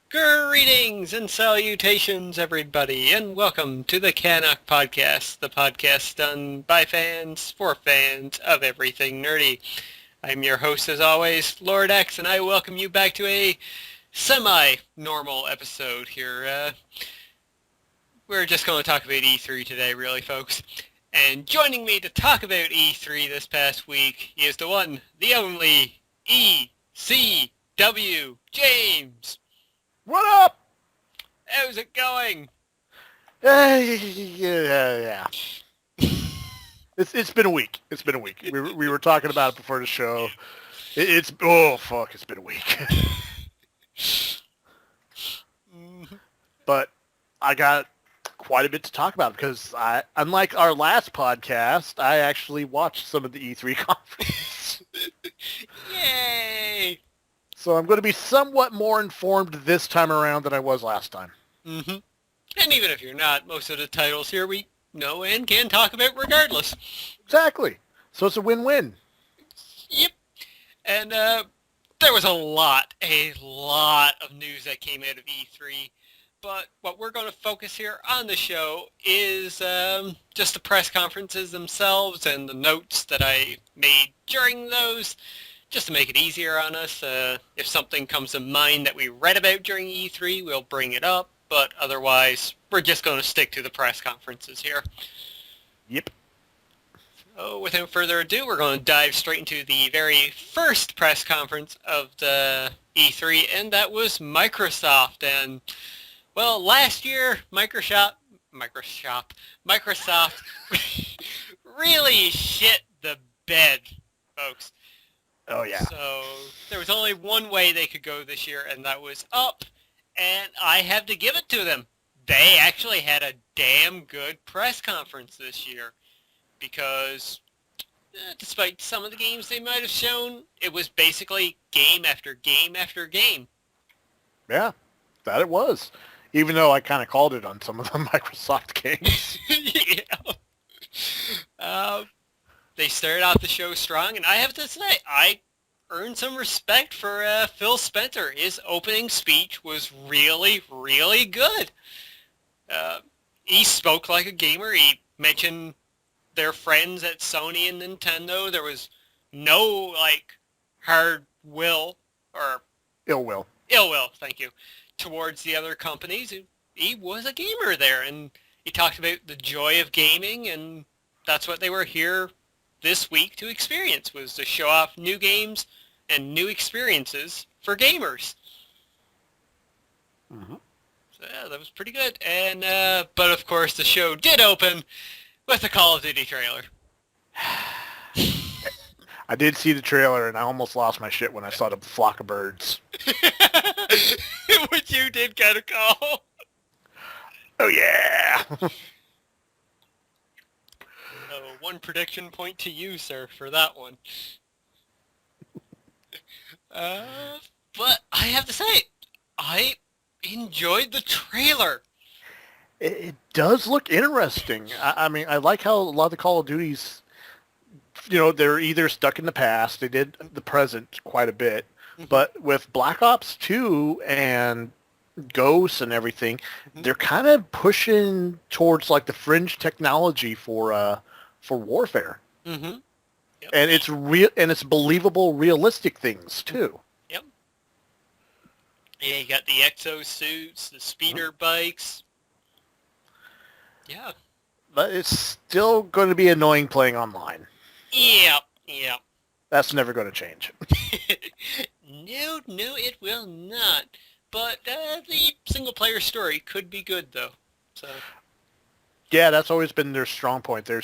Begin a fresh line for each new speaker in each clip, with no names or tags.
Greetings and salutations, everybody, and welcome to the CanUK podcast, the podcast done by fans for fans of everything nerdy. I'm your host, as always, Lord X, and I welcome you back to a semi-normal episode here. We're just going to talk about E3 today, really, folks. And joining me to talk about E3 this past week is the one, the only, ECW James.
What up?
How's it going?
Yeah. It's been a week. It's been a week. We were talking about it before the show. It's been a week. But I got quite a bit to talk about because unlike our last podcast, I actually watched some of the E3 conference.
Yay!
So I'm going to be somewhat more informed this time around than I was last time.
Mm-hmm. And even if you're not, most of the titles here we know and can talk about regardless.
Exactly. So it's a win-win.
Yep. And there was a lot of news that came out of E3. But what we're going to focus here on the show is just the press conferences themselves and the notes that I made during those, just to make it easier on us. If something comes to mind that we read about during E3, we'll bring it up. But otherwise, we're just going to stick to the press conferences here.
Yep.
So without further ado, we're going to dive straight into the very first press conference of the E3, and that was Microsoft. And, well, last year, Microsoft really shit the bed, folks.
Oh, yeah.
So there was only one way they could go this year, and that was up. And I have to give it to them. They actually had a damn good press conference this year. Because despite some of the games they might have shown, it was basically game after game after game.
Yeah, that it was. Even though I kind of called it on some of the Microsoft games.
Yeah. They started off the show strong, and I have to say, I earned some respect for Phil Spencer. His opening speech was really, really good. He spoke like a gamer. He mentioned their friends at Sony and Nintendo. There was no, hard will or...
Ill will,
thank you, towards the other companies. He was a gamer there, and he talked about the joy of gaming, and that's what they were here this week to experience, was to show off new games and new experiences for gamers.
Mm-hmm.
So yeah, that was pretty good. And but of course the show did open with the Call of Duty trailer.
I did see the trailer, and I almost lost my shit when I saw the flock of birds.
Which you did kind of call.
Oh, yeah!
One prediction point to you, sir, for that one. But I have to say, I enjoyed the trailer.
It does look interesting. I mean, I like how a lot of the Call of Duties, they're either stuck in the past. They did the present quite a bit. Mm-hmm. But with Black Ops 2 and Ghosts and everything, mm-hmm. they're kind of pushing towards, the fringe technology for warfare.
Mm-hmm. Yep.
And it's real, and it's believable, realistic things, too.
Yep. Yeah, you got the exosuits, the speeder bikes. Yeah.
But it's still going to be annoying playing online.
Yep.
That's never going to change.
No, it will not. But the single-player story could be good, though. So.
Yeah, that's always been their strong point. The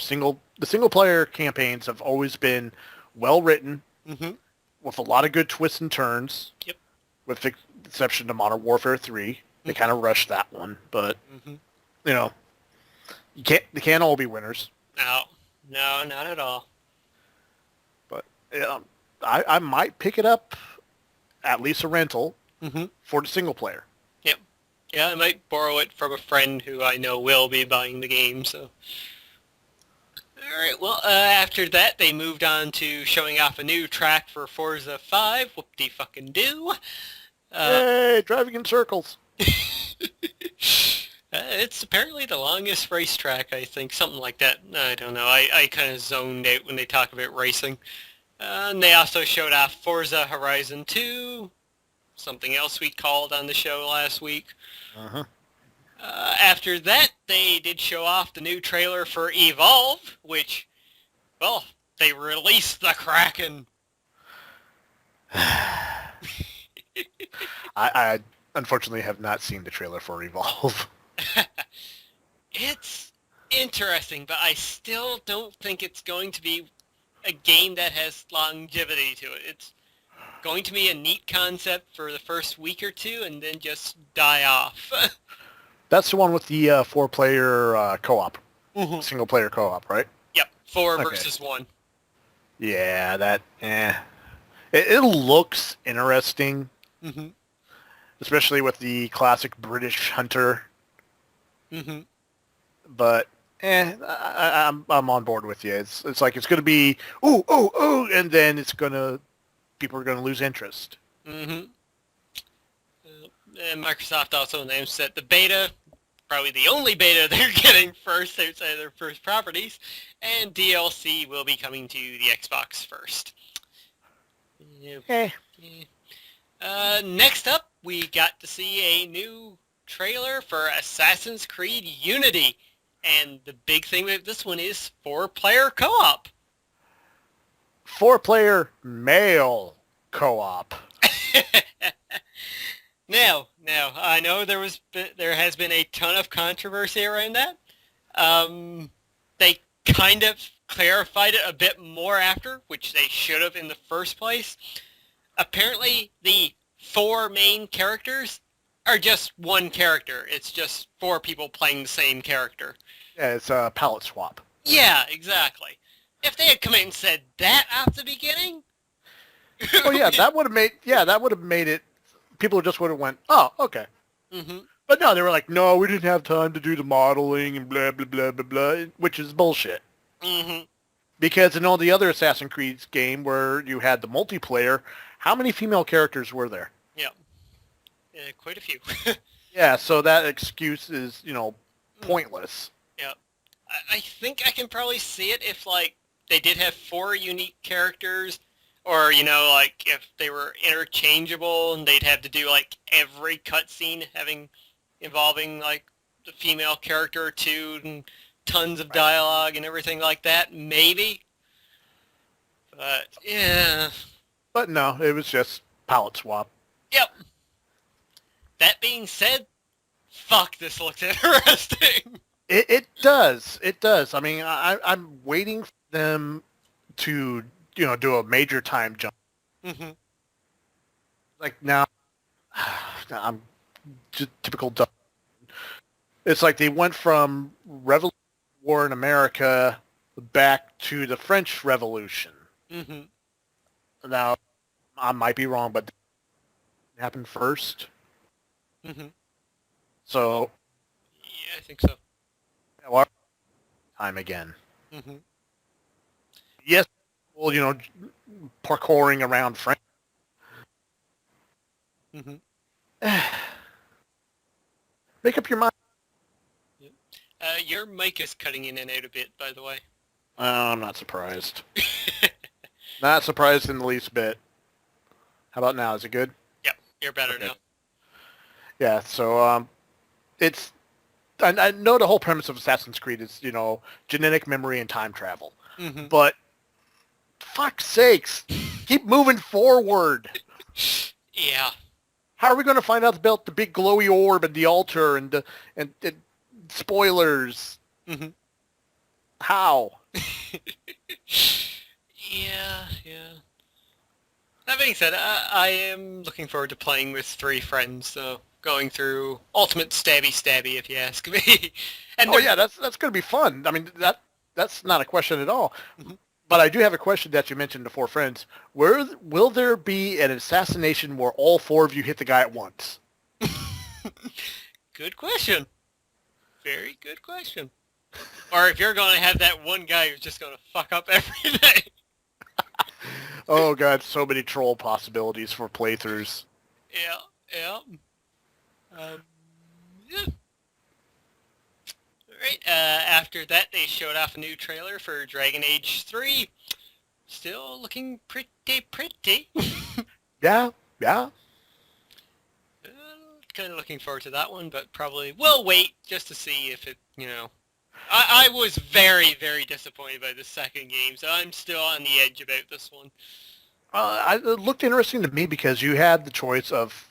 single-player campaigns have always been well-written,
mm-hmm.
with a lot of good twists and turns.
Yep.
With the exception to Modern Warfare 3. They kind of rushed that one, but, they can't all be winners.
No, not at all.
But I might pick it up, at least a rental,
mm-hmm.
for the single player.
Yep. Yeah, I might borrow it from a friend who I know will be buying the game, so... Alright, well, after that, they moved on to showing off a new track for Forza 5, whoop-de-fucking-do.
Yay, driving in circles.
It's apparently the longest racetrack, I think, something like that. I don't know. I kind of zoned out when they talk about racing. And they also showed off Forza Horizon 2, something else we called on the show last week.
Uh-huh.
After that, they did show off the new trailer for Evolve, which, well, they released the Kraken.
I unfortunately have not seen the trailer for Evolve.
It's interesting, but I still don't think it's going to be a game that has longevity to it. It's going to be a neat concept for the first week or two and then just die off.
That's the one with the four-player co-op,
Mm-hmm.
single-player co-op, right?
Yep, 4
Okay.
versus 1.
Yeah, it looks interesting,
Mm-hmm.
especially with the classic British hunter.
Mm-hmm.
But I'm on board with you. It's like it's gonna be ooh, and then people are gonna lose interest.
Mm-hmm. And Microsoft also announced that the beta, probably the only beta they're getting first outside of their first properties, and DLC will be coming to the Xbox first. Yep. Next up, we got to see a new trailer for Assassin's Creed Unity. And the big thing with this one is 4-player co-op.
4-player male co-op.
Now, I know there has been a ton of controversy around that. They kind of clarified it a bit more after, which they should have in the first place. Apparently, the 4 main characters are just one character. It's just 4 people playing the same character.
Yeah, it's a palette swap.
Yeah, exactly. If they had come in and said that at the beginning...
Oh yeah, that would have made it. People just would have went, oh, okay.
Mm-hmm.
But no, they were like, no, we didn't have time to do the modeling and blah blah blah blah blah, which is bullshit.
Mm-hmm.
Because in all the other Assassin's Creed game where you had the multiplayer, how many female characters were there?
Yeah. Quite a few.
Yeah, so that excuse is, pointless.
Yeah. I think I can probably see it if, like, they did have 4 unique characters, or, like, if they were interchangeable and they'd have to do, like, every cutscene involving, like, the female character or 2 and tons of dialogue and everything like that, maybe. But, yeah.
But no, it was just palette swap.
Yep. That being said, fuck, this looks interesting.
It does. It does. I mean, I'm waiting for them to, do a major time jump.
Mm-hmm.
Like now, I'm just typical dumb. It's like they went from Revolution War in America back to the French Revolution.
Mm-hmm.
Now, I might be wrong, but it happened first.
Mm-hmm.
So,
Yeah, I think so.
well, time again.
Mm-hmm.
Yes, well, parkouring around France.
Mm-hmm.
Make up your mind.
Your mic is cutting in and out a bit, by the way.
I'm not surprised. Not surprised in the least bit. How about now? Is it good?
Yep, you're better
Okay.
now.
Yeah, so it's... I know the whole premise of Assassin's Creed is, genetic memory and time travel.
Mm-hmm.
But, fuck's sakes, keep moving forward.
Yeah.
How are we going to find out about the big glowy orb and the altar and spoilers?
Mm-hmm.
How?
Yeah. That being said, I am looking forward to playing with 3 friends, so going through ultimate stabby, if you ask me. And
Oh yeah, that's going to be fun. I mean, that's not a question at all.
Mhm.
But I do have a question that you mentioned to 4 friends. Will there be an assassination where all 4 of you hit the guy at once?
Good question. Very good question. Or if you're going to have that one guy who's just going to fuck up everything.
Oh god, so many troll possibilities for playthroughs.
Yeah. Yeah. Yeah. Alright, after that they showed off a new trailer for Dragon Age 3. Still looking pretty.
Yeah, yeah.
Kind of looking forward to that one, but probably will wait just to see if it, I was very, very disappointed by the second game, so I'm still on the edge about this one.
It looked interesting to me because you had the choice of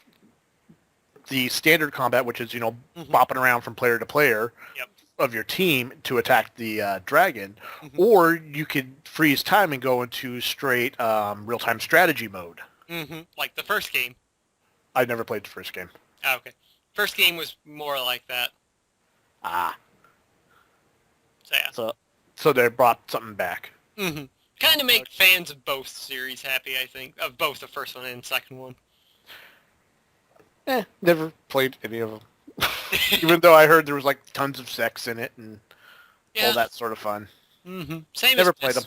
the standard combat, which is, bopping around from player to player
Yep.
of your team to attack the dragon,
Mm-hmm.
or you could freeze time and go into straight real-time strategy mode.
Mm-hmm. Like the first game.
I never played the first game.
Oh, okay. First game was more like that.
Ah.
So, yeah.
So they brought something back.
Mm-hmm. Kind of make fans of both series happy, I think. Of both the first one and second one.
Never played any of them. Even though I heard there was like tons of sex in it and all that sort of fun.
Mm-hmm. Same
Never
as
played them.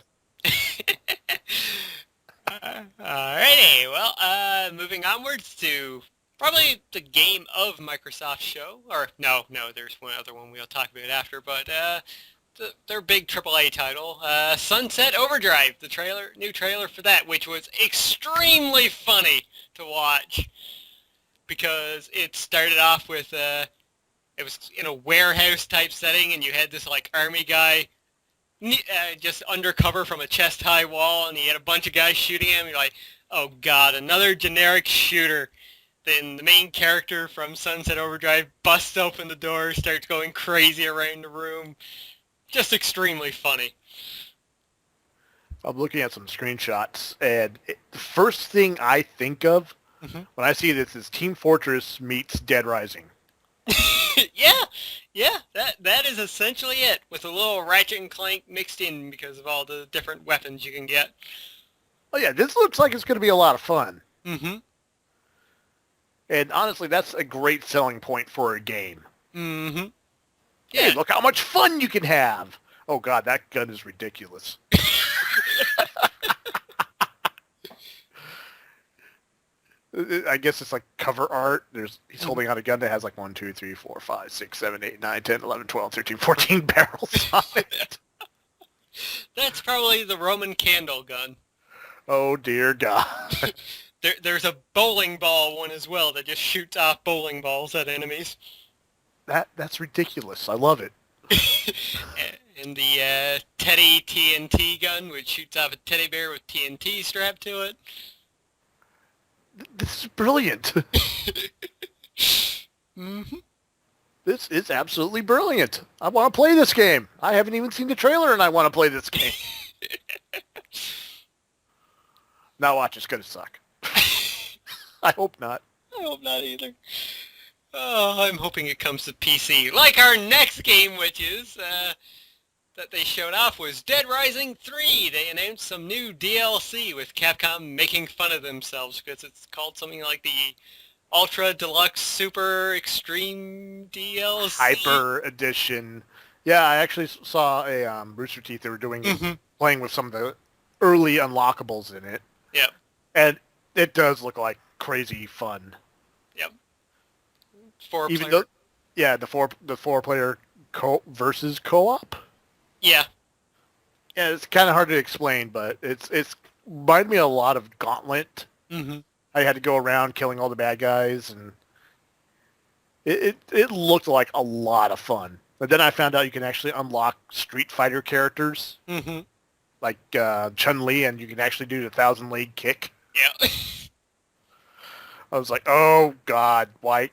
Alrighty, well, moving onwards to probably the game of Microsoft's show. Or, no, there's one other one we'll talk about after, but their big AAA title, Sunset Overdrive, the new trailer for that, which was extremely funny to watch. Because it started off with, it was in a warehouse type setting, and you had this like army guy just undercover from a chest-high wall, and he had a bunch of guys shooting him. You're like, oh god, another generic shooter. Then the main character from Sunset Overdrive busts open the door, starts going crazy around the room. Just extremely funny.
I'm looking at some screenshots, and the first thing I think of when I see this is Team Fortress meets Dead Rising.
Yeah, that is essentially it, with a little Ratchet and Clank mixed in because of all the different weapons you can get.
Oh yeah, this looks like it's going to be a lot of fun.
Mm-hmm.
And honestly, that's a great selling point for a game.
Mm-hmm.
Yeah. Hey, look how much fun you can have. Oh god, that gun is ridiculous. I guess it's like cover art. He's holding out a gun that has like 1, 2, 3, 4, 5, 6, 7, 8, 9, 10, 11, 12, 13, 14 barrels on it.
That's probably the Roman candle gun.
Oh dear God.
There's a bowling ball one as well that just shoots off bowling balls at enemies.
That's ridiculous. I love it.
And the Teddy TNT gun, which shoots off a teddy bear with TNT strapped to it.
This is brilliant.
Mm-hmm.
This is absolutely brilliant. I want to play this game. I haven't even seen the trailer and I want to play this game. Now watch, it's going to suck. I hope not.
I hope not either. Oh, I'm hoping it comes to PC. Like our next game, which is, that they showed off was Dead Rising 3. They announced some new DLC with Capcom making fun of themselves because it's called something like the Ultra Deluxe Super Extreme DLC.
Hyper Edition. Yeah, I actually saw a Rooster Teeth. They were doing playing with some of the early unlockables in it.
Yep.
And it does look like crazy fun.
Yep.
The four-player versus co-op.
Yeah.
Yeah, it's kind of hard to explain, but it's reminded me a lot of Gauntlet.
Mm-hmm.
I had to go around killing all the bad guys, and it looked like a lot of fun. But then I found out you can actually unlock Street Fighter characters, like Chun-Li, and you can actually do the 1,000 League kick.
Yeah.
I was like, oh god, why?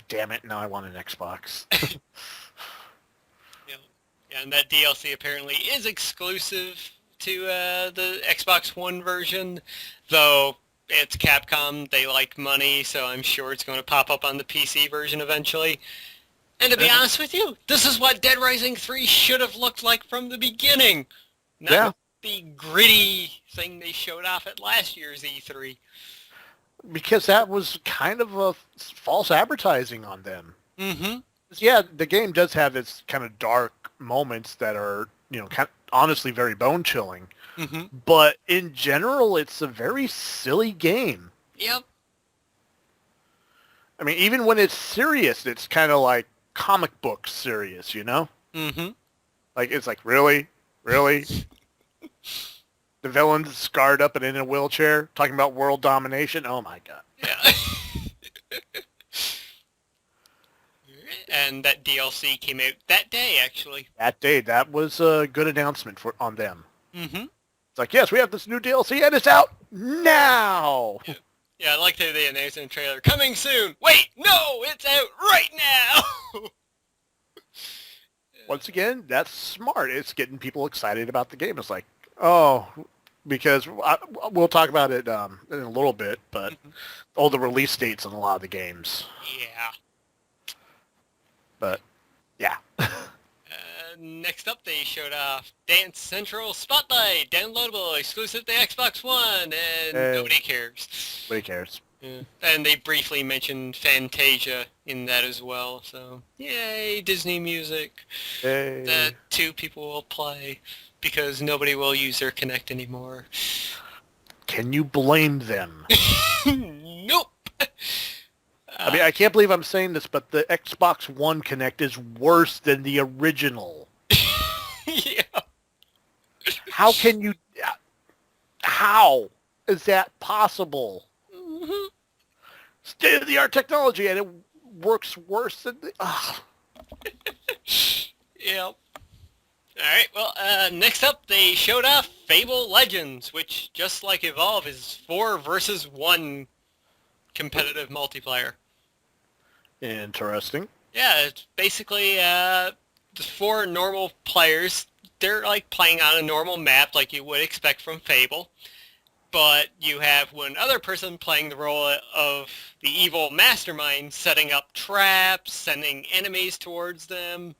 Damn it! Now I want an Xbox.
And that DLC apparently is exclusive to the Xbox One version, though it's Capcom. They like money, so I'm sure it's going to pop up on the PC version eventually. And to be honest with you, this is what Dead Rising 3 should have looked like from the beginning. Not the gritty thing they showed off at last year's E3.
Because that was kind of a false advertising on them.
Mm-hmm.
Yeah, the game does have its kind of dark moments that are, honestly very bone-chilling.
Mm-hmm.
But in general, it's a very silly game.
Yep.
I mean, even when it's serious, it's kind of like comic book serious, you know?
Mm-hmm.
Like, it's like, really? Really? The villain's scarred up and in a wheelchair talking about world domination? Oh, my God.
Yeah. And that DLC came out that day, actually.
That day, that was a good announcement on them.
Mm-hmm.
It's like, yes, we have this new DLC and it's out now!
Yeah. Yeah, I liked how they announced in the trailer, coming soon! Wait, no, it's out right now!
Once again, that's smart. It's getting people excited about the game. It's like, oh, because we'll talk about it in a little bit, but all the release dates on a lot of the games.
Yeah.
But, yeah.
Next up, they showed off Dance Central Spotlight, downloadable, exclusive to Xbox One, and nobody cares.
Nobody cares.
Yeah. And they briefly mentioned Fantasia in that as well, so yay, Disney music.
Hey.
That two people will play because nobody will use their Kinect anymore.
Can you blame them?
Nope.
I mean, I can't believe I'm saying this, but the Xbox One Kinect is worse than the original.
Yeah.
How can you... How is that possible?
Mm-hmm.
State-of-the-art technology, and it works worse than the...
Yep. Alright, well, next up, they showed off Fable Legends, which, just like Evolve, is 4 versus 1 competitive multiplayer.
Interesting.
Yeah, it's basically the 4 normal players. They're like playing on a normal map like you would expect from Fable. But you have one other person playing the role of the evil mastermind, setting up traps, sending enemies towards them,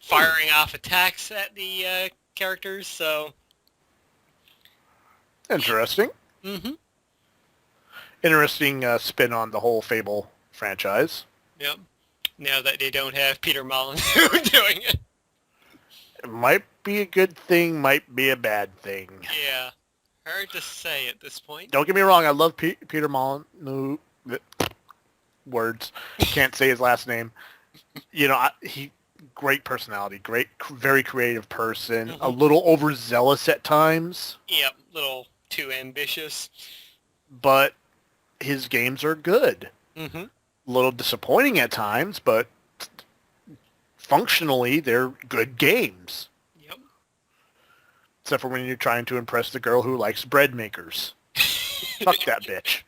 firing off attacks at the characters, so...
Interesting.
Mm-hmm.
Interesting spin on the whole Fable franchise.
Yep. Now that they don't have Peter Molyneux doing it.
It might be a good thing, might be a bad thing.
Yeah. Hard to say at this point.
Don't get me wrong, I love Peter Molyneux. Words. Can't say his last name. You know, he great personality, very creative person, a little overzealous at times.
Yep, little too ambitious.
But his games are good.
Mm-hmm.
A little disappointing at times, but functionally, they're good games.
Yep.
Except for when you're trying to impress the girl who likes bread makers. Fuck that bitch.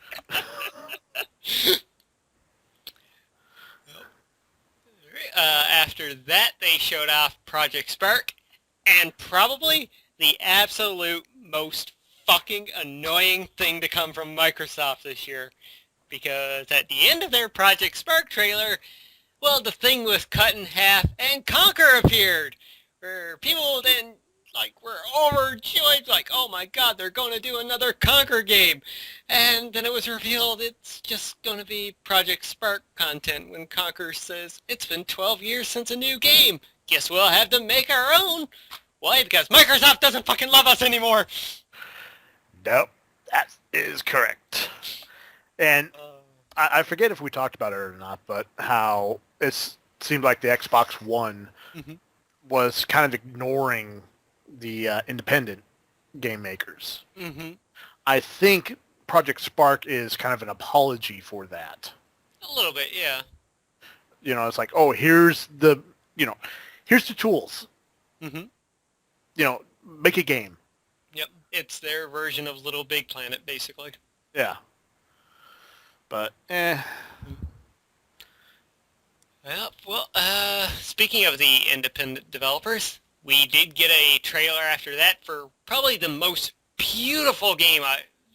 After that, they showed off Project Spark, and probably the absolute most fucking annoying thing to come from Microsoft this year. Because at the end of their Project Spark trailer, well, the thing was cut in half and Conquer appeared. Where people then, were overjoyed, oh my god, they're going to do another Conquer game. And then it was revealed it's just going to be Project Spark content when Conquer says, it's been 12 years since a new game. Guess we'll have to make our own. Why? Because Microsoft doesn't fucking love us anymore.
Nope, that is correct. And I forget if we talked about it or not, but how it seemed like the Xbox One was kind of ignoring the independent game makers.
Mm-hmm.
I think Project Spark is kind of an apology for that.
A little bit, yeah.
You know, it's like, oh, here's the tools.
Mm-hmm.
You know, make a game.
Yep, it's their version of Little Big Planet, basically.
Yeah. But,
Well, speaking of the independent developers, we did get a trailer after that for probably the most beautiful game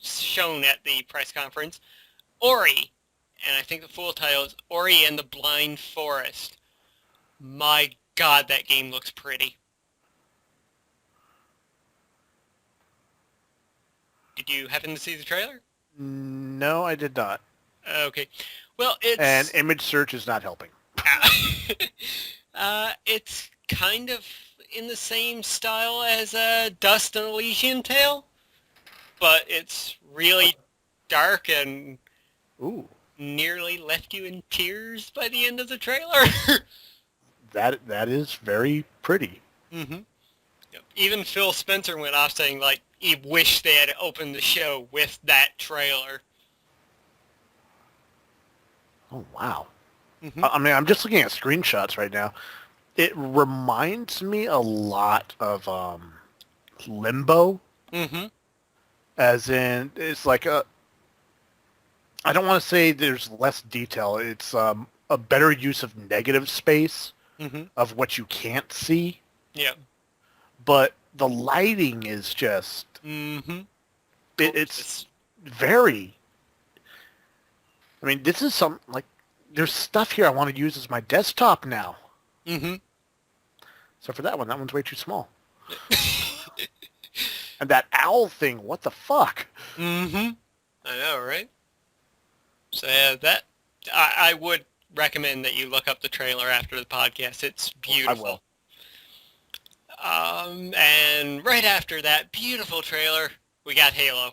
shown at the press conference, Ori. And I think the full title is Ori and the Blind Forest. My god, that game looks pretty. Did you happen to see the trailer?
No, I did not.
Okay. Well, it's...
And image search is not helping.
It's kind of in the same style as Dust and Elysian Tale, but it's really dark and
Ooh.
nearly left you in tears by the end of the trailer.
That is very pretty.
hmm Yep. Even Phil Spencer went off saying, like, he wished they had opened the show with that trailer.
Oh, wow.
hmm
I mean, I'm just looking at screenshots right now. It reminds me a lot of Limbo,
hmm
as in it's like a. I don't want to say there's less detail. It's a better use of negative space
hmm
of what you can't see,
Yeah.
but the lighting is just
hmm
it's very. I mean, this is some like there's stuff here I want to use as my desktop now.
hmm
So for that one's way too small. And that owl thing, what the fuck?
hmm I know, right? So yeah, that I would recommend that you look up the trailer after the podcast. It's beautiful.
I will.
And right after that beautiful trailer, we got Halo.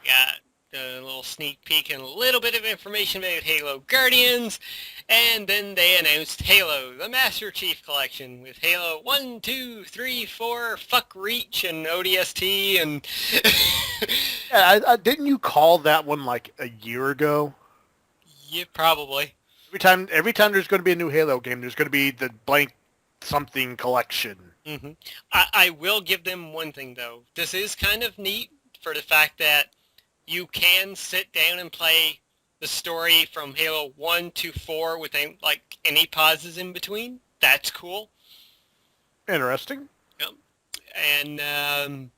Got a little sneak peek and a little bit of information about Halo Guardians, and then they announced Halo, the Master Chief Collection, with Halo 1, 2, 3, 4, Fuck Reach, and ODST, and...
Yeah, didn't you call that one like a year ago?
Yeah, probably.
Every time there's going to be a new Halo game, there's going to be the blank something collection.
hmm I will give them one thing, though. This is kind of neat for the fact that you can sit down and play the story from Halo 1 to 4 without, like, any pauses in between. That's cool.
Interesting.
Yep. And,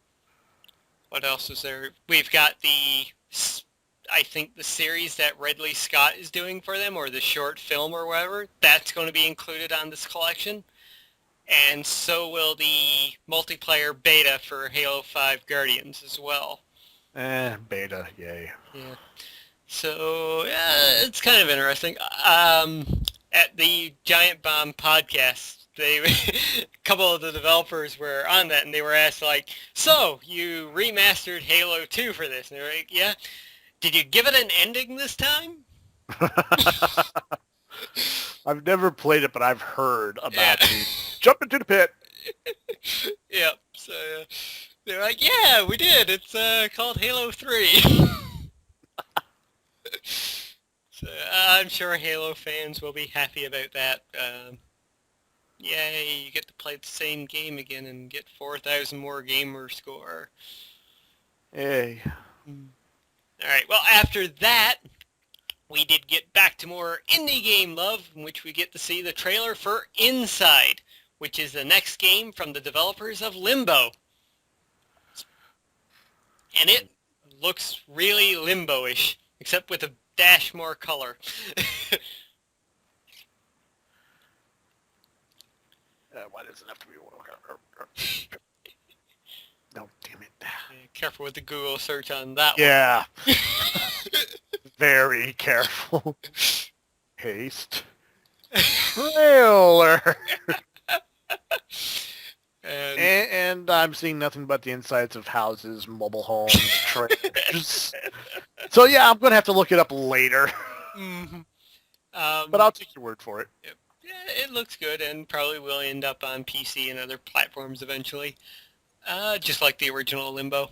what else is there? We've got I think the series that Ridley Scott is doing for them, or the short film or whatever, that's going to be included on this collection. And so will the multiplayer beta for Halo 5 Guardians as well.
Beta, yay.
Yeah. So, yeah, it's kind of interesting. At the Giant Bomb podcast, a couple of the developers were on that, and they were asked, like, so, you remastered Halo 2 for this? And they were like, yeah. Did you give it an ending this time?
I've never played it, but I've heard about it. Jump into the pit.
Yep. So, they're like, yeah, we did. It's called Halo 3. So I'm sure Halo fans will be happy about that. Yay, you get to play the same game again and get 4,000 more gamer score.
Hey.
Alright, well, after that, we did get back to more indie game love, in which we get to see the trailer for Inside, which is the next game from the developers of Limbo. And it looks really Limbo-ish, except with a dash more color.
Why does it have to be one? No, damn it.
Careful with the Google search on that
Yeah. Very careful. Paste. Trailer. And I'm seeing nothing but the insides of houses, mobile homes, trailers. So yeah, I'm going to have to look it up later.
Mm-hmm.
But I'll take your word for it.
Yep. Yeah, it looks good and probably will end up on PC and other platforms eventually. Just like the original Limbo.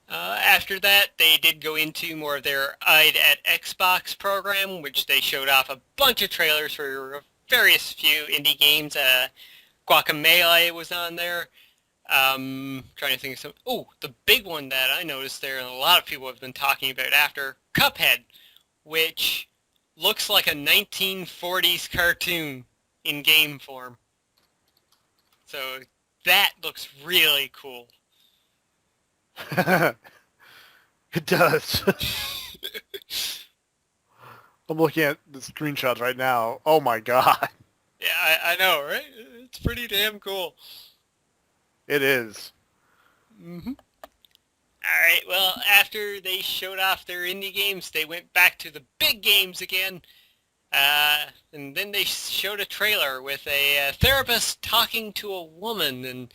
After that, they did go into more of their Eyed at Xbox program, which they showed off a bunch of trailers for various few indie games. Guacamelee was on there. Trying to think of some... Oh, the big one that I noticed there, and a lot of people have been talking about after, Cuphead, which looks like a 1940s cartoon in game form. So that looks really cool.
It does. I'm looking at the screenshots right now. Oh my god.
Yeah, I know, right? It's pretty damn cool.
It is.
Mm-hmm. Alright, well, after they showed off their indie games, they went back to the big games again. And then they showed a trailer with a therapist talking to a woman, and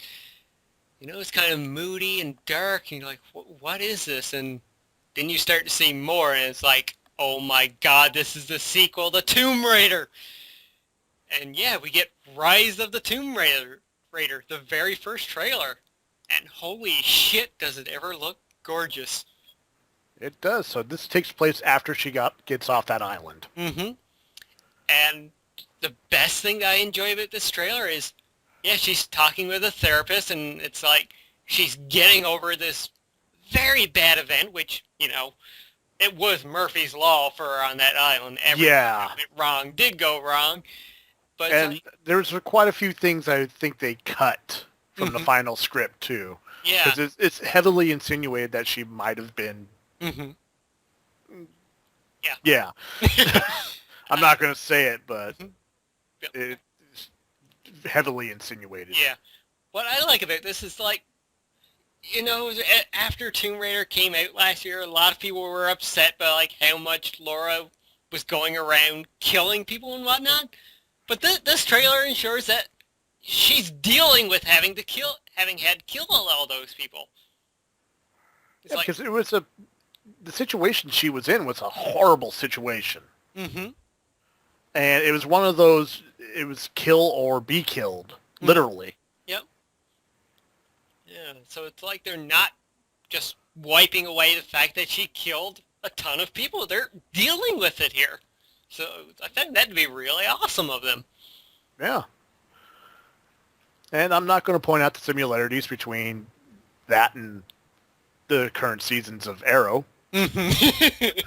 you know, it's kind of moody and dark, and you're like, what is this? And then you start to see more, and it's like, oh my god, this is the sequel to Tomb Raider. And yeah, we get Rise of the Tomb Raider, the very first trailer. And holy shit, does it ever look gorgeous.
It does. So this takes place after she gets off that island.
Mm-hmm. And the best thing that I enjoy about this trailer is, yeah, she's talking with a therapist, and it's like she's getting over this very bad event, which, it was Murphy's Law for her on that island. Everything that went wrong did go wrong. But
and there's quite a few things I think they cut from the final script, too.
Yeah.
Because it's heavily insinuated that she might have been...
Mm-hmm.
Yeah. I'm not going to say it, but it's heavily insinuated.
Yeah. What I like about this is, like, after Tomb Raider came out last year, a lot of people were upset by, like, how much Laura was going around killing people and whatnot. But this trailer ensures that she's dealing with having had to kill all those people.
Yeah, because it was the situation she was in was a horrible situation.
Mm-hmm.
And it was one of those, it was kill or be killed, literally.
Yep. Yeah, so it's like they're not just wiping away the fact that she killed a ton of people. They're dealing with it here. So I found that to be really awesome of them.
Yeah. And I'm not going to point out the similarities between that and the current seasons of Arrow.
Mm-hmm.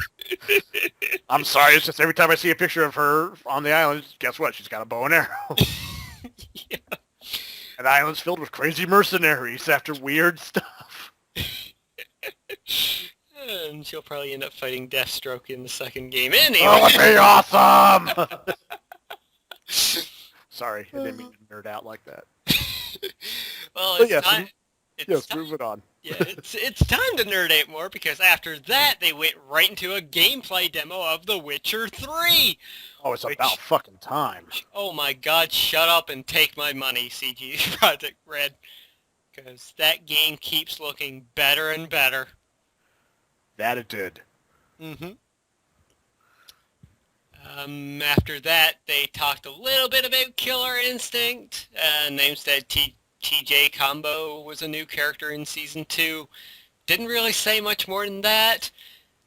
I'm sorry, it's just every time I see a picture of her on the island, guess what? She's got a bow and arrow.
Yeah.
An island's filled with crazy mercenaries after weird stuff.
And she'll probably end up fighting Deathstroke in the second game anyway.
Oh, it'd be awesome! Sorry, I didn't mean to nerd out like that.
Well, it's time.
Yes, move it on.
Yeah, it's time to nerd out more, because after that they went right into a gameplay demo of The Witcher 3.
Oh, it's about fucking time.
Oh my god, shut up and take my money, CG Project Red. Because that game keeps looking better and better.
That it did.
Mm-hmm. After that, they talked a little bit about Killer Instinct, and they said TJ Combo was a new character in Season 2. Didn't really say much more than that.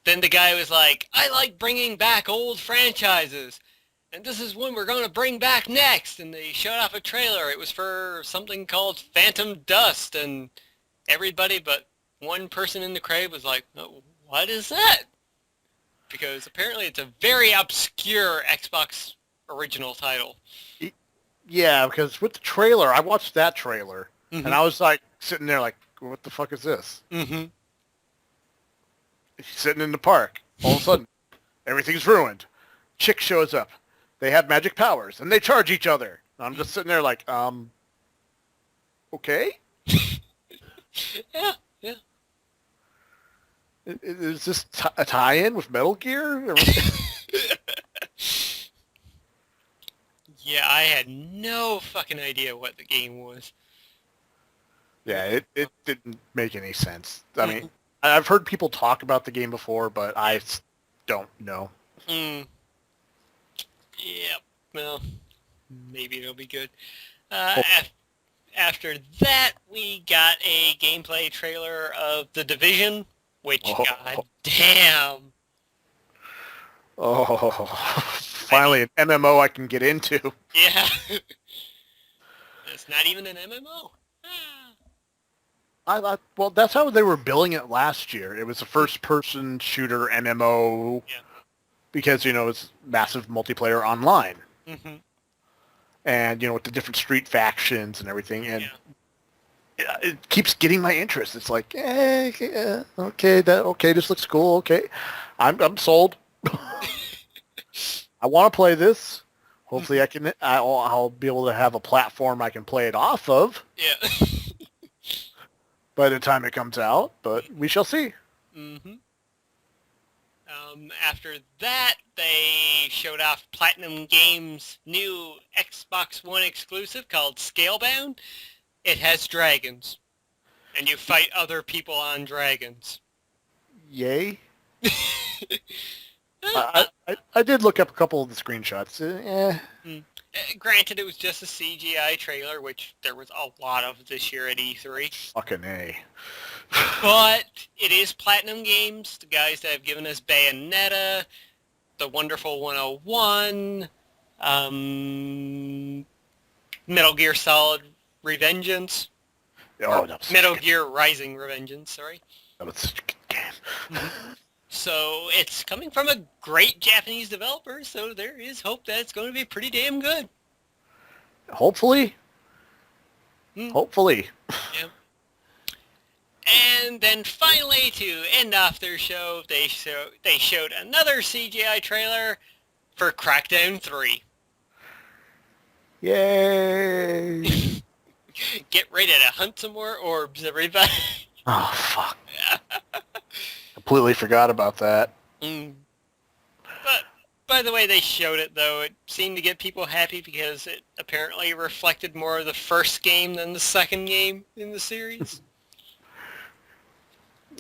Then the guy was like, I like bringing back old franchises, and this is one we're going to bring back next. And they showed off a trailer. It was for something called Phantom Dust, and everybody but one person in the crowd was like, oh, what is that? Because apparently it's a very obscure Xbox original title.
Yeah, because with the trailer, I watched that trailer, and I was like sitting there like, what the fuck is this?
Mm-hmm.
She's sitting in the park. All of a sudden, everything's ruined. Chick shows up. They have magic powers, and they charge each other. And I'm just sitting there like, okay?
Yeah.
Is this a tie-in with Metal Gear?
Yeah, I had no fucking idea what the game was.
Yeah, it didn't make any sense. I mean, I've heard people talk about the game before, but I don't know.
Yep. Well, maybe it'll be good. After that, we got a gameplay trailer of The Division, which, god damn.
Oh, finally an MMO I can get into.
Yeah. It's not even an MMO.
Well, that's how they were billing it last year. It was a first-person shooter MMO because, it's massive multiplayer online.
Mm-hmm.
And, with the different street factions and everything. And it keeps getting my interest. It's like, okay, this looks cool. Okay, I'm sold. I want to play this. Hopefully I'll be able to have a platform I can play it off of.
Yeah.
By the time it comes out, but we shall see.
Mm-hmm. After that, they showed off Platinum Games' new Xbox One exclusive called Scalebound. It has dragons, and you fight other people on dragons.
Yay. I did look up a couple of the screenshots.
Granted, it was just a CGI trailer, which there was a lot of this year at E3.
Fucking A.
But it is Platinum Games, the guys that have given us Bayonetta, The Wonderful 101, Metal Gear Solid Revengeance.
Oh, that was
Metal Gear Rising Revengeance, sorry.
That was such a good game.
So it's coming from a great Japanese developer, so there is hope that it's going to be pretty damn good.
Hopefully. Hopefully.
Yep. And then finally, to end off their show, they showed another CGI trailer for Crackdown 3.
Yay!
Get ready to hunt some more orbs, everybody.
Oh, fuck. Completely forgot about that.
But by the way they showed it, though, it seemed to get people happy because it apparently reflected more of the first game than the second game in the series.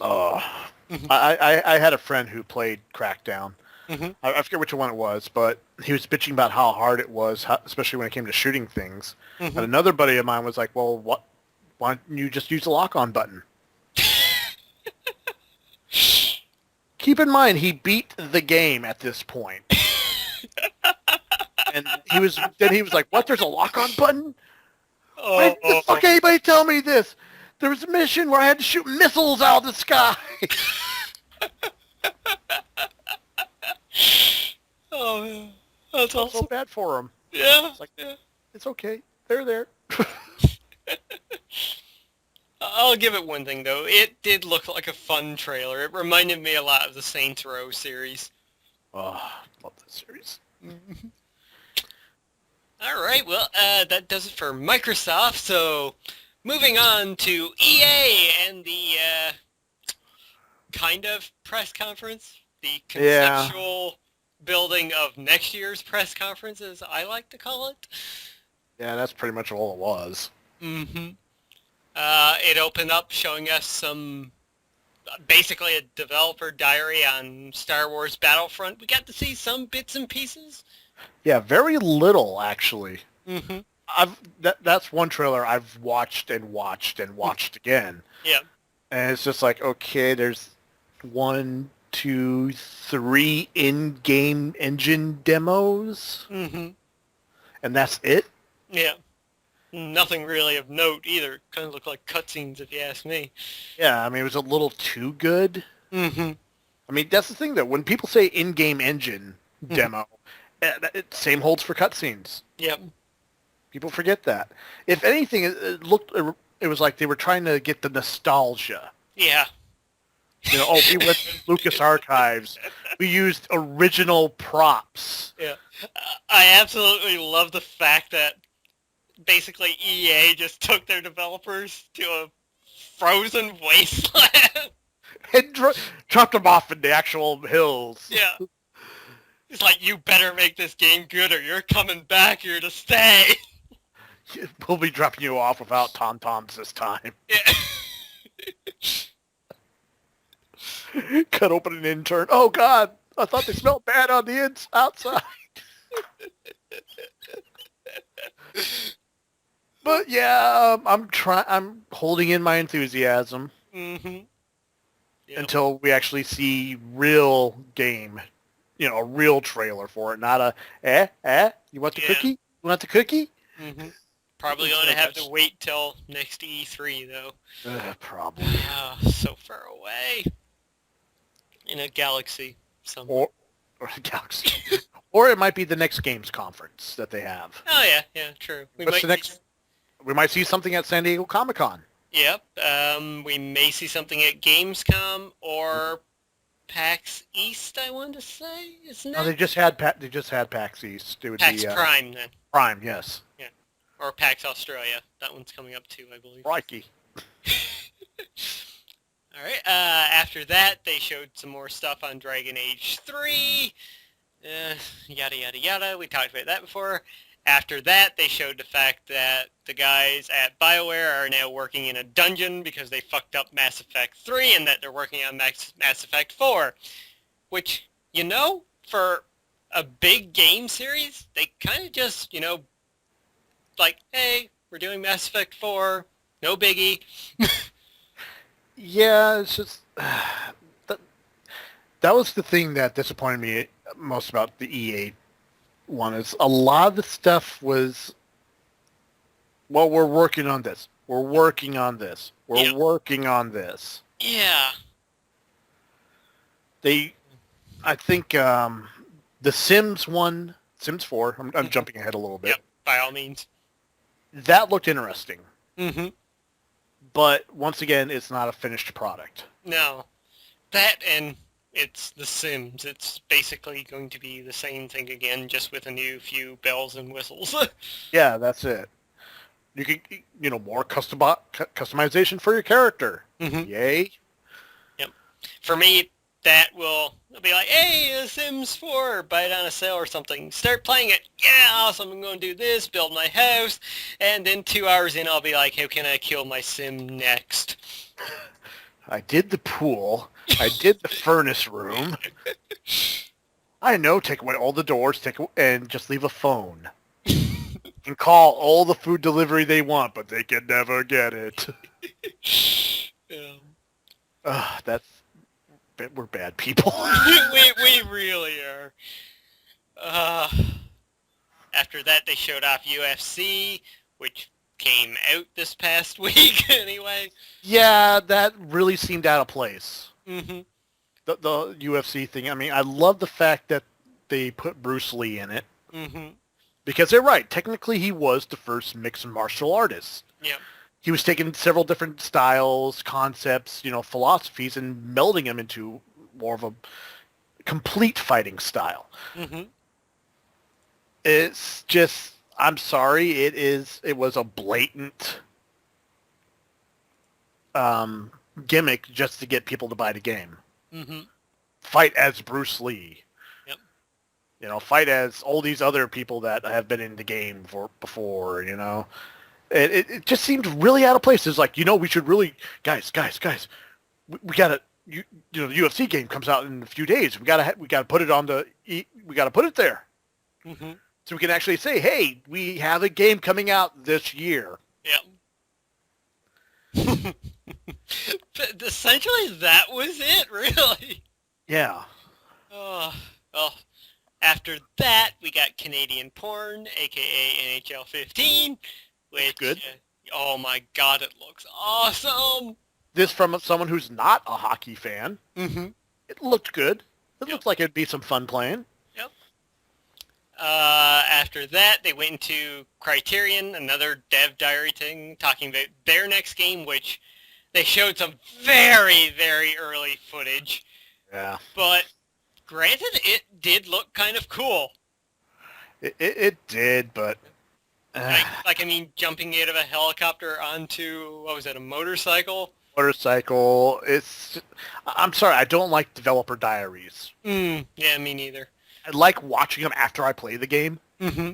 Oh, I had a friend who played Crackdown.
Mm-hmm.
I forget which one it was, but he was bitching about how hard it was, especially when it came to shooting things.
Mm-hmm.
And another buddy of mine was like, well, why don't you just use the lock-on button? Keep in mind, he beat the game at this point. And he was like, what, there's a lock-on button? Why the fuck anybody tell me this? There was a mission where I had to shoot missiles out of the sky.
Oh, man. That's awesome.
So bad for him.
Yeah.
It's like, It's okay. They're there.
I'll give it one thing, though. It did look like a fun trailer. It reminded me a lot of the Saints Row series.
Oh, love that series.
All right, well, that does it for Microsoft. So, moving on to EA and the kind of press conference, the conceptual building of next year's press conference, as I like to call it.
Yeah, that's pretty much all it was.
Mm-hmm. It opened up showing us some, basically a developer diary on Star Wars Battlefront. We got to see some bits and pieces.
Yeah, very little, actually.
Mm-hmm.
That's one trailer I've watched and watched and watched again.
Yeah.
And it's just like, okay, there's 1, 2, 3 in-game engine demos.
Mm-hmm.
And that's it?
Yeah. Nothing really of note either. Kind of looked like cutscenes, if you ask me.
Yeah, I mean, it was a little too good.
Mm-hmm.
I mean, that's the thing, though. When people say in-game engine demo, same holds for cutscenes.
Yep.
People forget that. If anything, it was like they were trying to get the nostalgia.
Yeah.
You know, we went to Lucas Archives. We used original props.
Yeah. I absolutely love the fact that basically EA just took their developers to a frozen wasteland.
And dropped them off in the actual hills.
Yeah. It's like, you better make this game good or you're coming back here to stay.
We'll be dropping you off without Tom-Toms this time.
Yeah.
Cut open an intern. Oh, God. I thought they smelled bad on the outside. But, yeah, I'm holding in my enthusiasm.
Mm-hmm. Yep.
Until we actually see real game, a real trailer for it, not a, you want the cookie? You want the cookie?
Mm-hmm. Probably going to have to wait till next E3, though.
Probably.
So far away. In a galaxy somewhere.
Or a galaxy. Or it might be the next games conference that they have.
Oh, yeah, true. We
might see something at San Diego Comic-Con.
Yep. We may see something at Gamescom or PAX East, I want to say. Isn't it?
Oh, they just had PAX East. It would
PAX
be,
Prime, then.
Prime, yes.
Yeah. Or PAX Australia. That one's coming up, too, I believe.
Crikey.
All right. After that, they showed some more stuff on Dragon Age 3. Yada, yada, yada. We talked about that before. After that, they showed the fact that the guys at BioWare are now working in a dungeon because they fucked up Mass Effect 3 and that they're working on Mass Effect 4. which, for a big game series, they kind of just, like, hey, we're doing Mass Effect 4, no biggie.
Yeah, it's just that, that was the thing that disappointed me most about the EA one is a lot of the stuff was, well, we're working on this. We're working on this. We're
Yeah.
working on this.
Yeah.
I think the Sims one, Sims 4, I'm jumping ahead a little bit.
Yep, by all means.
That looked interesting.
Mm-hmm.
But once again, it's not a finished product.
No. That and it's The Sims. It's basically going to be the same thing again, just with a new few bells and whistles.
Yeah, that's it. You can, more customization for your character.
Mm-hmm.
Yay.
Yep. For me, that will be like, hey, Sims 4, buy it on a sale or something. Start playing it. Yeah, awesome. I'm going to do this, build my house. And then 2 hours in, I'll be like, how can I kill my Sim next?
I did the pool. I did the furnace room. I know, take away all the doors, and just leave a phone. And call all the food delivery they want, but they can never get it. We're bad people.
we really are. After that, they showed off UFC, which came out this past week anyway.
Yeah, that really seemed out of place.
Mm-hmm.
The UFC thing. I mean, I love the fact that they put Bruce Lee in it.
Mm-hmm.
Because they're right. Technically, he was the first mixed martial artist.
Yep.
He was taking several different styles, concepts, philosophies, and melding them into more of a complete fighting style.
Mm-hmm.
It's just, I'm sorry, it was a blatant gimmick just to get people to buy the game.
Mm-hmm.
Fight as Bruce Lee.
Yep.
Fight as all these other people that have been in the game before. It just seemed really out of place. It's like, we should really, guys, we gotta, the UFC game comes out in a few days. We gotta put it we gotta put it there.
Mm-hmm.
So we can actually say, hey, we have a game coming out this year.
Yep. But essentially, that was it, really.
Yeah.
Oh, well, after that, we got Canadian porn, a.k.a. NHL 15, which,
Good.
Oh my god, it looks awesome.
This from someone who's not a hockey fan.
Mm-hmm.
It looked good. It
Yep.
looked like it'd be some fun playing.
Yep. After that, they went into Criterion, another dev diary thing, talking about their next game, which they showed some very, very early footage.
Yeah.
But granted, it did look kind of cool.
It did, but...
jumping out of a helicopter onto, what was it, a motorcycle?
Motorcycle, I'm sorry, I don't like developer diaries.
Yeah, me neither.
I like watching them after I play the game.
Mm-hmm.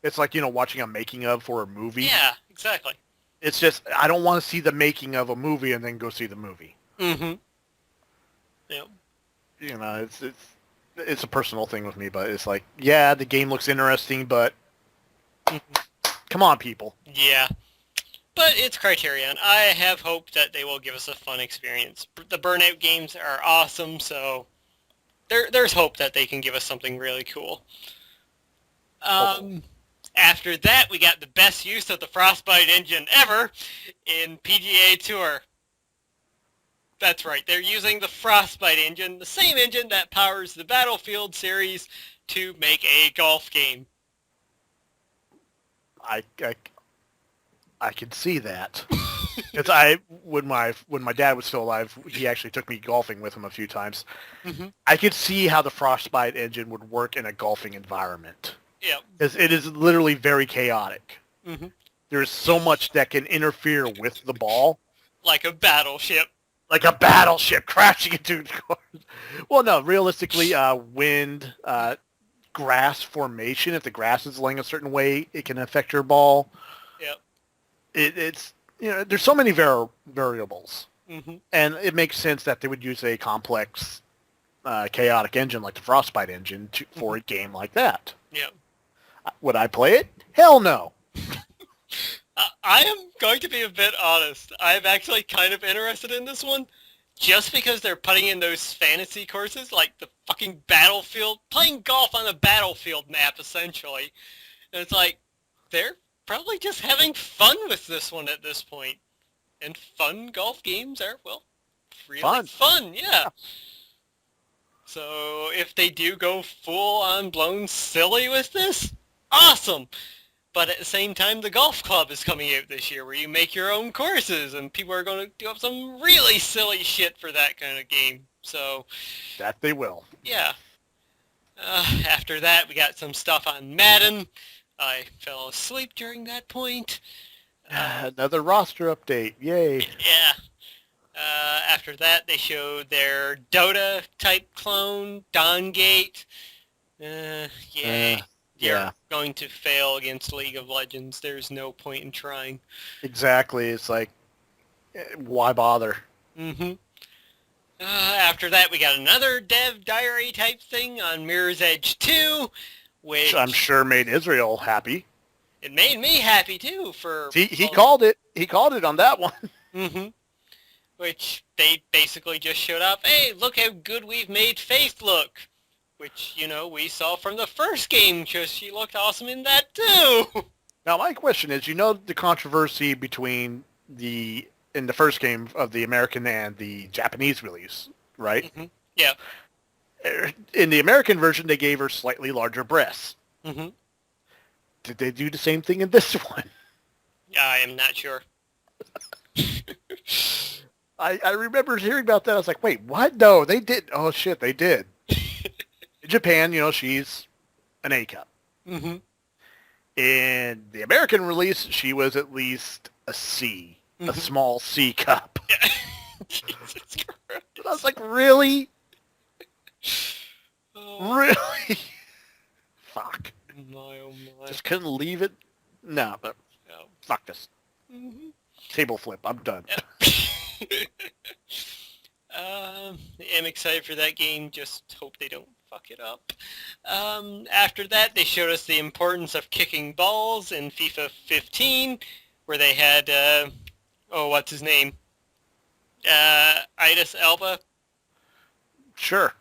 It's like, watching a making of for a movie.
Yeah, exactly.
It's just, I don't want to see the making of a movie and then go see the movie.
Mm-hmm. Yep.
It's a personal thing with me, but it's like, yeah, the game looks interesting, but come on, people.
Yeah. But it's Criterion. I have hope that they will give us a fun experience. The Burnout games are awesome, so there's hope that they can give us something really cool. After that, we got the best use of the Frostbite engine ever in PGA Tour. That's right, they're using the Frostbite engine, the same engine that powers the Battlefield series, to make a golf game.
I can see that. Because when my dad was still alive, he actually took me golfing with him a few times.
Mm-hmm.
I could see how the Frostbite engine would work in a golfing environment.
Yeah.
Because it is literally very chaotic.
Mm-hmm.
There's so much that can interfere with the ball.
Like a battleship.
Like a battleship crashing into cars. Well, no, realistically, wind, grass formation. If the grass is laying a certain way, it can affect your ball.
Yep.
It's there's so many variables,
Mm-hmm.
and it makes sense that they would use a complex chaotic engine like the Frostbite engine for a game like that.
Yeah.
Would I play it? Hell no.
I am going to be a bit honest. I'm actually kind of interested in this one, just because they're putting in those fantasy courses, like the fucking battlefield, playing golf on a battlefield map, essentially. And it's like, they're probably just having fun with this one at this point. And fun golf games are, well, really fun, yeah. So if they do go full on blown silly with this, awesome. But at the same time, the golf club is coming out this year where you make your own courses and people are going to do up some really silly shit for that kind of game. So
that they will.
Yeah. After that, we got some stuff on Madden. I fell asleep during that point.
Another roster update. Yay.
Yeah. After that, they showed their Dota-type clone, Dawngate. Yay. You're going to fail against League of Legends. There's no point in trying.
Exactly. It's like, why bother?
Mm-hmm. After that, we got another dev diary type thing on Mirror's Edge 2, which
I'm sure made Israel happy.
It made me happy too.
He called it. He called it on that one.
Mm-hmm. Which they basically just showed up. Hey, look how good we've made Faith look. Which, we saw from the first game, because she looked awesome in that too.
Now, my question is, the controversy between in the first game of the American and the Japanese release, right?
Mm-hmm. Yeah.
In the American version, they gave her slightly larger breasts.
Mm-hmm.
Did they do the same thing in this one?
I am not sure.
I remember hearing about that. I was like, wait, what? No, they did. Oh, shit, they did. In Japan, she's an A cup.
Mm-hmm.
In the American release, she was at least a C, a small C cup.
Jesus Christ.
And I was like, really?
Oh.
Really? Fuck.
My, oh my.
Just couldn't leave it? No, but fuck this.
Mm-hmm.
Table flip. I'm done.
I'm excited for that game. Just hope they don't fuck it up. After that, they showed us the importance of kicking balls in FIFA 15, where they had, what's his name? Idris Elba?
Sure.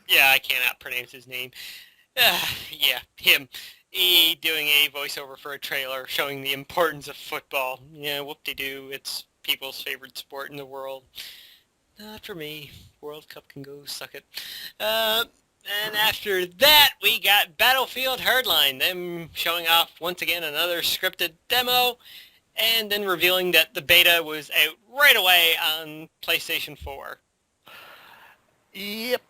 Yeah, I cannot pronounce his name. Yeah, him. He doing a voiceover for a trailer showing the importance of football. Yeah, whoop-de-doo. It's people's favorite sport in the world. Not for me. World Cup can go suck it. And after that, we got Battlefield Hardline. Them showing off, once again, another scripted demo. And then revealing that the beta was out right away on PlayStation 4.
Yep.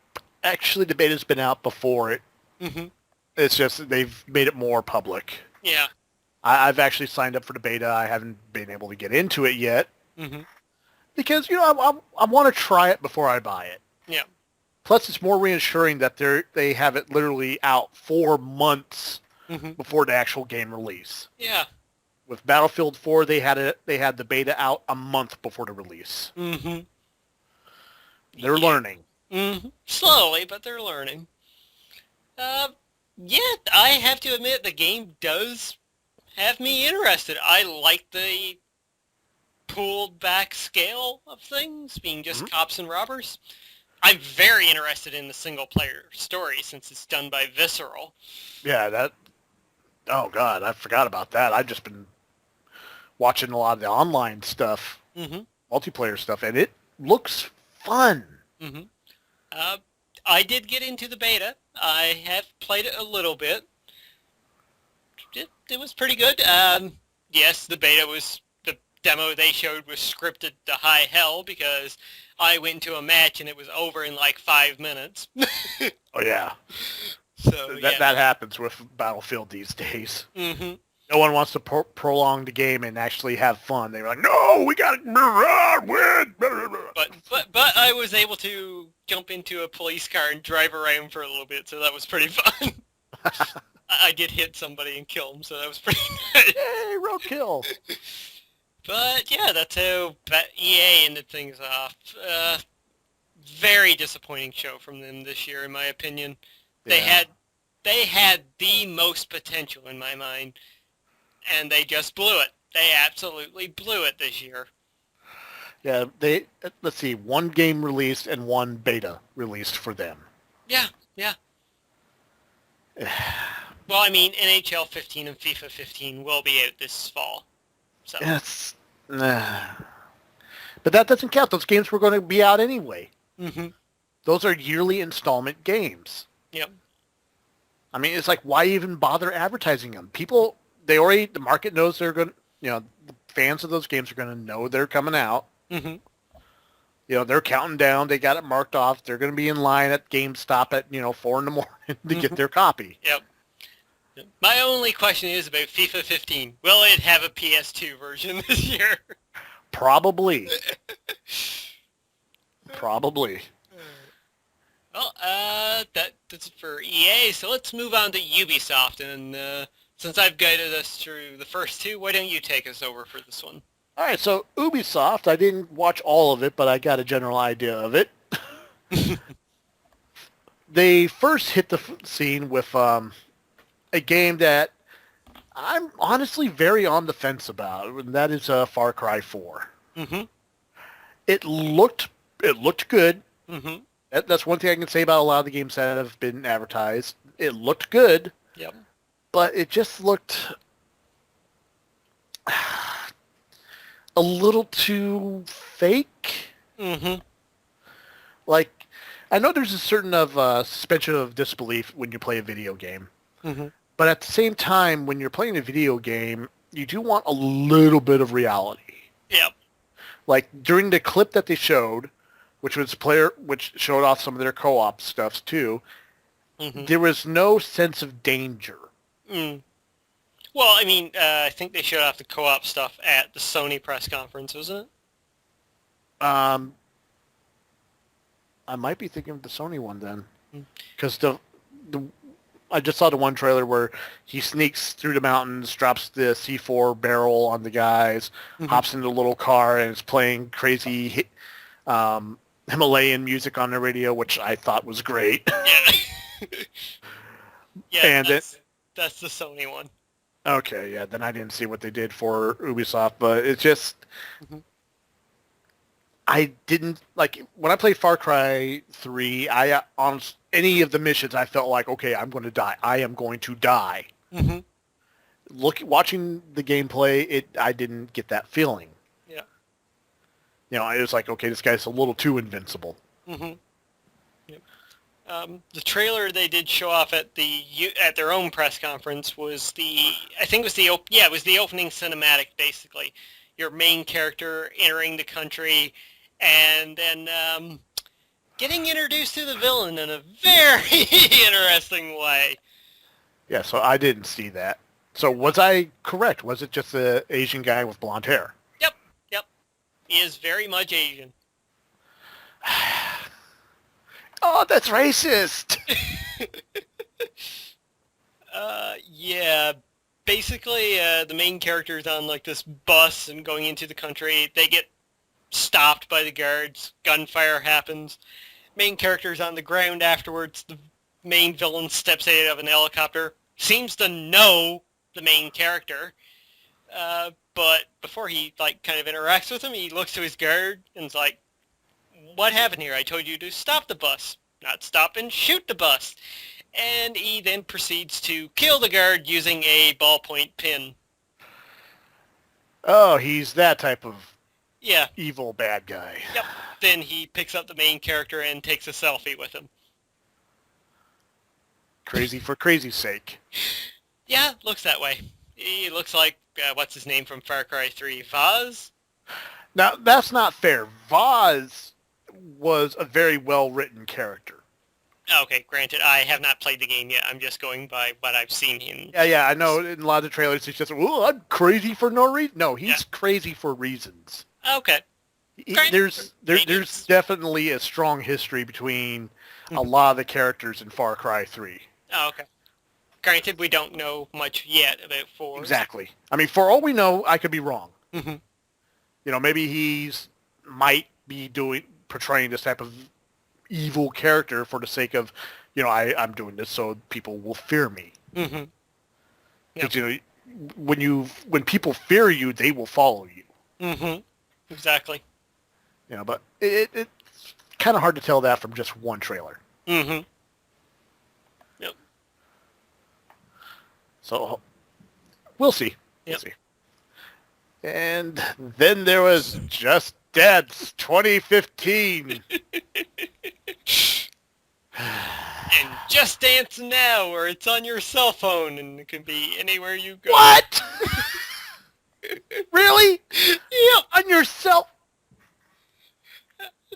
Actually, the beta's been out before it.
Mm-hmm.
It's just they've made it more public.
Yeah.
I've actually signed up for the beta. I haven't been able to get into it yet.
Mm-hmm.
Because, I want to try it before I buy it.
Yeah.
Plus, it's more reassuring that they have it literally out 4 months before the actual game release.
Yeah.
With Battlefield 4, they had the beta out a month before the release.
Mm-hmm.
They're learning.
Mm-hmm. Slowly, but they're learning. I have to admit the game does have me interested. I like the pulled back scale of things, being just cops and robbers. I'm very interested in the single player story since it's done by Visceral.
Yeah, oh God, I forgot about that. I've just been watching a lot of the online stuff, multiplayer stuff, and it looks fun.
Mm-hmm. I did get into the beta. I have played it a little bit. It was pretty good. Yes, the demo they showed was scripted to high hell because I went into a match and it was over in like 5 minutes.
Oh yeah.
So
that happens with Battlefield these days.
Mm-hmm.
No one wants to prolong the game and actually have fun. They're like, no, we got to win.
But I was able to jump into a police car and drive around for a little bit, so that was pretty fun. I did hit somebody and kill him, so that was pretty nice.
Yay, roadkill.
But yeah, that's how EA ended things off. Very disappointing show from them this year, in my opinion. They
Yeah.
had the most potential in my mind, and they just blew it. They absolutely blew it this year.
Yeah, let's see, one game released and one beta released for them.
Yeah, yeah. Well, I mean, NHL 15 and FIFA 15 will be out this fall. So.
It's, but that doesn't count. Those games were going to be out anyway.
Mm-hmm.
Those are yearly installment games.
Yep.
I mean, it's like, why even bother advertising them? People, the market knows they're going to, the fans of those games are going to know they're coming out.
Mm-hmm.
They're counting down. They got it marked off. They're going to be in line at GameStop at, 4 in the morning to get their copy.
Yep. My only question is about FIFA 15. Will it have a PS2 version this year?
Probably. Probably.
Well, that's it for EA, so let's move on to Ubisoft, and since I've guided us through the first two, why don't you take us over for this one?
All right, so Ubisoft, I didn't watch all of it, but I got a general idea of it. They first hit the scene with a game that I'm honestly very on the fence about, and that is Far Cry 4.
Mm-hmm.
It looked good.
Mm-hmm.
That's one thing I can say about a lot of the games that have been advertised. It looked good,
Yep.
but it just looked a little too fake.
Mm-hmm.
Like, I know there's a certain suspension of disbelief when you play a video game.
Mm-hmm.
But at the same time, when you're playing a video game, you do want a little bit of reality.
Yep.
Like during the clip that they showed, which showed off some of their co-op stuff too, there was no sense of danger.
Mm. Well, I mean, I think they showed off the co-op stuff at the Sony press conference, wasn't it?
I might be thinking of the Sony one then, because I just saw the one trailer where he sneaks through the mountains, drops the C4 barrel on the guys, hops into a little car, and is playing crazy Himalayan music on the radio, which I thought was great.
Yeah. Yeah,
and
that's the Sony one.
Okay, yeah, then I didn't see what they did for Ubisoft, but it's just... I didn't, like, when I played Far Cry 3, on any of the missions, I felt like, okay, I'm going to die. I am going to die.
Mm-hmm.
Watching the gameplay, I didn't get that feeling.
Yeah.
It was like, okay, this guy's a little too invincible.
Mm-hmm. Yep. The trailer they did show off at their own press conference was the opening cinematic, basically. Your main character entering the country and then getting introduced to the villain in a very interesting way.
Yeah, so I didn't see that. So was I correct? Was it just the Asian guy with blonde hair?
Yep. He is very much Asian.
Oh, that's racist!
Yeah. Basically, the main character is on like this bus and going into the country. They get stopped by the guards. Gunfire happens. Main character's on the ground afterwards. The main villain steps out of an helicopter. Seems to know the main character. But before he kind of interacts with him, he looks to his guard and is like, "What happened here? I told you to stop the bus. Not stop and shoot the bus." And he then proceeds to kill the guard using a ballpoint pin.
Oh, he's that type of
Yeah.
evil bad guy.
Yep. Then he picks up the main character and takes a selfie with him.
Crazy for crazy's sake.
Yeah, looks that way. He looks like, what's his name from Far Cry 3? Vaz?
Now, that's not fair. Vaz was a very well-written character.
Okay, granted, I have not played the game yet. I'm just going by what I've seen him.
Yeah, I know in a lot of the trailers it's just, "Oh, I'm crazy for no reason." No, he's crazy for reasons.
Okay.
There's definitely a strong history between a lot of the characters in Far Cry 3.
Oh, okay. Granted, we don't know much yet about 4.
Exactly. I mean, for all we know, I could be wrong.
Mm-hmm.
Maybe might be portraying this type of evil character for the sake of, I'm doing this so people will fear me.
Mm-hmm. Yep.
Because, when people fear you, they will follow you.
Mm-hmm. Exactly.
But it's kind of hard to tell that from just one trailer.
Mm-hmm. Yep.
So we'll see. We'll
Yep.
see. And then there was Just Dance 2015.
And Just Dance Now, where it's on your cell phone and it can be anywhere you go.
What? Really?
Yep.
On your cell?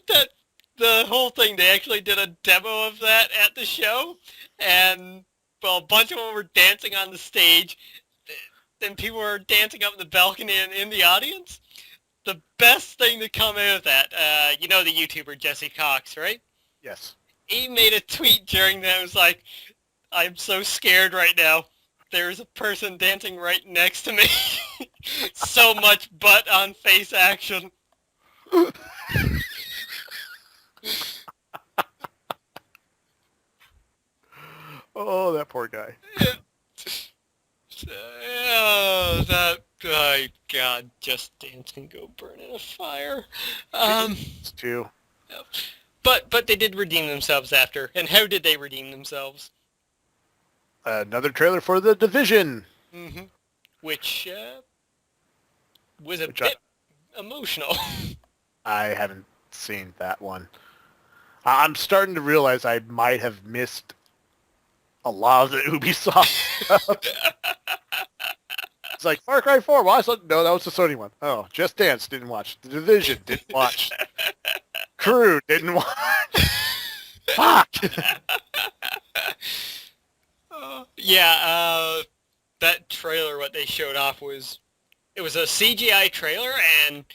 That the whole thing, they actually did a demo of that at the show, and well, a bunch of them were dancing on the stage. Then people were dancing up in the balcony and in the audience. The best thing to come out of that, the YouTuber Jesse Cox, right?
Yes.
He made a tweet during that. It was like, I'm so scared right now. There's a person dancing right next to me. So much butt on face action.
Oh, that poor guy.
Oh, God, Just Dance can go burn in a fire.
It's too.
But they did redeem themselves after. And how did they redeem themselves?
Another trailer for The Division.
Mm-hmm. Which was a bit emotional.
I haven't seen that one. I'm starting to realize I might have missed a lot of the Ubisoft stuff. It's like Far Cry 4. Well, no, that was the Sony one. Oh, Just Dance, didn't watch. The Division, didn't watch. Crew, didn't watch. Fuck!
That trailer, what they showed off it was a CGI trailer, and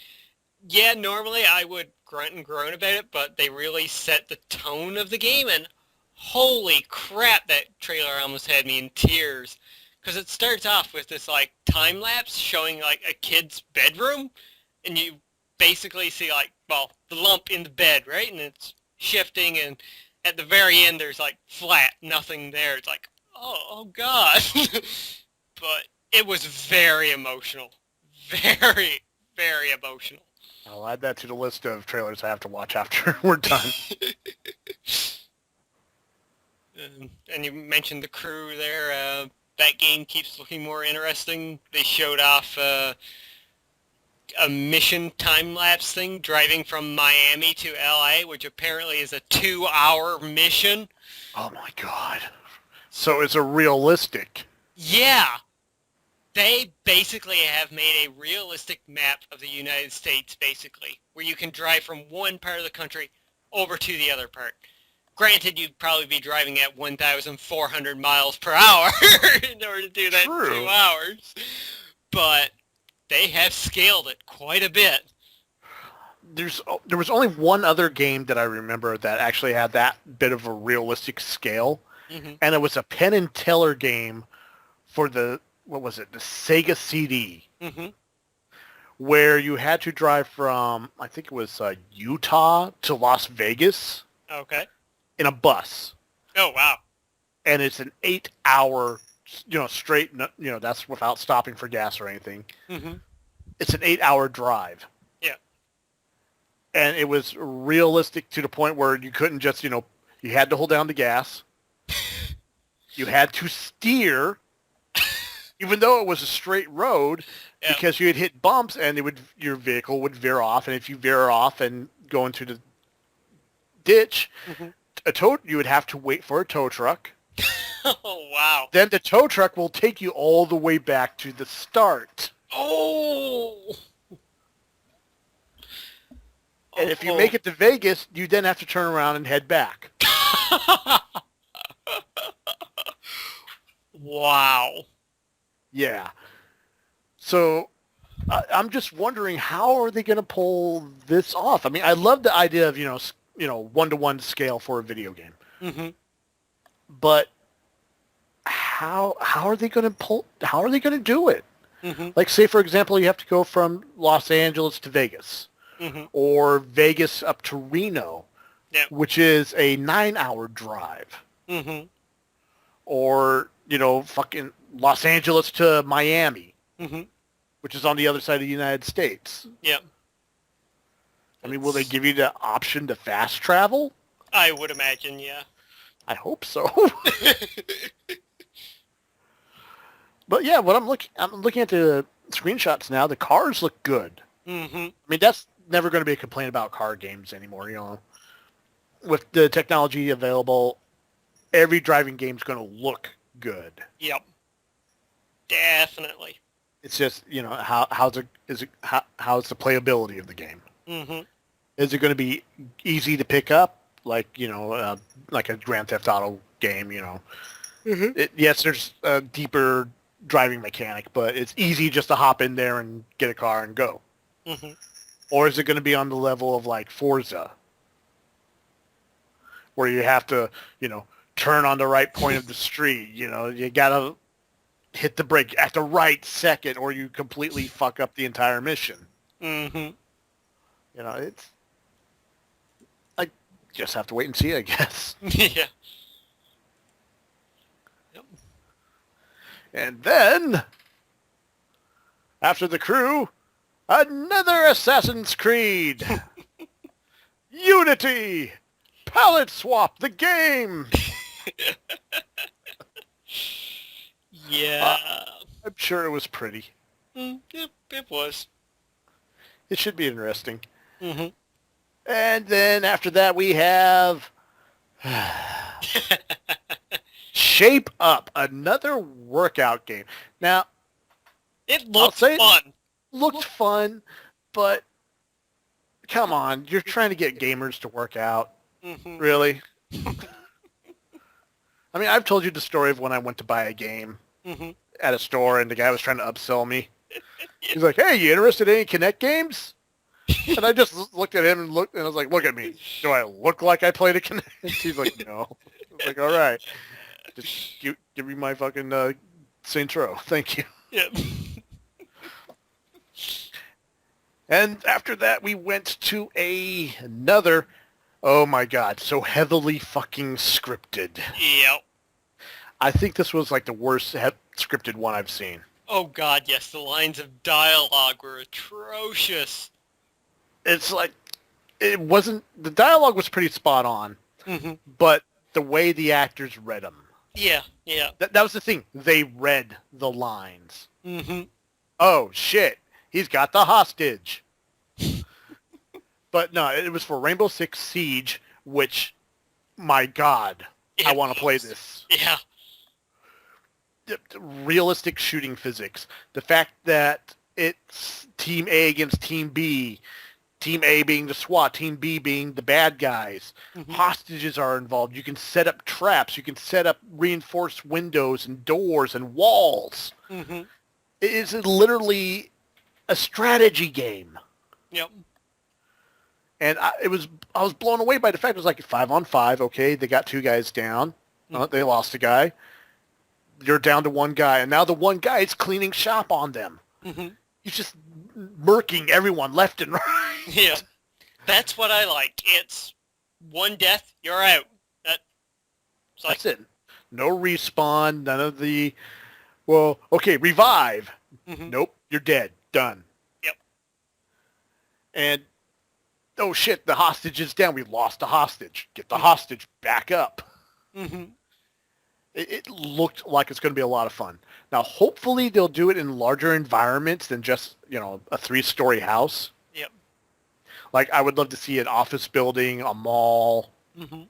yeah, normally I would grunt and groan about it, but they really set the tone of the game, and holy crap, that trailer almost had me in tears. Because it starts off with this, like, time-lapse showing, like, a kid's bedroom, and you basically see, like, well, the lump in the bed, right? And it's shifting, and at the very end, there's, like, flat, nothing there. It's like, oh God. But it was very emotional. Very, very emotional.
I'll add that to the list of trailers I have to watch after we're done.
And you mentioned the Crew there. That game keeps looking more interesting. They showed off a mission time-lapse thing, driving from Miami to LA, which apparently is a 2-hour mission.
Oh my God. So it's a realistic.
Yeah. They basically have made a realistic map of the United States, basically, where you can drive from one part of the country over to the other part. Granted, you'd probably be driving at 1,400 miles per hour in order to do that in 2 hours. But they have scaled it quite a bit.
There was only one other game that I remember that actually had that bit of a realistic scale, and it was a Penn and Teller game for the Sega CD, where you had to drive from, I think it was Utah to Las Vegas.
Okay.
In a bus.
Oh, wow.
And it's an 8-hour, straight, that's without stopping for gas or anything. It's an 8-hour drive.
Yeah.
And it was realistic to the point where you couldn't just, you had to hold down the gas. You had to steer, even though it was a straight road, because you had hit bumps and your vehicle would veer off. And if you veer off and go into the ditch, you would have to wait for a tow truck.
Oh, wow.
Then the tow truck will take you all the way back to the start.
Oh!
And if you make it to Vegas, you then have to turn around and head back.
Wow.
Yeah. So I'm just wondering, how are they going to pull this off? I mean, I love the idea of, one-to-one scale for a video game. But how are they going to do it? Like, say, for example, you have to go from Los Angeles to Vegas, or Vegas up to Reno,
Yeah.
which is a 9-hour drive.
Mm-hmm.
Or, fucking Los Angeles to Miami,
Mm-hmm.
which is on the other side of the United States.
Yeah.
I mean, will they give you the option to fast travel?
I would imagine, yeah.
I hope so. But yeah, I'm looking at the screenshots now. The cars look good.
Mm-hmm.
I mean, that's never going to be a complaint about car games anymore. With the technology available, every driving game's going to look good.
Yep. Definitely.
It's just, how's the playability of the game?
Mm-hmm.
Is it going to be easy to pick up, like like a Grand Theft Auto game?
Mm-hmm.
Yes, there's a deeper driving mechanic, but it's easy just to hop in there and get a car and go.
Mm-hmm.
Or is it going to be on the level of like Forza, where you have to, turn on the right point of the street? You got to hit the brake at the right second, or you completely fuck up the entire mission.
Mm-hmm.
It's... I just have to wait and see, I guess.
Yeah. Yep.
And then, after the crew, another Assassin's Creed. Unity! Palette Swap, the game!
Yeah.
I'm sure it was pretty.
Yep, it was.
It should be interesting.
Mm-hmm.
And then after that we have Shape Up, another workout game. Now,
It looked fun.
Looked fun, but come on, you're trying to get gamers to work out.
Mm-hmm.
Really? I mean, I've told you the story of when I went to buy a game
Mm-hmm.
at a store and the guy was trying to upsell me. He's like, "Hey, you interested in any Kinect games?" And I just looked at him and I was like, "Look at me. Do I look like I played a Kinect?" He's like, "No." I was like, "All right. Just give me my fucking Saints Row. Thank you."
Yep.
And after that, we went to another, oh my god, so heavily fucking scripted.
Yep.
I think this was like the worst scripted one I've seen.
Oh god, yes, the lines of dialogue were atrocious.
It's like, the dialogue was pretty spot on,
Mm-hmm.
but the way the actors read them.
Yeah, yeah.
That was the thing. They read the lines.
Mm-hmm.
Oh, shit. He's got the hostage. But no, it was for Rainbow Six Siege, which, my god, I want to play this.
Yeah.
Realistic shooting physics. The fact that it's Team A against Team B, Team A being the SWAT, Team B being the bad guys.
Mm-hmm.
Hostages are involved. You can set up traps. You can set up reinforced windows and doors and walls.
Mm-hmm.
It is literally a strategy game.
Yep.
And I was blown away by the fact it was like 5-on-5. Okay, they got 2 guys down.
Mm-hmm.
They lost a guy. You're down to 1 guy, and now the 1 guy is cleaning shop on them.
Mm-hmm.
He's just murking everyone left and right.
Yeah. That's what I like. It's 1 death, you're out.
That's it. No respawn, none of the, well, okay, revive.
Mm-hmm.
Nope, you're dead. Done.
Yep.
And, oh shit, the hostage is down. We lost the hostage. Get the hostage back up.
Mm-hmm.
It looked like it's going to be a lot of fun. Now, hopefully they'll do it in larger environments than just, a 3-story house.
Yep.
Like, I would love to see an office building, a mall.
Mm-hmm.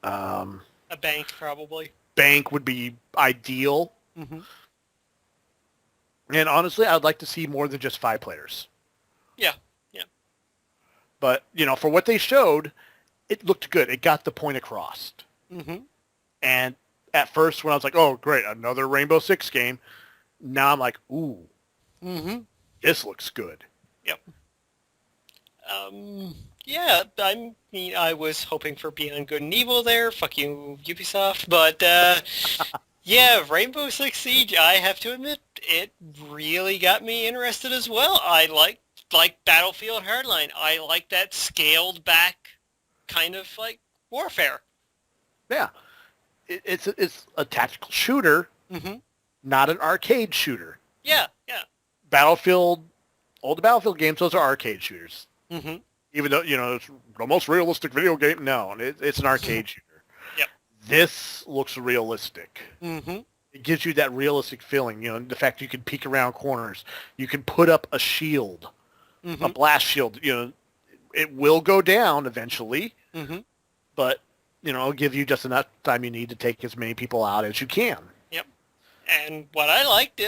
A
A bank, probably.
bank would be ideal.
Mm-hmm.
And honestly, I'd like to see more than just 5 players.
Yeah, yeah.
But, for what they showed, it looked good. It got the point across.
Mm-hmm.
And at first, when I was like, oh, great, another Rainbow Six game, now I'm like, ooh,
Mm-hmm.
this looks good.
Yep. Yeah, I was hoping for Beyond Good and Evil there. Fuck you, Ubisoft. But, yeah, Rainbow Six Siege, I have to admit, it really got me interested as well. I like Battlefield Hardline. I like that scaled back kind of like warfare.
Yeah. It's a tactical shooter,
Mm-hmm.
not an arcade shooter.
Yeah, yeah.
Battlefield, all the Battlefield games, those are arcade shooters.
Mm-hmm.
Even though, it's the most realistic video game. No, it's an arcade shooter.
Yep.
This looks realistic.
Mm-hmm.
It gives you that realistic feeling. The fact you can peek around corners. You can put up a shield,
Mm-hmm.
a blast shield. It will go down eventually,
Mm-hmm.
but, it'll give you just enough time you need to take as many people out as you can.
Yep. And what I liked,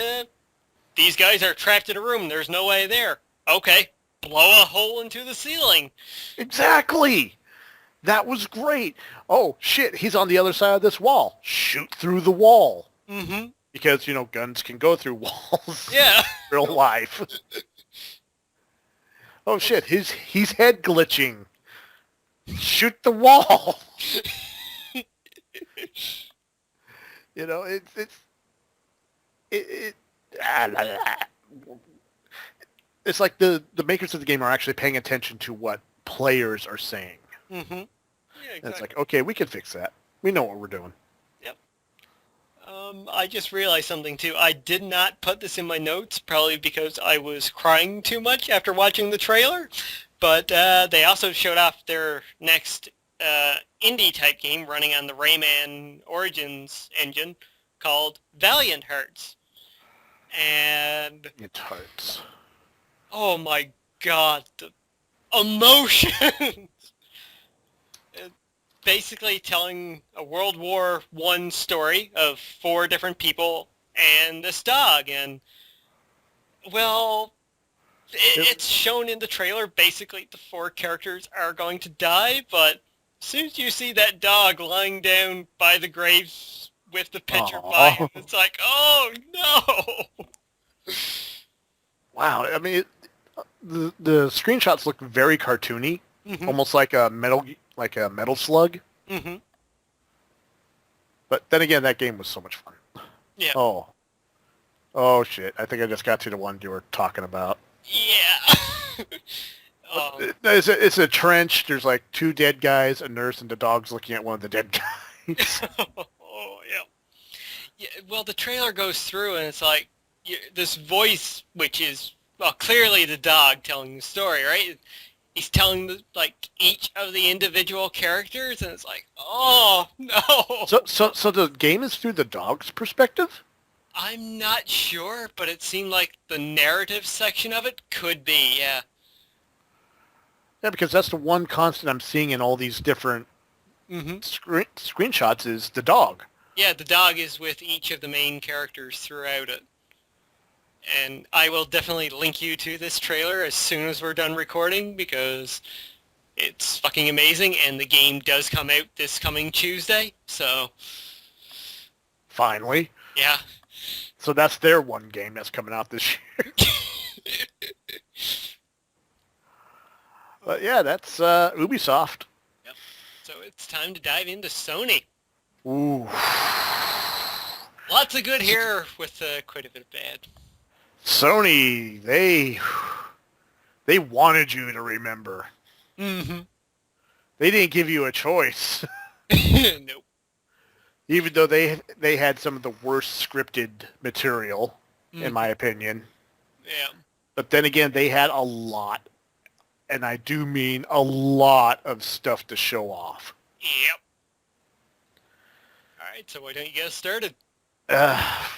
these guys are trapped in a room. There's no way there. Okay, blow a hole into the ceiling.
Exactly. That was great. Oh, shit, he's on the other side of this wall. Shoot through the wall.
Mm-hmm.
Because, guns can go through walls.
Yeah.
Real life. Oh, shit, he's head glitching. Shoot the wall. It's like the makers of the game are actually paying attention to what players are saying.
Mm-hmm. Yeah, exactly.
And it's like, okay, we can fix that. We know what we're doing.
Yep. I just realized something too. I did not put this in my notes, probably because I was crying too much after watching the trailer. But they also showed off their next indie type game running on the Rayman Origins engine called Valiant Hearts. And
It hurts.
oh my god, the emotions! Basically telling a World War I story of 4 different people and this dog. And, well, it's shown in the trailer. Basically, the 4 characters are going to die, but as soon as you see that dog lying down by the graves with the picture by him, it's like, oh, no!
Wow. I mean, the screenshots look very cartoony, almost like a metal slug.
Mm-hmm.
But then again, that game was so much fun.
Yeah.
Oh shit! I think I just got to the one you were talking about.
Yeah.
It's a trench. There's like 2 dead guys, a nurse, and the dog's looking at one of the dead guys.
Oh, yeah. Yeah. Well, the trailer goes through, and it's like this voice, which is, well, clearly the dog telling the story, right? He's telling each of the individual characters, and it's like, oh no.
So the game is through the dog's perspective?
I'm not sure, but it seemed like the narrative section of it could be, yeah.
Yeah, because that's the one constant I'm seeing in all these different screenshots is the dog.
Yeah, the dog is with each of the main characters throughout it. And I will definitely link you to this trailer as soon as we're done recording, because it's fucking amazing, and the game does come out this coming Tuesday, so...
Finally.
Yeah.
So that's their one game that's coming out this year. But yeah, that's Ubisoft.
Yep. So it's time to dive into Sony.
Ooh.
Lots of good here with quite a bit of bad.
Sony, they wanted you to remember.
Mm-hmm.
They didn't give you a choice.
Nope.
Even though they had some of the worst scripted material, in my opinion.
Yeah.
But then again, they had a lot, and I do mean a lot of stuff to show off.
Yep. All right, so why don't you get us started?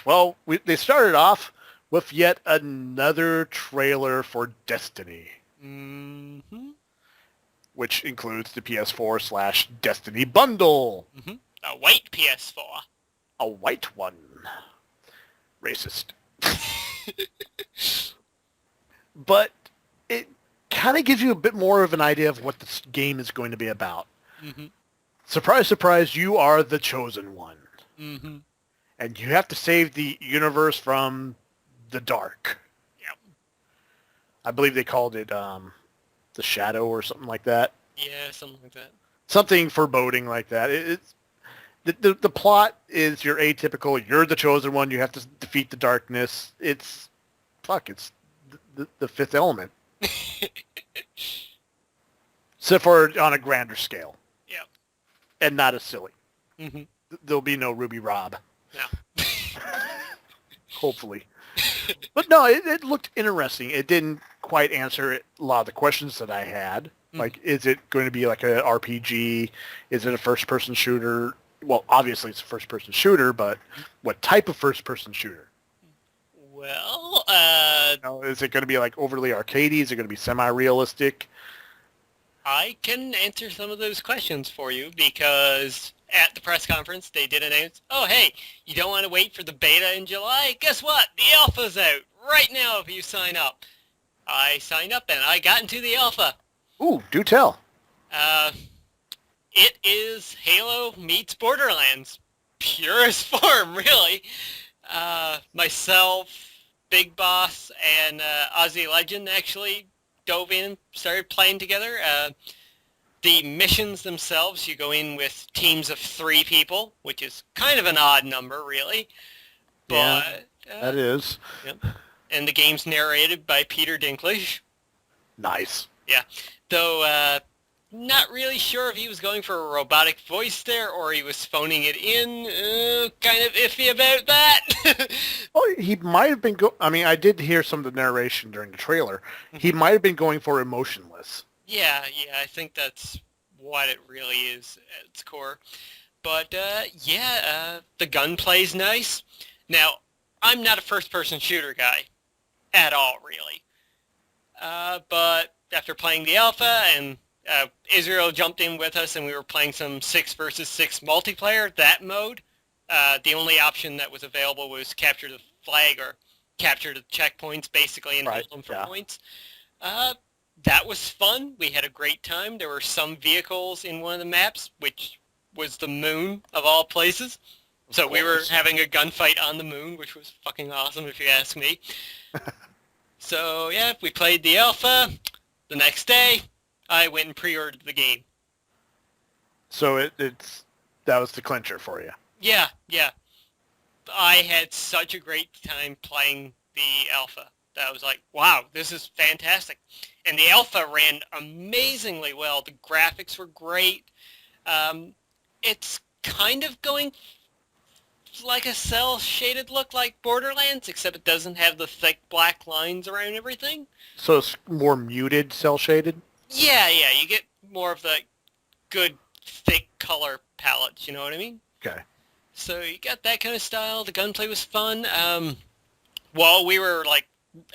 Well, they started off with yet another trailer for Destiny.
Mm-hmm.
Which includes the PS4/Destiny bundle.
Mm-hmm. A white PS4.
A white one. Racist. But it kind of gives you a bit more of an idea of what this game is going to be about.
Mm-hmm.
Surprise, surprise, you are the chosen one.
Mm-hmm.
And you have to save the universe from the dark.
Yep.
I believe they called it the Shadow or something like that.
Yeah, something like that.
Something foreboding like that. It's the plot is your atypical, you're the chosen one, you have to defeat the darkness. It's the Fifth Element. Except for on a grander scale.
Yep.
And not as silly.
Mm-hmm.
There'll be no Ruby Rob.
No.
Hopefully. But no, it looked interesting. It didn't quite answer a lot of the questions that I had. Like, is it going to be like a RPG? Is it a first-person shooter? Well, obviously it's a first-person shooter, but what type of first-person shooter?
Well,
Is it going to be like overly arcadey? Is it going to be semi-realistic?
I can answer some of those questions for you because at the press conference they did announce, oh hey, you don't want to wait for the beta in July? Guess what? The alpha's out right now if you sign up. I signed up and I got into the alpha.
Ooh, do tell.
It is Halo meets Borderlands. Purest form, really. Myself, Big Boss, and Aussie Legend actually dove in, started playing together. The missions themselves, you go in with teams of 3 people, which is kind of an odd number, really. But
that is.
Yep. And the game's narrated by Peter Dinklage.
Nice.
Yeah. Though, not really sure if he was going for a robotic voice there or he was phoning it in. Kind of iffy about that.
Well, he might have been I did hear some of the narration during the trailer. He might have been going for emotionless.
Yeah, I think that's what it really is at its core. But, the gunplay's nice. Now, I'm not a first-person shooter guy at all, really. But after playing the alpha and Israel jumped in with us and we were playing some 6 versus 6 multiplayer, that mode, the only option that was available was capture the flag or capture the checkpoints, basically, and hold them for points. That was fun. We had a great time. There were some vehicles in one of the maps, which was the moon of all places. So we were having a gunfight on the moon, which was fucking awesome if you ask me. So, yeah, we played the alpha. The next day, I went and pre-ordered the game.
So that was the clincher for you.
Yeah. I had such a great time playing the alpha. That was like, wow, this is fantastic. And the alpha ran amazingly well. The graphics were great. It's kind of going like a cel-shaded look like Borderlands, except it doesn't have the thick black lines around everything.
So it's more muted cel-shaded?
Yeah, you get more of the good, thick color palettes, you know what I mean?
Okay.
So you got that kind of style. The gunplay was fun. While we were,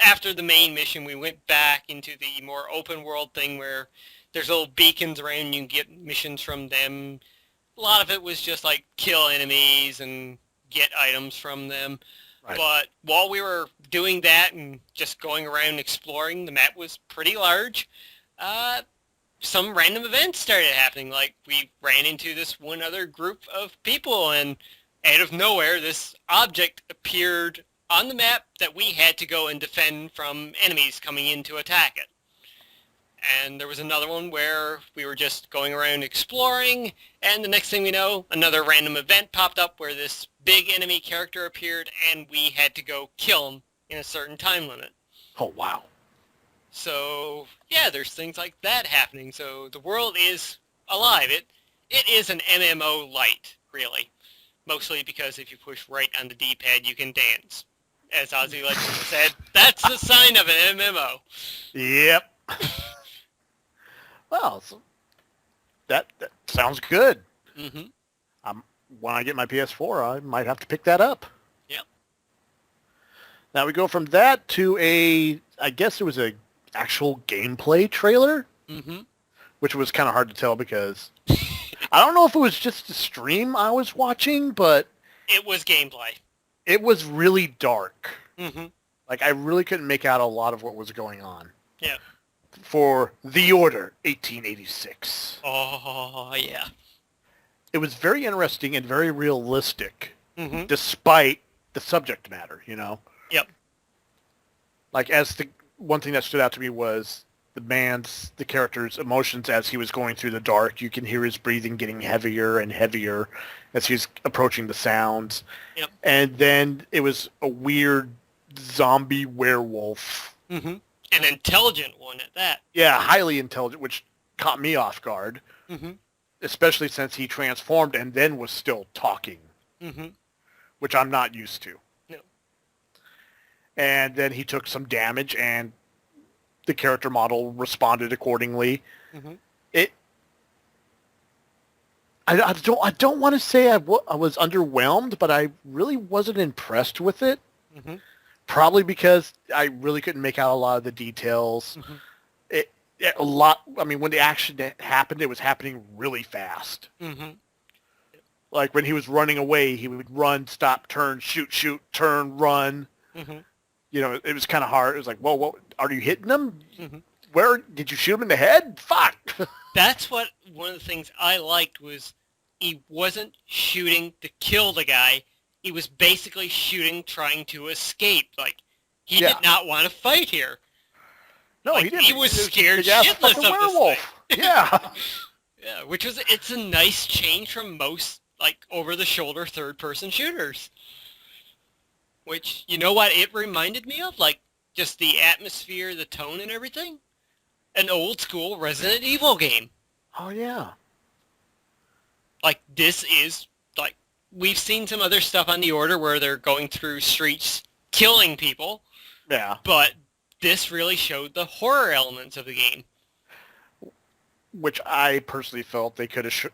after the main mission, we went back into the more open world thing where there's little beacons around, you can get missions from them. A lot of it was just, kill enemies and get items from them. Right. But while we were doing that and just going around exploring, the map was pretty large. Some random events started happening. We ran into this one other group of people, and out of nowhere, this object appeared on the map that we had to go and defend from enemies coming in to attack it. And there was another one where we were just going around exploring, and the next thing we know, another random event popped up where this big enemy character appeared, and we had to go kill him in a certain time limit.
Oh, wow.
So, yeah, there's things like that happening. So the world is alive. It is an MMO light, really. Mostly because if you push right on the D-pad, you can dance. As Aussie Legend said, that's the sign of an MMO.
Yep. Well, so that sounds good. Mm-hmm. When I get my PS4, I might have to pick that up.
Yep.
Now we go from that to I guess it was a actual gameplay trailer, which was kind of hard to tell because I don't know if it was just a stream I was watching, but
it was gameplay.
It was really dark. I really couldn't make out a lot of what was going on.
Yeah.
For The Order 1886.
Oh, yeah.
It was very interesting and very realistic, despite the subject matter,
Yep.
As the one thing that stood out to me was the character's emotions as he was going through the dark. You can hear his breathing getting heavier and heavier as he's approaching the sounds.
Yep.
And then it was a weird zombie werewolf.
An intelligent one at that.
Yeah, highly intelligent, which caught me off guard,
Mm-hmm.
especially since he transformed and then was still talking,
Mm-hmm.
which I'm not used to.
No.
And then he took some damage, and the character model responded accordingly.
Mm-hmm.
It. I don't want to say I was underwhelmed, but I really wasn't impressed with it.
Mm-hmm.
Probably because I really couldn't make out a lot of the details.
Mm-hmm.
A lot. I mean, when the action happened, it was happening really fast.
Mm-hmm.
Like when he was running away, he would run, stop, turn, shoot, turn, run.
Mm-hmm.
You know, it was kind of hard. It was like, whoa, what? Are you hitting them?
Mm-hmm.
Where did you shoot him in the head? Fuck.
That's what one of the things I liked was he wasn't shooting to kill the guy. He was basically shooting trying to escape. Like, he did not want to fight here.
No,
like,
he didn't.
He was scared
big-ass
shitless
fucking
of
werewolf.
this thing.
Yeah.
Yeah, it's a nice change from most, like, over-the-shoulder third-person shooters. Which, you know what it reminded me of? Like, just the atmosphere, the tone, and everything? An old-school Resident Evil game.
Oh, yeah.
Like, this is, like, we've seen some other stuff on the Order where they're going through streets killing people.
Yeah.
But this really showed the horror elements of the game.
Which I personally felt they could have,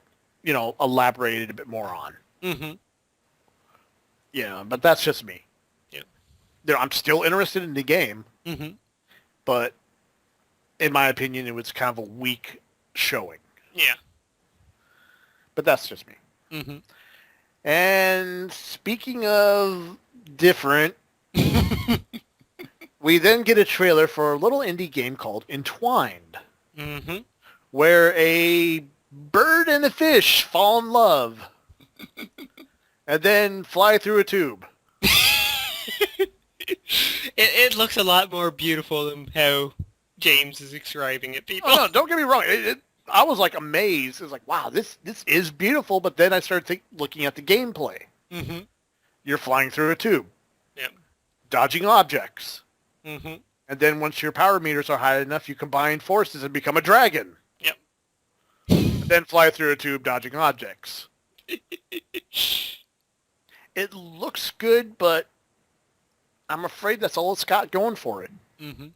elaborated a bit more on.
Mm-hmm.
Yeah, but that's just me.
Yeah.
I'm still interested in the game,
Mm-hmm.
but in my opinion, it was kind of a weak showing.
Yeah.
But that's just me.
Mm-hmm.
And speaking of different, we then get a trailer for a little indie game called Entwined,
Mm-hmm.
where a bird and a fish fall in love and then fly through a tube.
It looks a lot more beautiful than how James is describing it, people.
Oh, no, don't get me wrong. I was like amazed. It was like, wow, this is beautiful. But then I started looking at the gameplay.
Mm-hmm.
You're flying through a tube,
Yep.
dodging objects.
Mm-hmm.
And then once your power meters are high enough, you combine forces and become a dragon.
Yep.
And then fly through a tube, dodging objects. It looks good, but I'm afraid that's all it's got going for it.
Mm-hmm.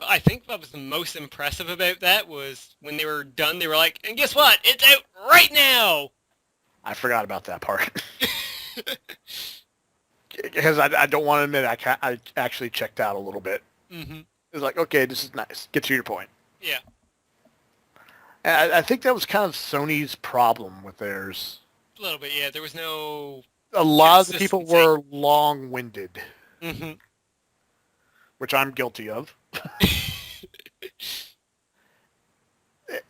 I think what was the most impressive about that was when they were done, they were like, and guess what? It's out right now!
I forgot about that part. Because I don't want to admit I actually checked out a little bit.
Mm-hmm.
It's like, okay, this is nice. Get to your point.
Yeah.
And I think that was kind of Sony's problem with theirs.
A little bit, yeah. There was no...
A lot of the people
consistency.
were long-winded,
Mm-hmm.
which I'm guilty of.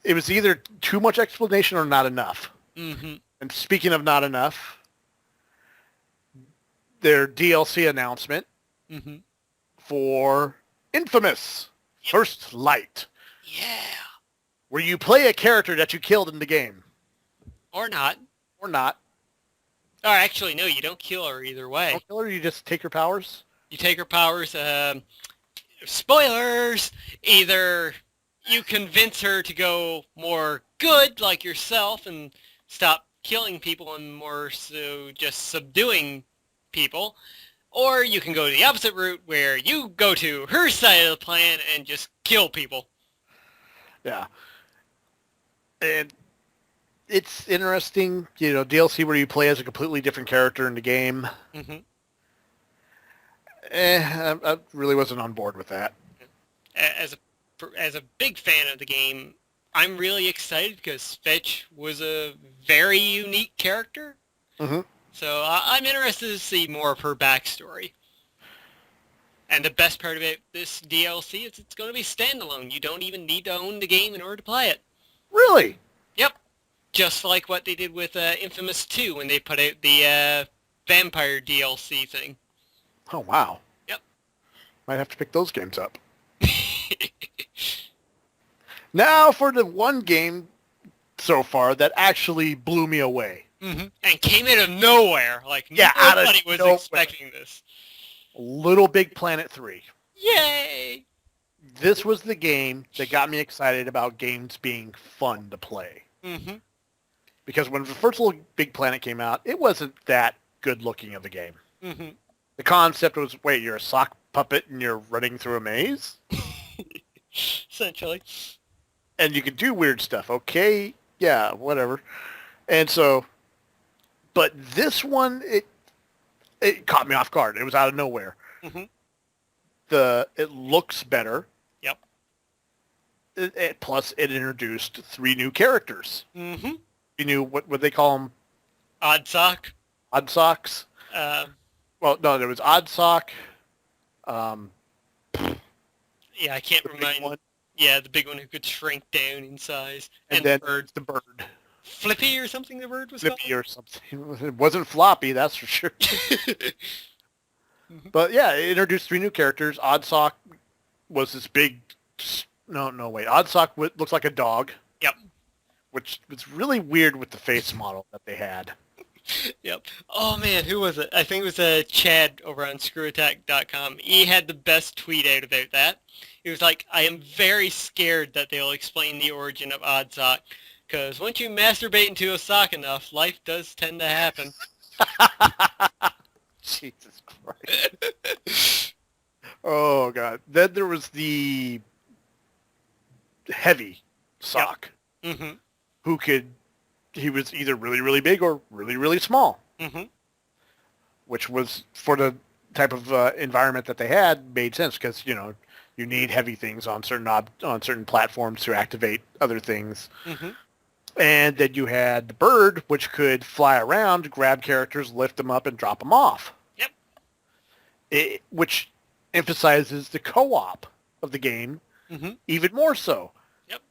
It was either too much explanation or not enough.
Mm-hmm.
And speaking of not enough, their DLC announcement
Mm-hmm.
for Infamous First Light,
Yeah.
where you play a character that you killed in the game.
Or not.
Or not.
Or actually, no, you don't kill her either way.
Don't kill her, you just take her powers?
You take her powers, spoilers! Either you convince her to go more good, like yourself, and stop killing people and more so just subduing people, or you can go the opposite route where you go to her side of the planet and just kill people.
Yeah. And it's interesting, DLC where you play as a completely different character in the game.
Mm-hmm.
I really wasn't on board with that.
As a big fan of the game, I'm really excited because Fetch was a very unique character.
Mm-hmm.
So I'm interested to see more of her backstory. And the best part about this DLC is it's going to be standalone. You don't even need to own the game in order to play it.
Really?
Yep. Just like what they did with Infamous 2 when they put out the vampire DLC thing.
Oh, wow.
Yep.
Might have to pick those games up. Now for the one game so far that actually blew me away.
Mm-hmm. And came out of nowhere. Like,
Yeah, out of
nobody was
nowhere.
expecting this.
Little Big Planet 3.
Yay!
this was the game that got me excited about games being fun to play.
Mm-hmm.
Because when the first Little Big Planet came out, it wasn't that good looking of a game.
Mm-hmm.
The concept was, wait, you're a sock puppet and you're running through a maze?
Essentially.
And you can do weird stuff. Okay, yeah, whatever. And so, but this one, it caught me off guard. It was out of nowhere.
Mm-hmm.
It looks better.
Yep.
Plus, it introduced 3 new characters.
Mm-hmm.
You knew what they call them?
Odd Sock.
Odd Socks. Well, no, there was Odd Sock.
Yeah, I can't remember. Yeah, the big one who could shrink down in size.
And then the bird.
Flippy or something the bird was
Flippy
called?
or something. It wasn't floppy, that's for sure. But yeah, it introduced 3 new characters. Odd Sock was this big... No, wait. Odd Sock looks like a dog.
Yep.
Which was really weird with the face model that they had.
Yep. Oh, man, who was it? I think it was Chad over on ScrewAttack.com. He had the best tweet out about that. He was like, I am very scared that they'll explain the origin of Odd Sock, because once you masturbate into a sock enough, life does tend to happen.
Jesus Christ. Oh, God. Then there was the heavy sock,
Yep. Mm-hmm.
He was either really, really big or really, really small,
mm-hmm.
which was, for the type of environment that they had, made sense because, you need heavy things on certain platforms to activate other things.
Mm-hmm.
And then you had the bird, which could fly around, grab characters, lift them up, and drop them off.
Yep.
Which emphasizes the co-op of the game
mm-hmm.
even more so.
Yep.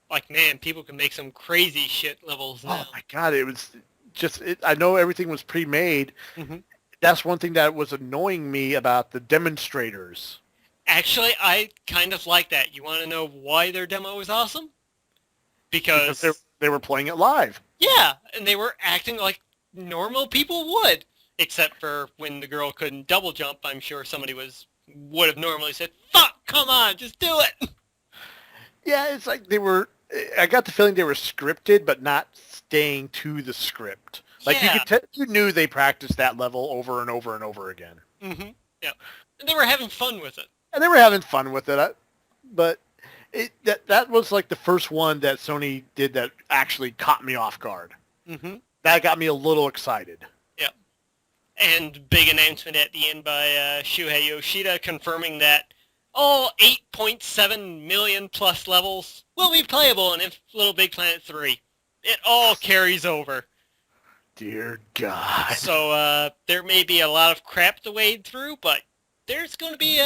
Like, man, people can make some crazy shit levels now.
Oh, my God. It was just... I know everything was pre-made.
Mm-hmm.
That's one thing that was annoying me about the demonstrators.
Actually, I kind of like that. You want to know why their demo was awesome? Because
they were playing it live.
Yeah, and they were acting like normal people would. Except for when the girl couldn't double jump, I'm sure somebody would have normally said, fuck, come on, just do it.
Yeah, it's like I got the feeling they were scripted, but not staying to the script. Like,
yeah.
you knew they practiced that level over and over and over again.
Mm-hmm. Yeah. And they were having fun with it.
And they were having fun with it, but that was like the first one that Sony did that actually caught me off guard.
Mm-hmm.
That got me a little excited.
Yeah. And big announcement at the end by Shuhei Yoshida confirming that all 8.7 million plus levels will be playable in Little Big Planet 3. It all carries over.
Dear God.
So there may be a lot of crap to wade through, but there's going to be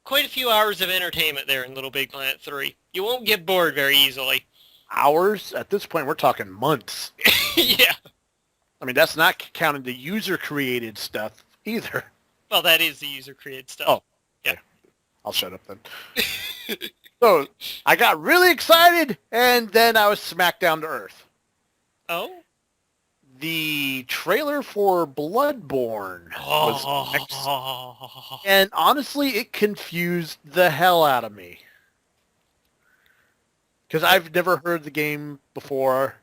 quite a few hours of entertainment there in Little Big Planet 3. You won't get bored very easily.
Hours? At this point, we're talking months.
Yeah.
I mean, that's not counting the user-created stuff either.
Well, that is the user-created stuff.
Oh.
Yeah.
I'll shut up then. So, I got really excited, and then I was smacked down to earth.
Oh?
The trailer for Bloodborne was next, and honestly, it confused the hell out of me. Because I've never heard the game before,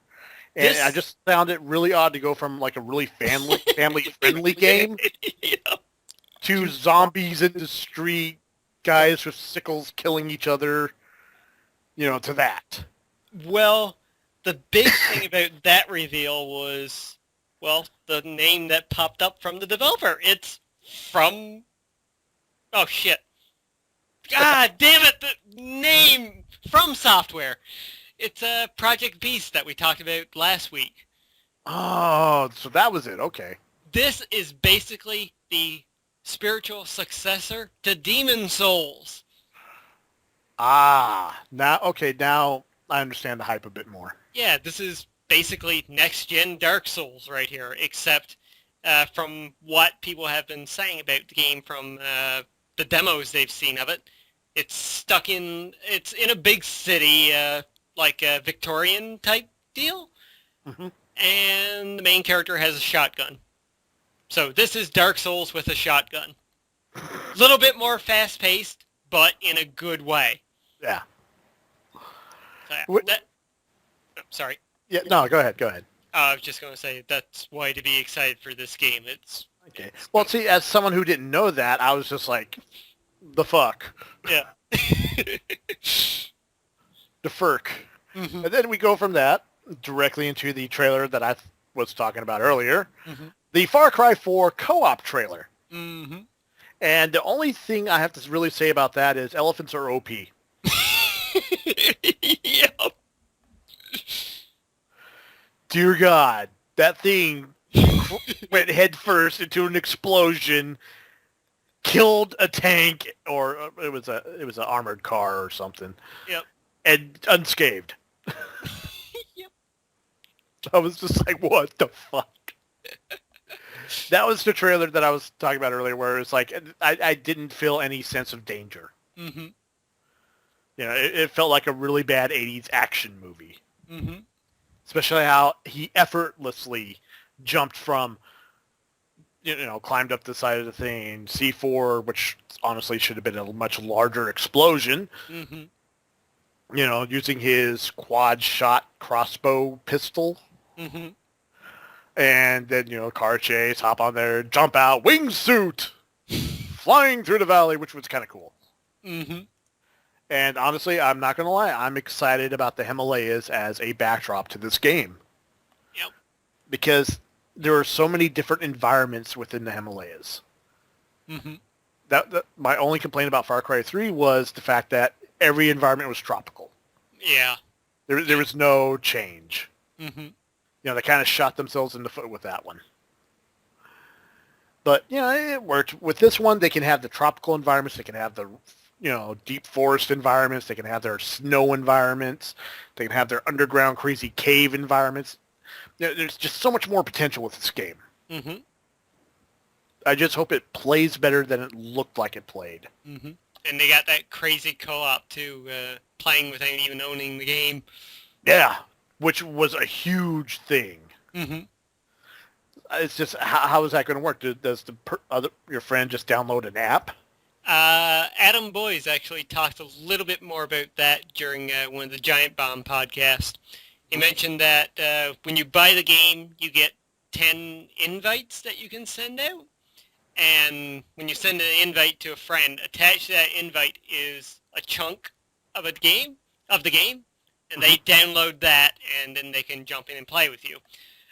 and I just found it really odd to go from like a really family-friendly game to zombies in the street, guys with sickles killing each other, to that.
Well, the big thing about that reveal was, well, the name that popped up from the developer. It's from... Oh, shit. God damn it, the name from Software. It's Project Beast that we talked about last week.
Oh, so that was it. Okay.
This is basically the spiritual successor to Demon Souls.
Now I understand the hype a bit more.
Yeah, this is basically next-gen Dark Souls right here, except from what people have been saying about the game from the demos they've seen of it, it's in a big city, like a Victorian type deal,
mm-hmm.
and the main character has a shotgun. So this is Dark Souls with a shotgun. A little bit more fast-paced, but in a good way.
Yeah.
So, yeah,
Wh-
sorry.
Yeah, no, go ahead.
I was just going to say that's why to be excited for this game.
Okay.
It's
Well,
good.
see, as someone who didn't know that, I was just like, the fuck,
Yeah.
the furk.
Mhm.
And then we go from that directly into the trailer that I was talking about earlier,
Mhm.
the Far Cry 4 co-op trailer.
Mhm.
And the only thing I have to really say about that is elephants are OP.
Yep.
Dear God, that thing went headfirst into an explosion, killed a tank, or it was an armored car or something,
Yep.
and unscathed.
Yep.
I was just like, what the fuck? That was the trailer that I was talking about earlier, where it's like I didn't feel any sense of danger.
Mhm.
You know, it felt like a really bad '80s action movie,
Mhm.
especially how he effortlessly jumped from, climbed up the side of the thing, C4, which honestly should have been a much larger explosion.
Mhm.
Using his quad shot crossbow pistol.
Mhm.
And then, car chase, hop on there, jump out, wingsuit, flying through the valley, which was kind of cool.
Mhm.
And honestly, I'm not going to lie, I'm excited about the Himalayas as a backdrop to this game.
Yep.
Because there are so many different environments within the Himalayas.
Mhm.
That my only complaint about Far Cry 3 was the fact that every environment was tropical.
Yeah.
There was no change.
Mhm.
They kind of shot themselves in the foot with that one. But, it worked. With this one, they can have the tropical environments. They can have the, deep forest environments. They can have their snow environments. They can have their underground crazy cave environments. There's just so much more potential with this game.
Mhm.
I just hope it plays better than it looked like it played.
Mhm. And they got that crazy co-op too, playing without even owning the game.
Yeah, which was a huge thing.
Mhm.
It's just, how is that going to work? Does your friend just download an app?
Adam Boyes actually talked a little bit more about that during one of the Giant Bomb podcasts. He mentioned that when you buy the game, you get 10 invites that you can send out. And when you send an invite to a friend, attached to that invite is a chunk of the game, and they download that, and then they can jump in and play with you.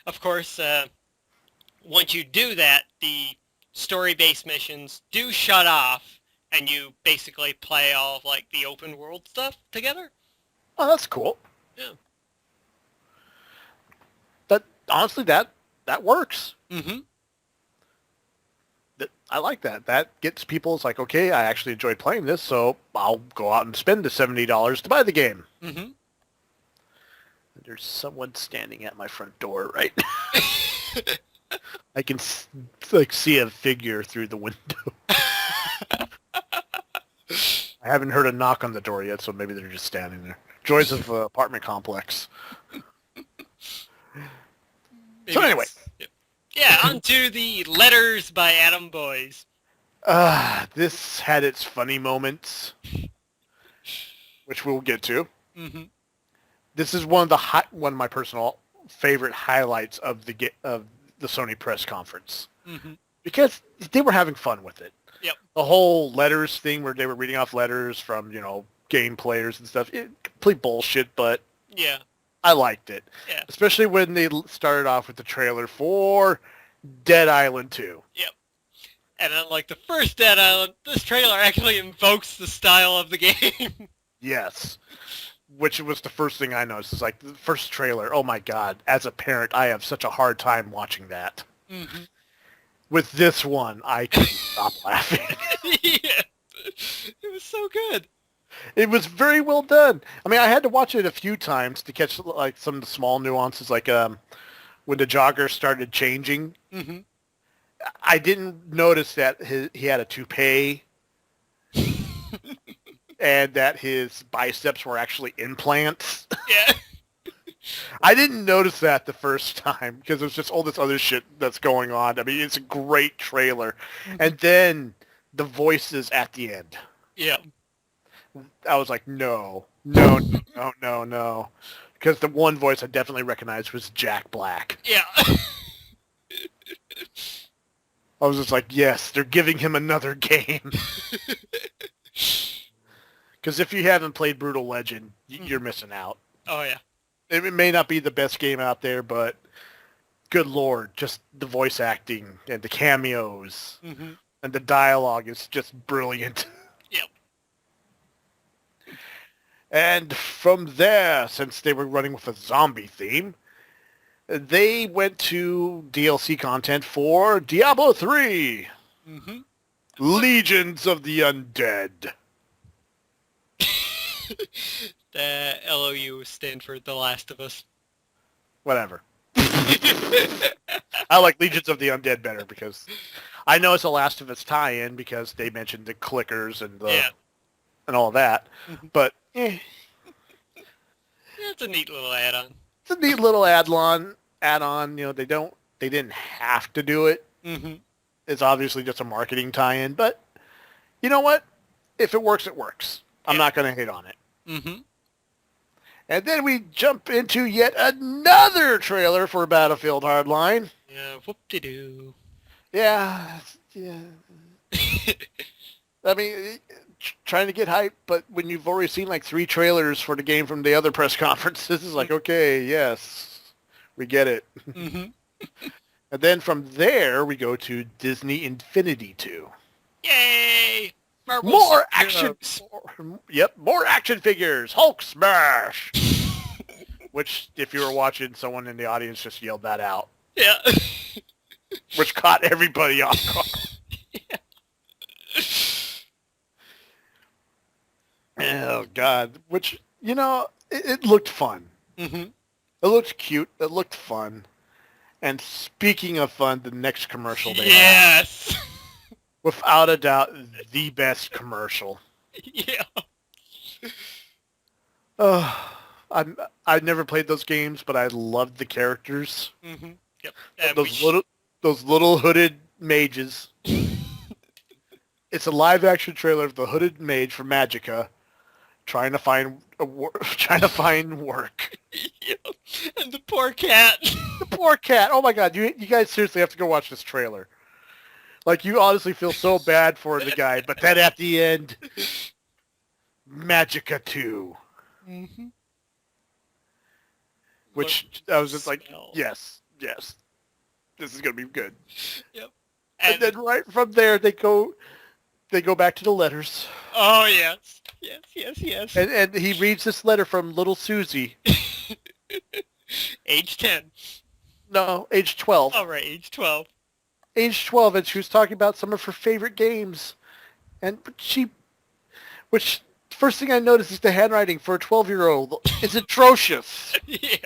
Of course, once you do that, the story-based missions do shut off, and you basically play all of like the open world stuff together.
Oh, that's cool.
Yeah.
That honestly, that works.
Mm-hmm.
I like that. That gets people. It's like, okay, I actually enjoyed playing this, so I'll go out and spend the $70 to buy the game.
Mm-hmm.
There's someone standing at my front door right now. I can see a figure through the window. I haven't heard a knock on the door yet, so maybe they're just standing there. Joys of apartment complex. So anyway,
Yeah, on to the letters by Adam Boyes.
this had its funny moments, which we'll get to.
Mm-hmm.
This is one of my personal favorite highlights of the Sony press conference,
Mm-hmm.
because they were having fun with it.
Yep.
The whole letters thing where they were reading off letters from game players and stuff. Complete bullshit, but
Yeah.
I liked it,
Yeah.
especially when they started off with the trailer for Dead Island 2.
Yep. And unlike the first Dead Island, this trailer actually invokes the style of the game.
Yes. Which was the first thing I noticed. It's like the first trailer. Oh my God. As a parent, I have such a hard time watching that.
Mm-hmm.
With this one, I couldn't stop laughing.
Yeah. It was so good.
It was very well done. I mean, I had to watch it a few times to catch like some of the small nuances, like when the jogger started changing.
Mm-hmm.
I didn't notice that he had a toupee and that his biceps were actually implants.
Yeah.
I didn't notice that the first time because there's just all this other shit that's going on. I mean, it's a great trailer. And then the voices at the end.
Yeah.
I was like, no, no, no, no, no. Because the one voice I definitely recognized was Jack Black.
Yeah.
I was just like, yes, they're giving him another game. Because if you haven't played Brutal Legend, you're missing out.
Oh, yeah.
It may not be the best game out there, but good lord, just the voice acting and the cameos and the dialogue is just brilliant.
Yep.
And from there, since they were running with a zombie theme, they went to DLC content for Diablo 3. Legions of the Undead.
The LOU stand for The Last of Us.
Whatever. I like Legions of the Undead better because I know it's a Last of Us tie-in because they mentioned the clickers and and all that. But
yeah, it's a neat little add-on.
It's a neat little add-on. You know, they didn't have to do it. It's obviously just a marketing tie-in, but you know what? If it works, it works. I'm not going to hate on it. And then we jump into yet another trailer for Battlefield Hardline.
Yeah, whoop-de-doo.
Yeah. I mean, trying to get hype, but when you've already seen like 3 trailers for the game from the other press conferences, it's like, okay, yes, we get it. And then from there, we go to Disney Infinity 2.
Yay! Marvel
More action.
Heroes.
More action figures. Hulk smash. Which, if you were watching, someone in the audience just yelled that out.
Yeah.
Which caught everybody off guard. Oh, God. Which, you know, it looked fun. It looked cute. It looked fun. And speaking of fun, the next commercial they had.
Yes!
Without a doubt, the best commercial.
Yeah.
I've never played those games, but I loved the characters.
Yep.
Those little hooded mages. It's a live action trailer of the hooded mage from Magica trying to find work.
Yep. And the poor cat.
The poor cat. Oh my God, you guys seriously have to go watch this trailer. Like, you honestly feel so bad for the guy, but then at the end, Magica 2. Which I was just like, yes, this is going to be good.
Yep.
And then right from there, they go back to the letters.
Oh, yes. Yes.
And he reads this letter from little Susie.
Age 10.
No, age 12.
All right, age 12.
Age 12, and she was talking about some of her favorite games. Which first thing I noticed is the handwriting for a 12-year-old is atrocious.
Yeah.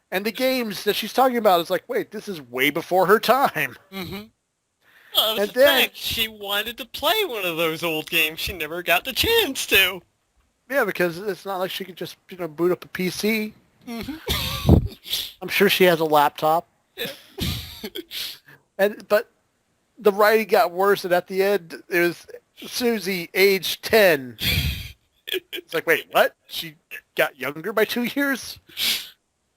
And the games that she's talking about is like, wait, this is way before her time.
Well, and then she wanted to play one of those old games. She never got the chance to.
Yeah, because it's not like she could just, boot up a PC. I'm sure she has a laptop.
Yeah.
But the writing got worse, and at the end, it was Susie, age 10. It's like, wait, what? She got younger by 2 years?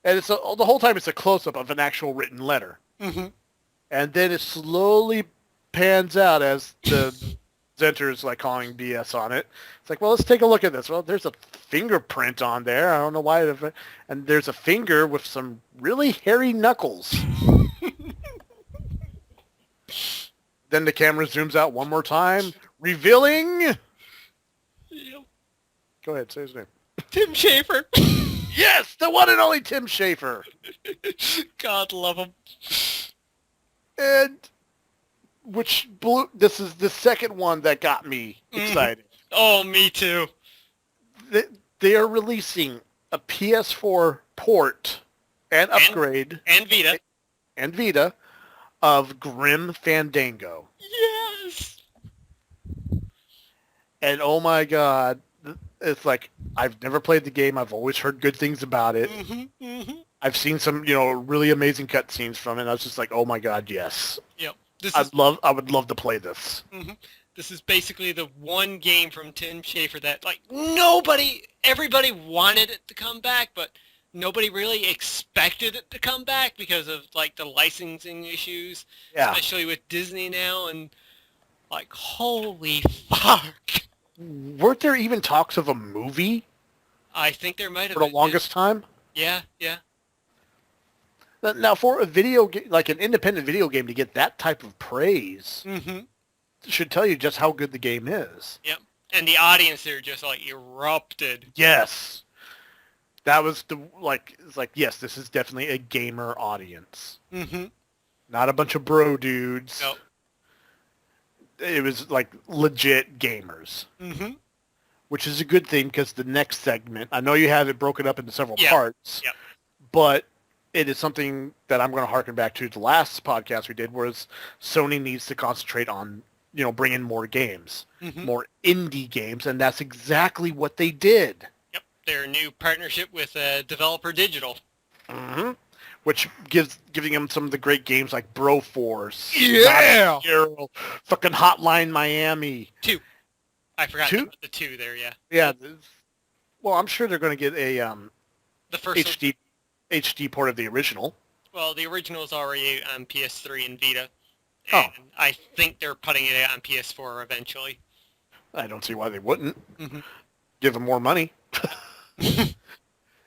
And the whole time it's a close-up of an actual written letter. And then it slowly pans out as the Zenter is like calling BS on it. It's like, well, let's take a look at this. Well, there's a fingerprint on there. I don't know why. And there's a finger with some really hairy knuckles. Then the camera zooms out one more time, revealing...
Yep.
Go ahead, say his name.
Tim Schafer.
Yes, the one and only Tim Schafer.
God love him.
And this is the second one that got me excited.
Oh, me too.
They are releasing a PS4 port and upgrade
and
Vita of Grim Fandango.
Yes.
And oh my God, it's like, I've never played the game. I've always heard good things about it. I've seen some, really amazing cutscenes from it. And I was just like, oh my God, yes.
Yep.
I would love to play this.
This is basically the one game from Tim Schafer that, like, everybody wanted it to come back, but nobody really expected it to come back because of, like, the licensing issues,
Yeah.
especially with Disney now, and, like, holy fuck.
Weren't there even talks of a movie
I think there might have
for the
been.
longest time?
Yeah, yeah.
Now, for a video game, like an independent video game, to get that type of praise
Mm-hmm.
should tell you just how good the game is.
Yep. And the audience there just, like, erupted.
Yes. That was it's like, yes, this is definitely a gamer audience.
Mm-hmm.
Not a bunch of bro dudes.
Nope.
It was like legit gamers.
Mm-hmm.
Which is a good thing because the next segment, I know you have it broken up into several
Yeah.
parts,
Yep.
but it is something that I'm going to harken back to the last podcast we did, whereas Sony needs to concentrate on, bringing more games,
Mm-hmm.
more indie games, and that's exactly what they did.
Yep. Their new partnership with Developer Digital.
Mm-hmm. Which giving them some of the great games like Broforce,
Yeah!
Hero, fucking Hotline Miami.
2. I forgot
Two?
the 2 there, yeah.
Yeah. Well, I'm sure they're going to get a
The first one,
HD port of the original.
well, the original is already on PS3 and Vita.
Oh.
And I think they're putting it on PS4 eventually.
I don't see why they wouldn't.
Mm-hmm.
Give them more money.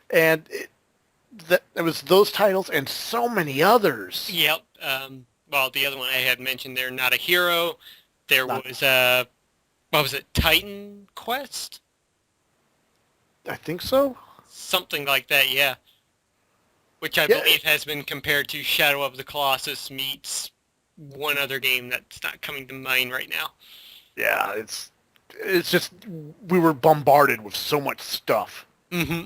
And it was those titles and so many others.
Yep. Well, the other one I had mentioned there, Not a Hero. There
Not-
was, what was it, Titan Quest?
I think so.
Something like that, yeah. Which I
Yeah.
believe has been compared to Shadow of the Colossus meets one other game that's not coming to mind right now.
Yeah, it's just we were bombarded with so much stuff.
Mm-hmm.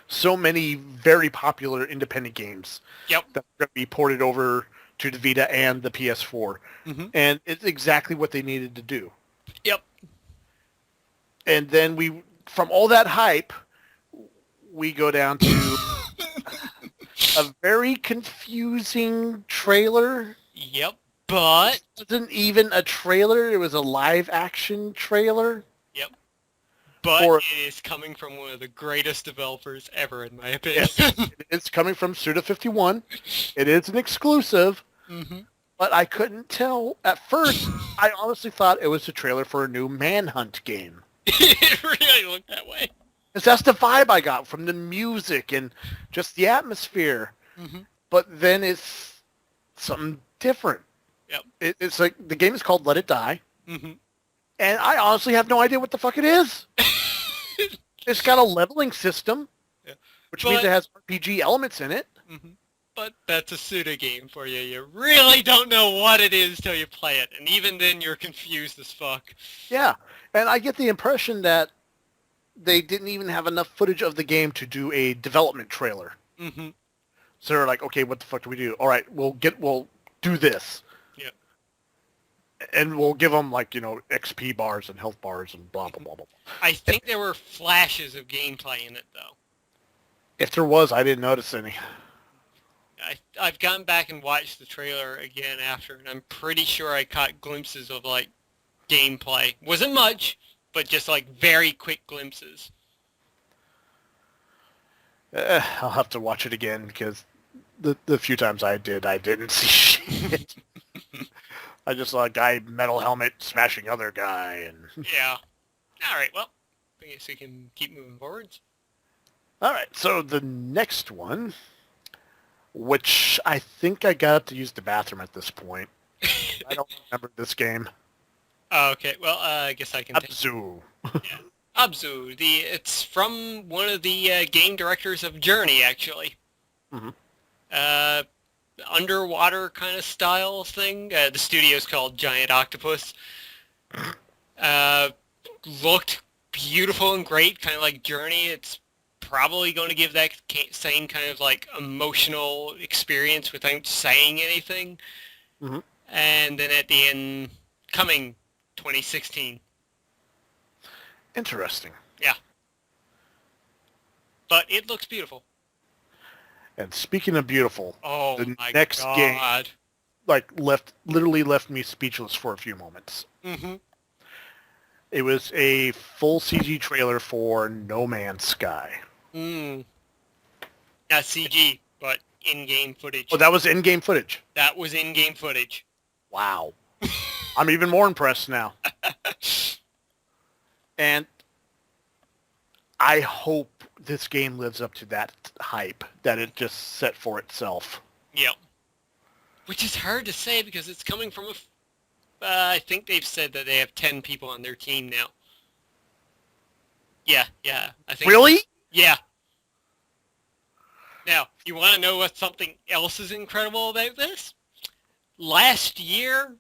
So many very popular independent games
Yep.
that are going to be ported over to the Vita and the PS4.
Mm-hmm.
And it's exactly what they needed to do.
Yep.
And then from all that hype, we go down to a very confusing trailer.
Yep. But
It wasn't even a trailer. It was a live action trailer.
it is coming from one of the greatest developers ever, in my opinion.
It's coming from Suda51. It is an exclusive,
Mm-hmm.
but I couldn't tell. At first, I honestly thought it was a trailer for a new Manhunt game.
It really looked that way.
Because that's the vibe I got from the music and just the atmosphere.
Mm-hmm.
But then it's something different.
Yep.
It's like the game is called Let It Die.
Mm-hmm.
And I honestly have no idea what the fuck it is. It's got a leveling system,
Yeah.
which means
But-
it has RPG elements in it.
Mm-hmm. But that's a Suda game for you. You really don't know what it is till you play it. And even then, you're confused as fuck.
Yeah, and I get the impression that they didn't even have enough footage of the game to do a development trailer.
Mm-hmm.
So they're like, okay, what the fuck do we do? All right, we'll do this.
Yep.
And we'll give them XP bars and health bars and blah, blah, blah, blah.
I think there were flashes of gameplay in it, though.
If there was, I didn't notice any.
I've gone back and watched the trailer again after, and I'm pretty sure I caught glimpses of, like, gameplay. Wasn't much, but just, like, very quick glimpses.
I'll have to watch it again because the few times I didn't see shit. I just saw a guy metal helmet smashing other guy. And
Yeah. All right, well, I guess we can keep moving forwards.
All right, so the next one, which I think I got to use the bathroom at this point. I don't remember this game.
Okay, well, I guess I can take
Abzu.
Abzu. It's from one of the game directors of Journey, actually.
Mhm.
Underwater kind of style thing. The studio's called Giant Octopus. Looked beautiful and great, kind of like Journey. It's probably going to give that same kind of like emotional experience without saying anything.
Mhm.
And then at the end, coming 2016.
Interesting.
But it looks beautiful.
And speaking of beautiful,
Oh
The
my
next game.
god.
literally left me speechless for a few moments.
Mm-hmm.
It was a full CG trailer for No Man's Sky.
Mm. Not CG, but in-game footage.
Oh, that was in-game footage.
That was in-game footage.
Wow. I'm even more impressed now. And I hope this game lives up to that hype that it just set for itself.
Yep. Which is hard to say because it's coming from a... I think they've said that they have 10 people on their team now. Yeah. I think.
Really?
Yeah. Now, you want to know what something else is incredible about this? Last year,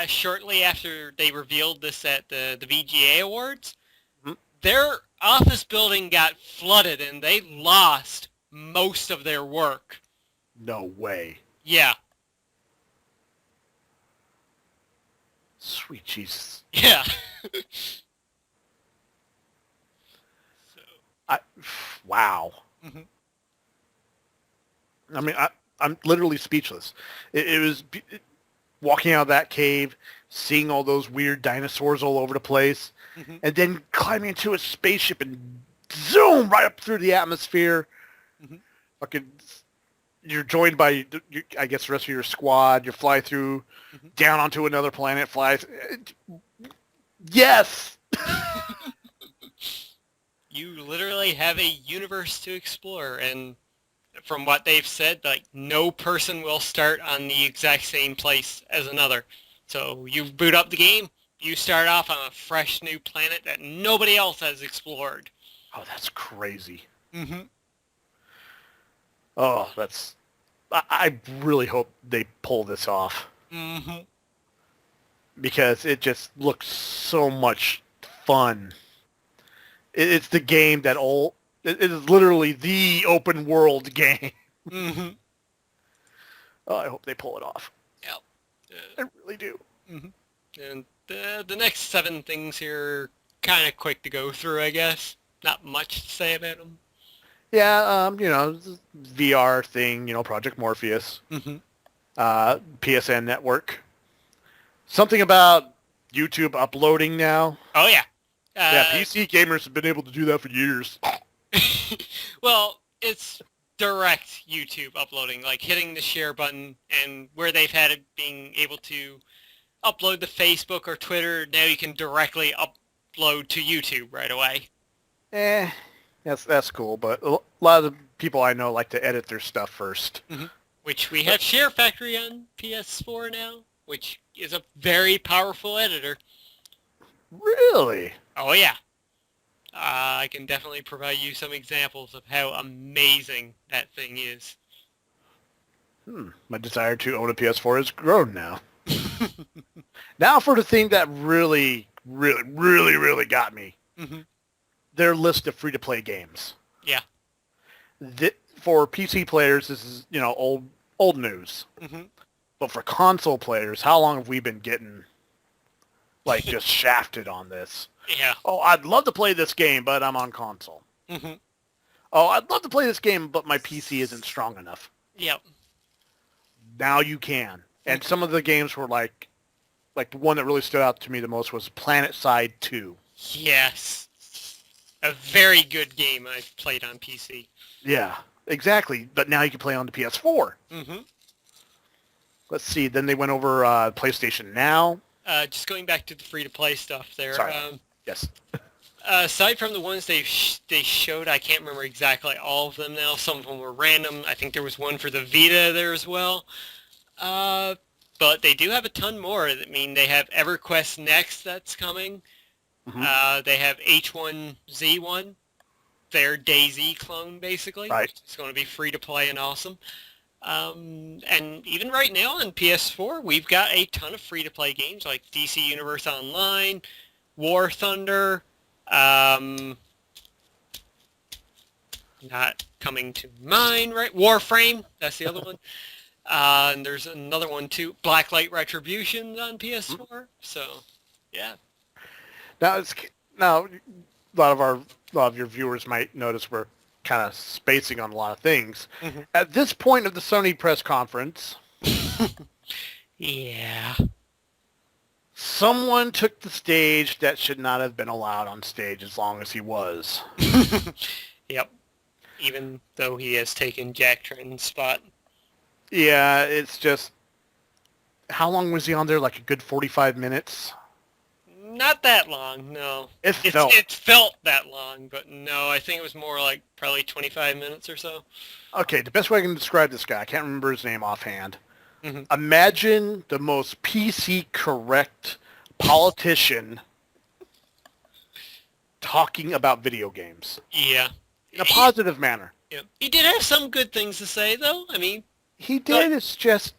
shortly after they revealed this at the VGA Awards, their office building got flooded and they lost most of their work.
No way.
Yeah.
Sweet Jesus.
Yeah.
Wow.
Mm-hmm.
I mean, I'm literally speechless. It was walking out of that cave, seeing all those weird dinosaurs all over the place, and then climbing into a spaceship and zoom right up through the atmosphere. Fucking, you're joined by, I guess, the rest of your squad. You fly through, down onto another planet, Yes!
You literally have a universe to explore, and from what they've said, no person will start on the exact same place as another. So you boot up the game, you start off on a fresh new planet that nobody else has explored.
Oh, that's crazy.
Mm-hmm.
Oh, I really hope they pull this off.
Mm-hmm.
Because it just looks so much fun. It's the game that it is literally the open world game.
Mm-hmm.
Oh, I hope they pull it off.
Yep.
I really do.
Mm-hmm. And the next 7 things here are kind of quick to go through, I guess. Not much to say about them.
Yeah, VR thing, Project Morpheus.
Mm-hmm.
PSN Network. Something about YouTube uploading now.
Oh, yeah.
Yeah, PC gamers have been able to do that for years.
Well, it's direct YouTube uploading, hitting the share button, and where they've had it being able to upload to Facebook or Twitter, now you can directly upload to YouTube right away.
That's cool, but a lot of the people I know like to edit their stuff first.
Mm-hmm. Which we have Share Factory on PS4 now, which is a very powerful editor.
Really?
Oh, yeah. I can definitely provide you some examples of how amazing that thing is.
My desire to own a PS4 has grown now. Now for the thing that really, really, really, really got me.
Mm-hmm.
Their list of free-to-play games.
Yeah.
For PC players, this is, old news.
Mm-hmm.
But for console players, how long have we been getting, just shafted on this?
Yeah.
Oh, I'd love to play this game, but I'm on console.
Mm-hmm.
Oh, I'd love to play this game, but my PC isn't strong enough.
Yep.
Now you can. And some of the games were like the one that really stood out to me the most was PlanetSide 2.
Yes. A very good game I've played on PC.
Yeah, exactly. But now you can play on the PS4.
Mm-hmm.
Let's see. Then they went over PlayStation Now.
Just going back to the free-to-play stuff there.
Sorry. Yes.
Aside from the ones they showed, I can't remember exactly all of them now. Some of them were random. I think there was one for the Vita there as well. But they do have a ton more. I mean, they have EverQuest Next that's coming. Mm-hmm. They have H1Z1, their DayZ clone, basically.
Right.
It's going to be free-to-play and awesome. And even right now on PS4, we've got a ton of free-to-play games like DC Universe Online, War Thunder, not coming to mind, right? Warframe, that's the other one. And there's another one too, Blacklight Retribution on PS4. So, yeah.
Now, a lot of your viewers might notice we're kind of spacing on a lot of things. Mm-hmm. At this point of the Sony press conference,
Yeah.
Someone took the stage that should not have been allowed on stage as long as he was.
Yep. Even though he has taken Jack Trenton's spot.
Yeah, it's just... How long was he on there? Like a good 45 minutes?
Not that long, no.
It felt...
It felt that long, but no, I think it was more like probably 25 minutes or so.
Okay, the best way I can describe this guy, I can't remember his name offhand.
Mm-hmm.
Imagine the most PC correct politician talking about video games
Yeah.
in a positive manner.
Yeah. He did have some good things to say, though. I mean,
He did. It's just...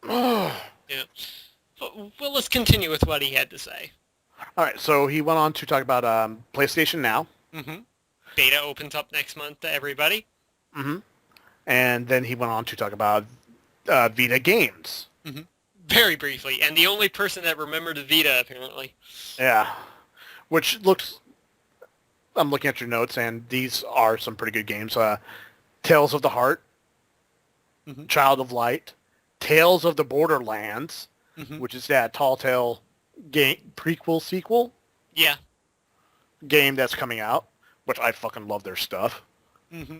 yeah. Well, let's continue with what he had to say.
All right, so he went on to talk about PlayStation Now.
Mm-hmm. Beta opens up next month to everybody.
Mm-hmm. And then he went on to talk about Vita games.
Mm-hmm. Very briefly, and the only person that remembered the Vita, apparently.
Yeah. Which looks... I'm looking at your notes, and these are some pretty good games. Tales of the Heart,
Mm-hmm.
Child of Light, Tales of the Borderlands,
Mm-hmm.
which is that Tall Tale game prequel sequel
Yeah.
game that's coming out, which I fucking love their stuff.
Mm-hmm.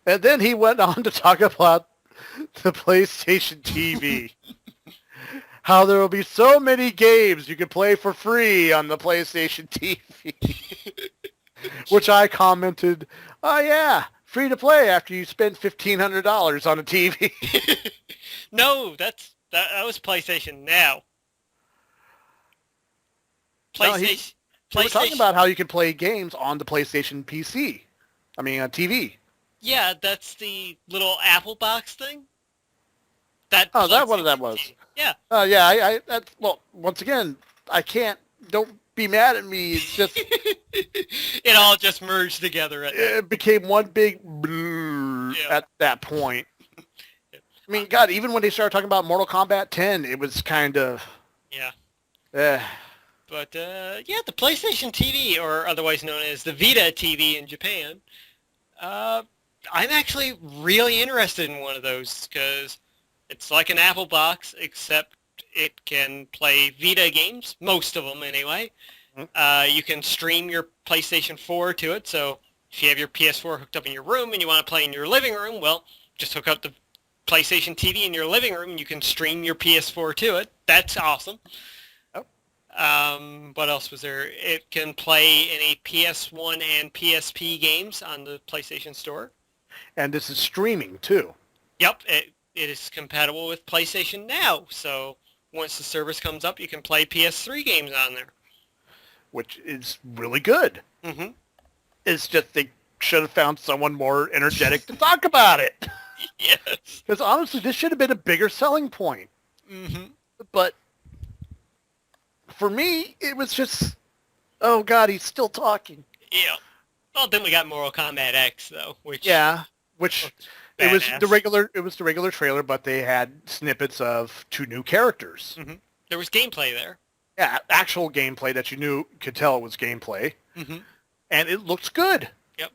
And then he went on to talk about the PlayStation TV. How there will be so many games you can play for free on the PlayStation TV. Which I commented, oh yeah, free to play after you spend $1,500 on a TV.
No, that was PlayStation Now.
No, he was talking about how you can play games on the PlayStation PC. I mean, TV.
Yeah, that's the little Apple box thing. That
What that was.
Yeah.
Yeah, well, once again, I can't, don't be mad at me. It's just...
It all just merged together.
It became one big blur at that point. I mean, God, even when they started talking about Mortal Kombat 10, it was kind of...
Yeah.
Eh.
But, yeah, the PlayStation TV, or otherwise known as the Vita TV in Japan, I'm actually really interested in one of those, because it's like an Apple box, except it can play Vita games, most of them anyway. Mm-hmm. You can stream your PlayStation 4 to it, so if you have your PS4 hooked up in your room and you want to play in your living room, well, just hook up the PlayStation TV in your living room and you can stream your PS4 to it. That's awesome. What else was there? It can play any PS1 and PSP games on the PlayStation Store.
And this is streaming, too.
Yep, it is compatible with PlayStation Now, so once the service comes up, you can play PS3 games on there.
Which is really good.
Mm-hmm.
It's just they should have found someone more energetic to talk about it.
Yes.
Because honestly, this should have been a bigger selling point.
Mm-hmm.
But for me, it was just, oh God, he's still talking.
Yeah. Well, then we got Mortal Kombat X, though, which...
Yeah, which... It was
badass.
the regular trailer, but they had snippets of 2 new characters.
Mm-hmm. There was gameplay there.
Yeah, actual gameplay that you could tell it was gameplay.
Mm-hmm.
And it looks good.
Yep.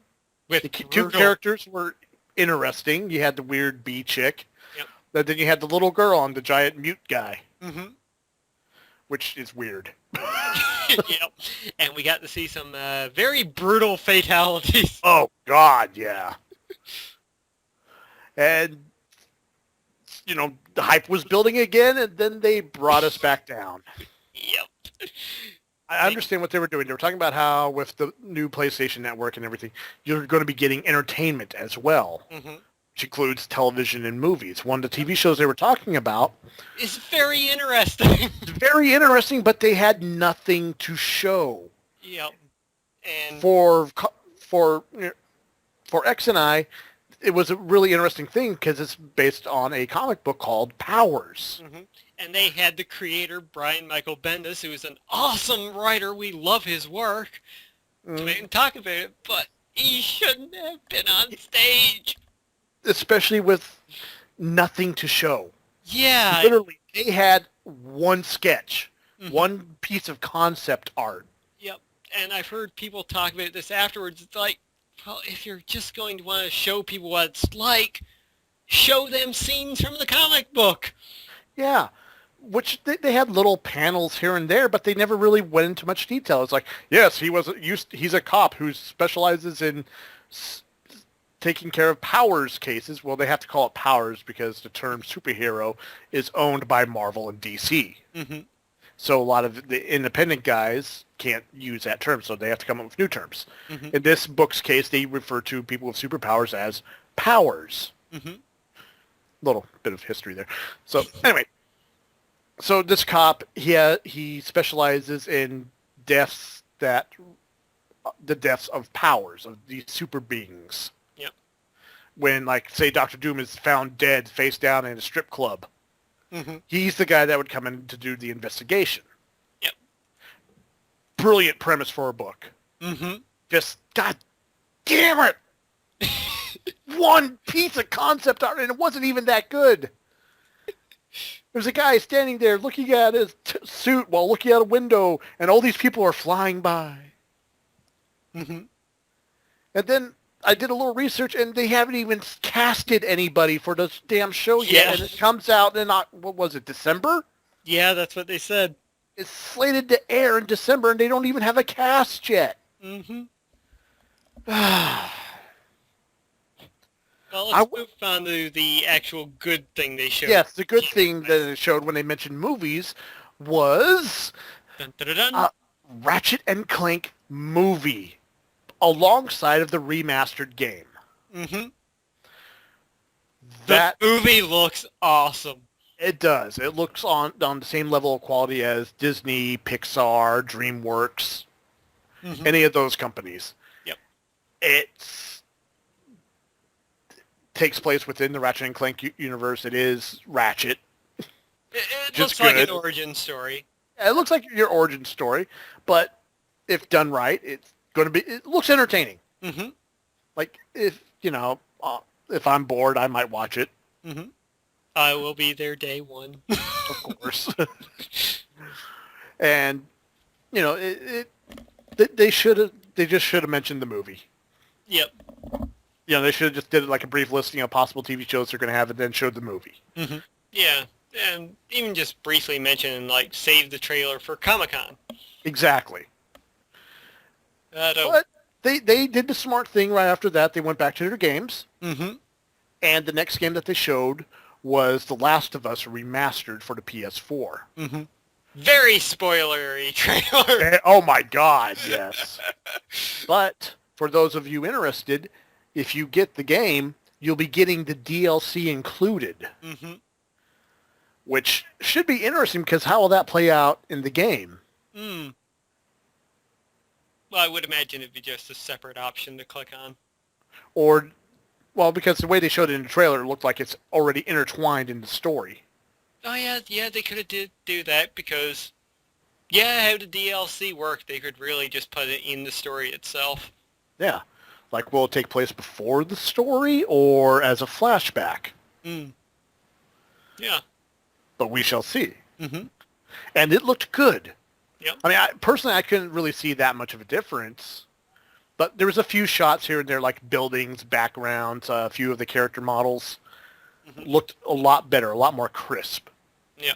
With
the 2 characters were interesting. You had the weird bee chick.
Yep.
But then you had the little girl and the giant mute guy.
Mm-hmm.
Which is weird.
Yep. And we got to see some very brutal fatalities.
Oh, God, yeah. And, the hype was building again, and then they brought us back down.
Yep.
I understand what they were doing. They were talking about how with the new PlayStation Network and everything, you're going to be getting entertainment as well,
mm-hmm.
which includes television and movies. One of the TV shows they were talking about...
It's very interesting.
Very interesting, but they had nothing to show.
Yep. And
For X and I, it was a really interesting thing because it's based on a comic book called Powers.
mm-hmm. And they had the creator, Brian Michael Bendis, who is an awesome writer. We love his work. We didn't talk about it, but he shouldn't have been on stage.
Especially with nothing to show.
Yeah.
Literally, they had one sketch,
mm-hmm.
one piece of concept art.
Yep. And I've heard people talk about this afterwards. It's like, well, if you're just going to want to show people what it's like, show them scenes from the comic book.
Yeah, which they had little panels here and there, but they never really went into much detail. It's like, yes, he's a cop who specializes in s- taking care of Powers cases. Well, they have to call it Powers because the term superhero is owned by Marvel and DC.
Mm-hmm.
So a lot of the independent guys can't use that term, so they have to come up with new terms.
Mm-hmm.
In this book's case, they refer to people with superpowers as powers.
Mm-hmm.
Little bit of history there. So anyway, so this cop, he specializes in deaths the deaths of powers, of these super beings.
Yep.
When, like, say Dr. Doom is found dead face down in a strip club,
Mm-hmm.
he's the guy that would come in to do the investigation.
Yep.
Brilliant premise for a book.
Mm-hmm.
Just, god damn it! One piece of concept art, and it wasn't even that good. There's a guy standing there looking at his suit while looking out a window, and all these people are flying by.
Mm-hmm.
And then I did a little research, and they haven't even casted anybody for this damn show yet.
Yeah.
And it comes out in, what was it, December?
Yeah, that's what they said.
It's slated to air in December, and they don't even have a cast yet.
Mm-hmm. Well, let's move on to the actual good thing they showed.
Yes, the good thing that it showed when they mentioned movies was
Dun, dun, dun, dun.
Ratchet and Clank movie alongside of the remastered game.
Mm-hmm.
That
the movie looks awesome.
It does. It looks on the same level of quality as Disney, Pixar, DreamWorks, any of those companies.
Yep.
Takes place within the Ratchet and Clank universe. It is Ratchet.
It looks like an origin story.
It looks like your origin story, but if done right, it's going to be. It looks entertaining.
Mm-hmm.
Like if I'm bored, I might watch it.
Mm-hmm. I will be there day one.
Of course. And they just should have mentioned the movie.
Yep.
They should have just did like a brief listing of possible TV shows they're going to have and then showed the movie.
Mm-hmm. Yeah, and even just briefly mention, like, save the trailer for Comic-Con.
Exactly.
But
they did the smart thing right after that. They went back to their games.
Mm-hmm.
And the next game that they showed was The Last of Us Remastered for the PS4.
Mm-hmm. Very spoilery trailer.
Oh my god, yes. But for those of you interested, if you get the game, you'll be getting the DLC included.
Mm-hmm.
Which should be interesting because how will that play out in the game?
Mm. Well, I would imagine it'd be just a separate option to click on.
Or, well, because the way they showed it in the trailer, it looked like it's already intertwined in the story.
Oh, yeah, they could have do that because, how the DLC worked, they could really just put it in the story itself.
Yeah. Like, will it take place before the story or as a flashback?
Mm. Yeah.
But we shall see.
Mm-hmm.
And it looked good.
Yep.
I mean, personally, I couldn't really see that much of a difference. But there was a few shots here and there, like buildings, backgrounds, a few of the character models. Looked a lot better, a lot more crisp.
Yeah.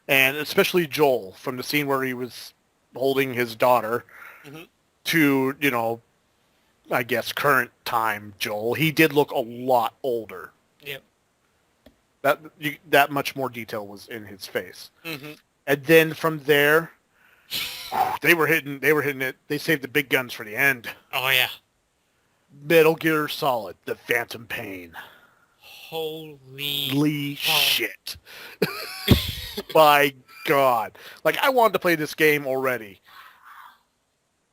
And especially Joel, from the scene where he was holding his daughter to, I guess, current time Joel, he did look a lot older.
Yep.
That much more detail was in his face.
Mm-hmm.
And then from there, they were hitting it. They saved the big guns for the end.
Oh, yeah.
Metal Gear Solid, The Phantom Pain.
Holy
shit. My God. Like, I wanted to play this game already.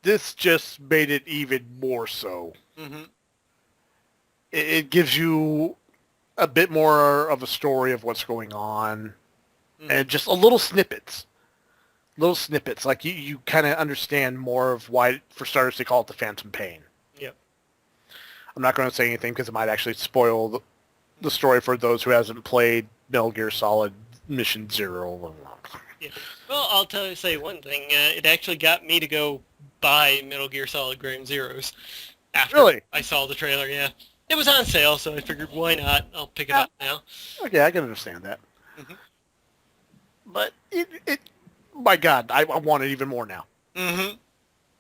This just made it even more so.
Mm-hmm.
It gives you a bit more of a story of what's going on. And just a little snippets. Like, you kind of understand more of why, for starters, they call it the Phantom Pain.
Yep.
I'm not going to say anything because it might actually spoil the story for those who hasn't played Metal Gear Solid Mission Zero.
Yeah. Well, I'll say one thing. It actually got me to go buy Metal Gear Solid Ground Zeroes after
Really?
I saw the trailer, yeah. It was on sale, so I figured why not? I'll pick it
Yeah,
up now.
okay, I can understand that.
Hmm.
But my God, I want it even more now.
Hmm.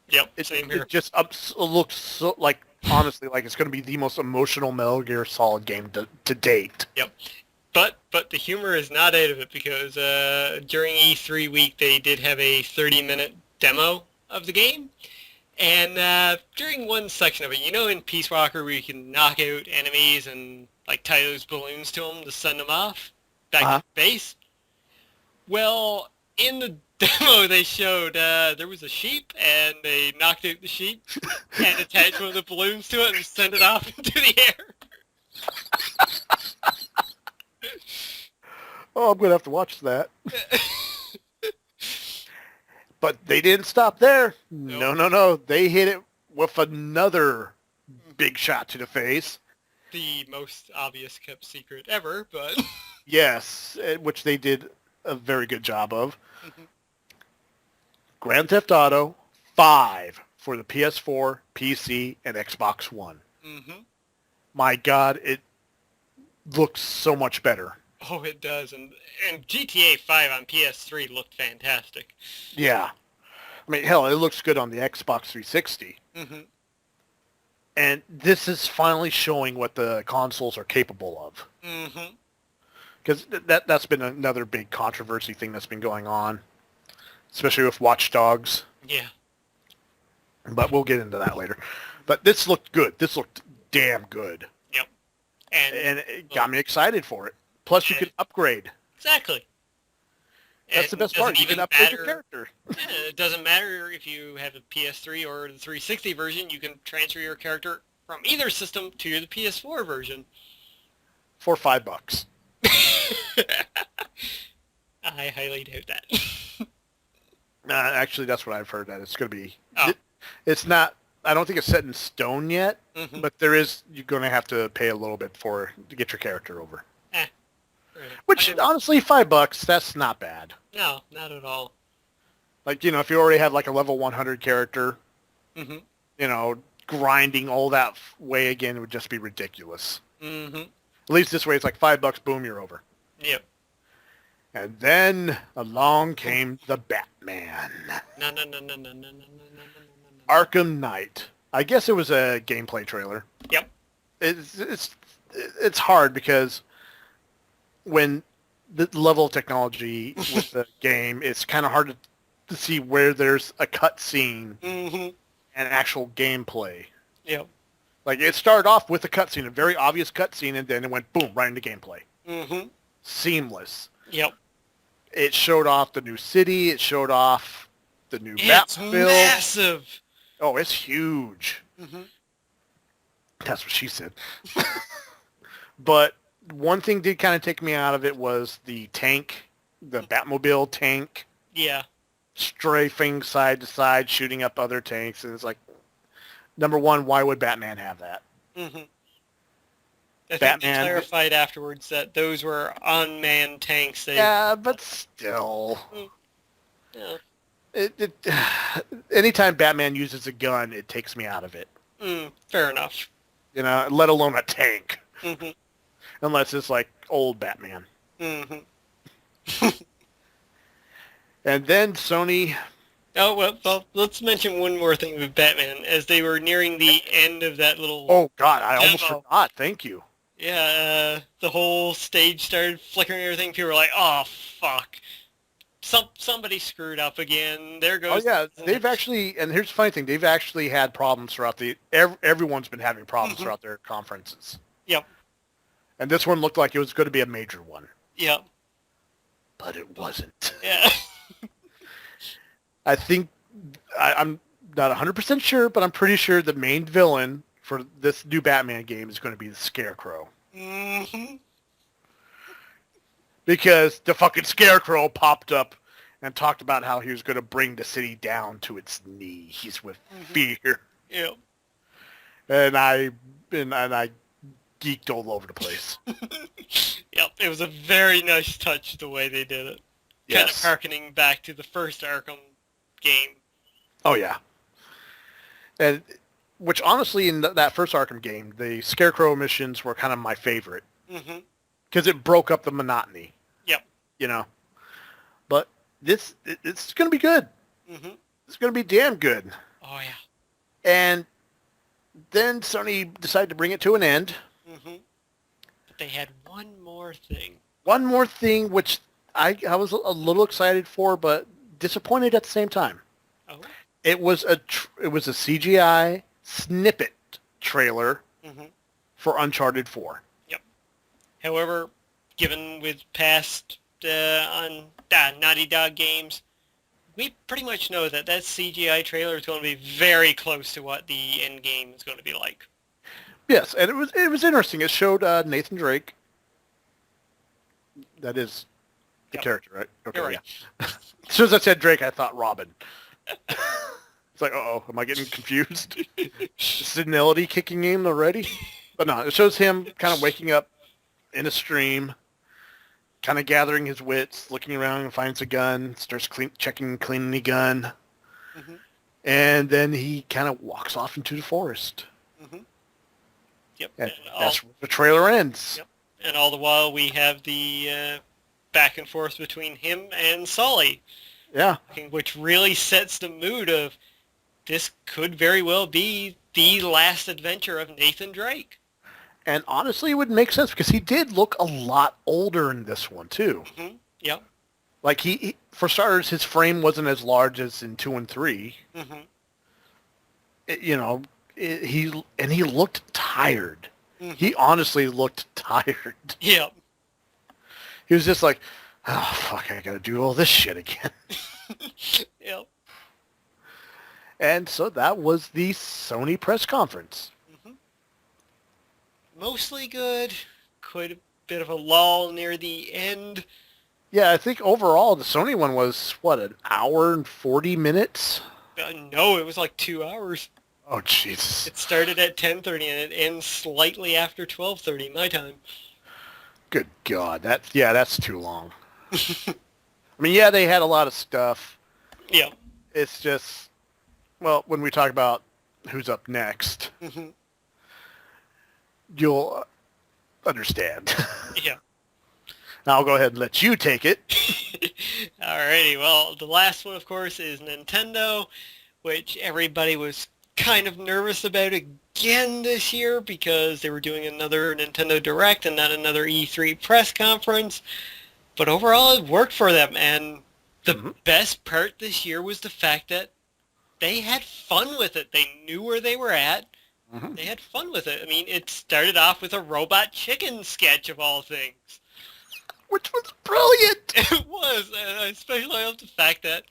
Yep,
It
same
it
here.
just looks so like honestly like it's going to be the most emotional Metal Gear Solid game to date.
Yep. But the humor is not out of it because during E3 week they did have a 30-minute demo of the game. And during one section of it, you know in Peace Walker where you can knock out enemies and like tie those balloons to them to send them off back
Uh-huh.
to base? Well, in the demo they showed there was a sheep and they knocked out the sheep and attached one of the balloons to it and sent it off into the air.
Oh, I'm going to have to watch that. But they didn't stop there.
Nope.
No, no, no. They hit it with another big shot to the face.
The most obvious kept secret ever, but
Yes, which they did a very good job of. Grand Theft Auto 5 for the PS4, PC, and Xbox One.
mm-hmm.
My God, it looks so much better.
Oh, it does, and GTA 5 on PS3 looked fantastic.
Yeah. I mean, hell, it looks good on the Xbox 360.
Mm-hmm.
And this is finally showing what the consoles are capable of.
Mm-hmm.
Because that's been another big controversy thing that's been going on, especially with Watch Dogs.
Yeah.
But we'll get into that later. But this looked good. This looked damn good.
Yep.
And it got me excited for it. Plus, you can upgrade.
Exactly.
That's the best part. You can upgrade your character.
Yeah, it doesn't matter if you have a PS3 or the 360 version. You can transfer your character from either system to the PS4 version.
For $5.
I highly doubt that.
Actually, that's what I've heard. That it's going to be.
Oh.
It's not. I don't think it's set in stone yet.
Mm-hmm.
But you're going to have to pay a little bit to get your character over.
Right.
Which honestly, $5. That's not bad.
No, not at all.
Like if you already have like a level 100 character,
Mm-hmm.
Grinding all that way again would just be ridiculous.
Mm-hmm.
At least this way, it's like $5. Boom, you're over.
Yep.
And then along came the Batman.
No, no, no, no, no, no, no, no, no, no, no.
Arkham Knight. I guess it was a gameplay trailer.
Yep.
It's hard because when the level of technology with the game, it's kind of hard to see where there's a cutscene
Mm-hmm.
and actual gameplay.
Yep.
Like it started off with a cutscene, a very obvious cutscene, and then it went boom right into gameplay.
Mm-hmm.
Seamless.
Yep.
It showed off the new city. It showed off the new
It's
Batmobile.
massive.
Oh, it's huge.
Mm-hmm.
That's what she said. But one thing did kind of take me out of it was the tank, the Batmobile tank,
Yeah.
strafing side to side, shooting up other tanks. And it's like, number one, why would Batman have that?
Mm-hmm. I think
Batman-
they clarified afterwards that those were unmanned tanks.
Yeah, but still.
Yeah.
Anytime Batman uses a gun, it takes me out of it.
Fair enough.
Let alone a tank.
Mm-hmm.
Unless it's like old Batman.
Mm-hmm.
And then Sony...
Oh, well, let's mention one more thing with Batman. As they were nearing the end of that little...
Oh, God, I almost
demo.
forgot. Thank you.
Yeah, the whole stage started flickering and everything. People were like, oh, fuck. Somebody screwed up again. There
Oh,
goes...
yeah, they've actually... And here's the funny thing. They've actually had problems throughout everyone's been having problems throughout their conferences.
Yep.
And this one looked like it was going to be a major one.
Yep.
But it wasn't.
Yeah.
I think... I'm not 100% sure, but I'm pretty sure the main villain for this new Batman game is going to be the Scarecrow.
Mm-hmm.
Because the fucking Scarecrow popped up and talked about how he was going to bring the city down to its knees with fear.
Yep.
And I geeked all over the place.
Yep, it was a very nice touch the way they did it. Kind of
Yes.
harkening back to the first Arkham game.
Oh, yeah. And which honestly in that first Arkham game, the Scarecrow missions were kind of my favorite.
Mm-hmm.
Because it broke up the monotony.
Yep.
You know? But it's going to be good.
Mm-hmm.
It's going to be damn good.
Oh, yeah.
And then Sony decided to bring it to an end.
Mm-hmm. But they had one more thing.
One more thing, which I was a little excited for, but disappointed at the same time.
Oh.
It was a CGI snippet trailer for Uncharted 4.
Yep. However, given with past on Naughty Dog games, we pretty much know that CGI trailer is going to be very close to what the end game is going to be like.
Yes, and it was interesting. It showed Nathan Drake. That is the character, right? Okay,
You're right.
yeah. As soon as I said Drake, I thought Robin. It's like, uh-oh, am I getting confused? Senility kicking in already? But no, it shows him kind of waking up in a stream, kind of gathering his wits, looking around and finds a gun, starts cleaning the gun, and then he kind of walks off into the forest.
Yep.
And that's where the trailer ends.
Yep. And all the while we have the back and forth between him and Souly.
Yeah.
Which really sets the mood of this could very well be the last adventure of Nathan Drake.
And honestly, it would make sense because he did look a lot older in this one, too.
Mm-hmm. Yep.
Like, he for starters, his frame wasn't as large as in 2 and 3.
Mm-hmm.
He looked tired. Mm-hmm. He honestly looked tired.
Yep.
He was just like, oh, fuck, I gotta do all this shit again.
Yep.
And so that was the Sony press conference.
Mostly good. Quite a bit of a lull near the end.
Yeah, I think overall the Sony one was, an hour and 40 minutes?
No, it was like 2 hours.
Oh, Jesus.
It started at 10:30 and it ends slightly after 12:30 my time.
Good God. That's too long. I mean, yeah, they had a lot of stuff.
Yeah.
It's just, well, when we talk about who's up next, you'll understand.
Yeah.
Now I'll go ahead and let you take it.
Alrighty, well, the last one, of course, is Nintendo, which everybody was kind of nervous about again this year because they were doing another Nintendo Direct and not another E3 press conference. But overall, it worked for them, and the best part this year was the fact that they had fun with it. They knew where they were at. They had fun with it. I mean, it started off with a robot chicken sketch of all things.
Which was brilliant.
It was, and I especially love the fact that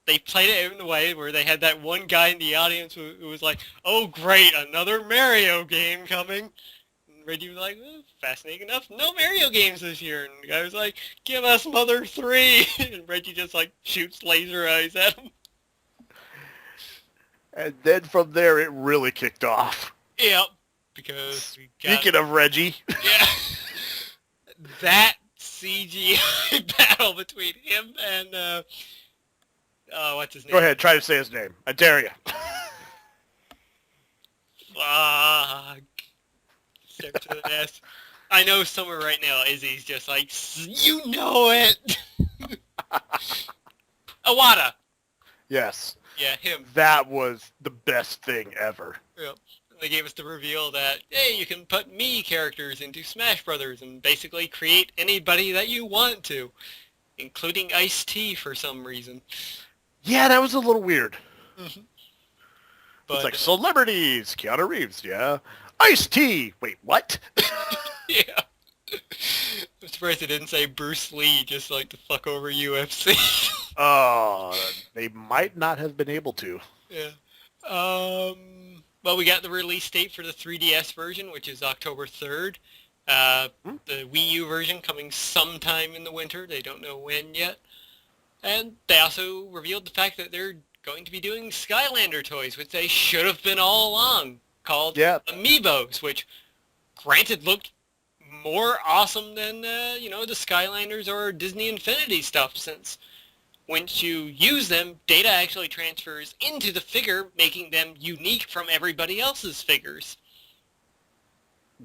they played it out in a way where they had that one guy in the audience who was like, oh great, another Mario game coming. And Reggie was like, oh, fascinating enough, no Mario games this year. And the guy was like, give us Mother 3. And Reggie just like shoots laser eyes at him.
And then from there, it really kicked off.
Yep, because we got...
Speaking of Reggie.
Yeah. That CGI battle between him and, what's his name?
Go ahead, try to say his name. I dare you.
Fuck. Step to the nest. I know somewhere right now Izzy's just like, you know it! Iwata!
Yes.
Yeah, him.
That was the best thing ever.
Yep. They gave us the reveal that, hey, you can put me characters into Smash Brothers and basically create anybody that you want to, including Ice-T for some reason.
Yeah, that was a little weird.
But,
it's like, celebrities, Keanu Reeves, yeah. Ice-T! Wait, what?
Yeah. I'm surprised they didn't say Bruce Lee, just like to fuck over UFC.
They might not have been able to.
Yeah. Well, we got the release date for the 3DS version, which is October 3rd. The Wii U version coming sometime in the winter. They don't know when yet. And they also revealed the fact that they're going to be doing Skylander toys, which they should have been all along, called Amiibos, which, granted, looked more awesome than, the Skylanders or Disney Infinity stuff, since once you use them, data actually transfers into the figure, making them unique from everybody else's figures.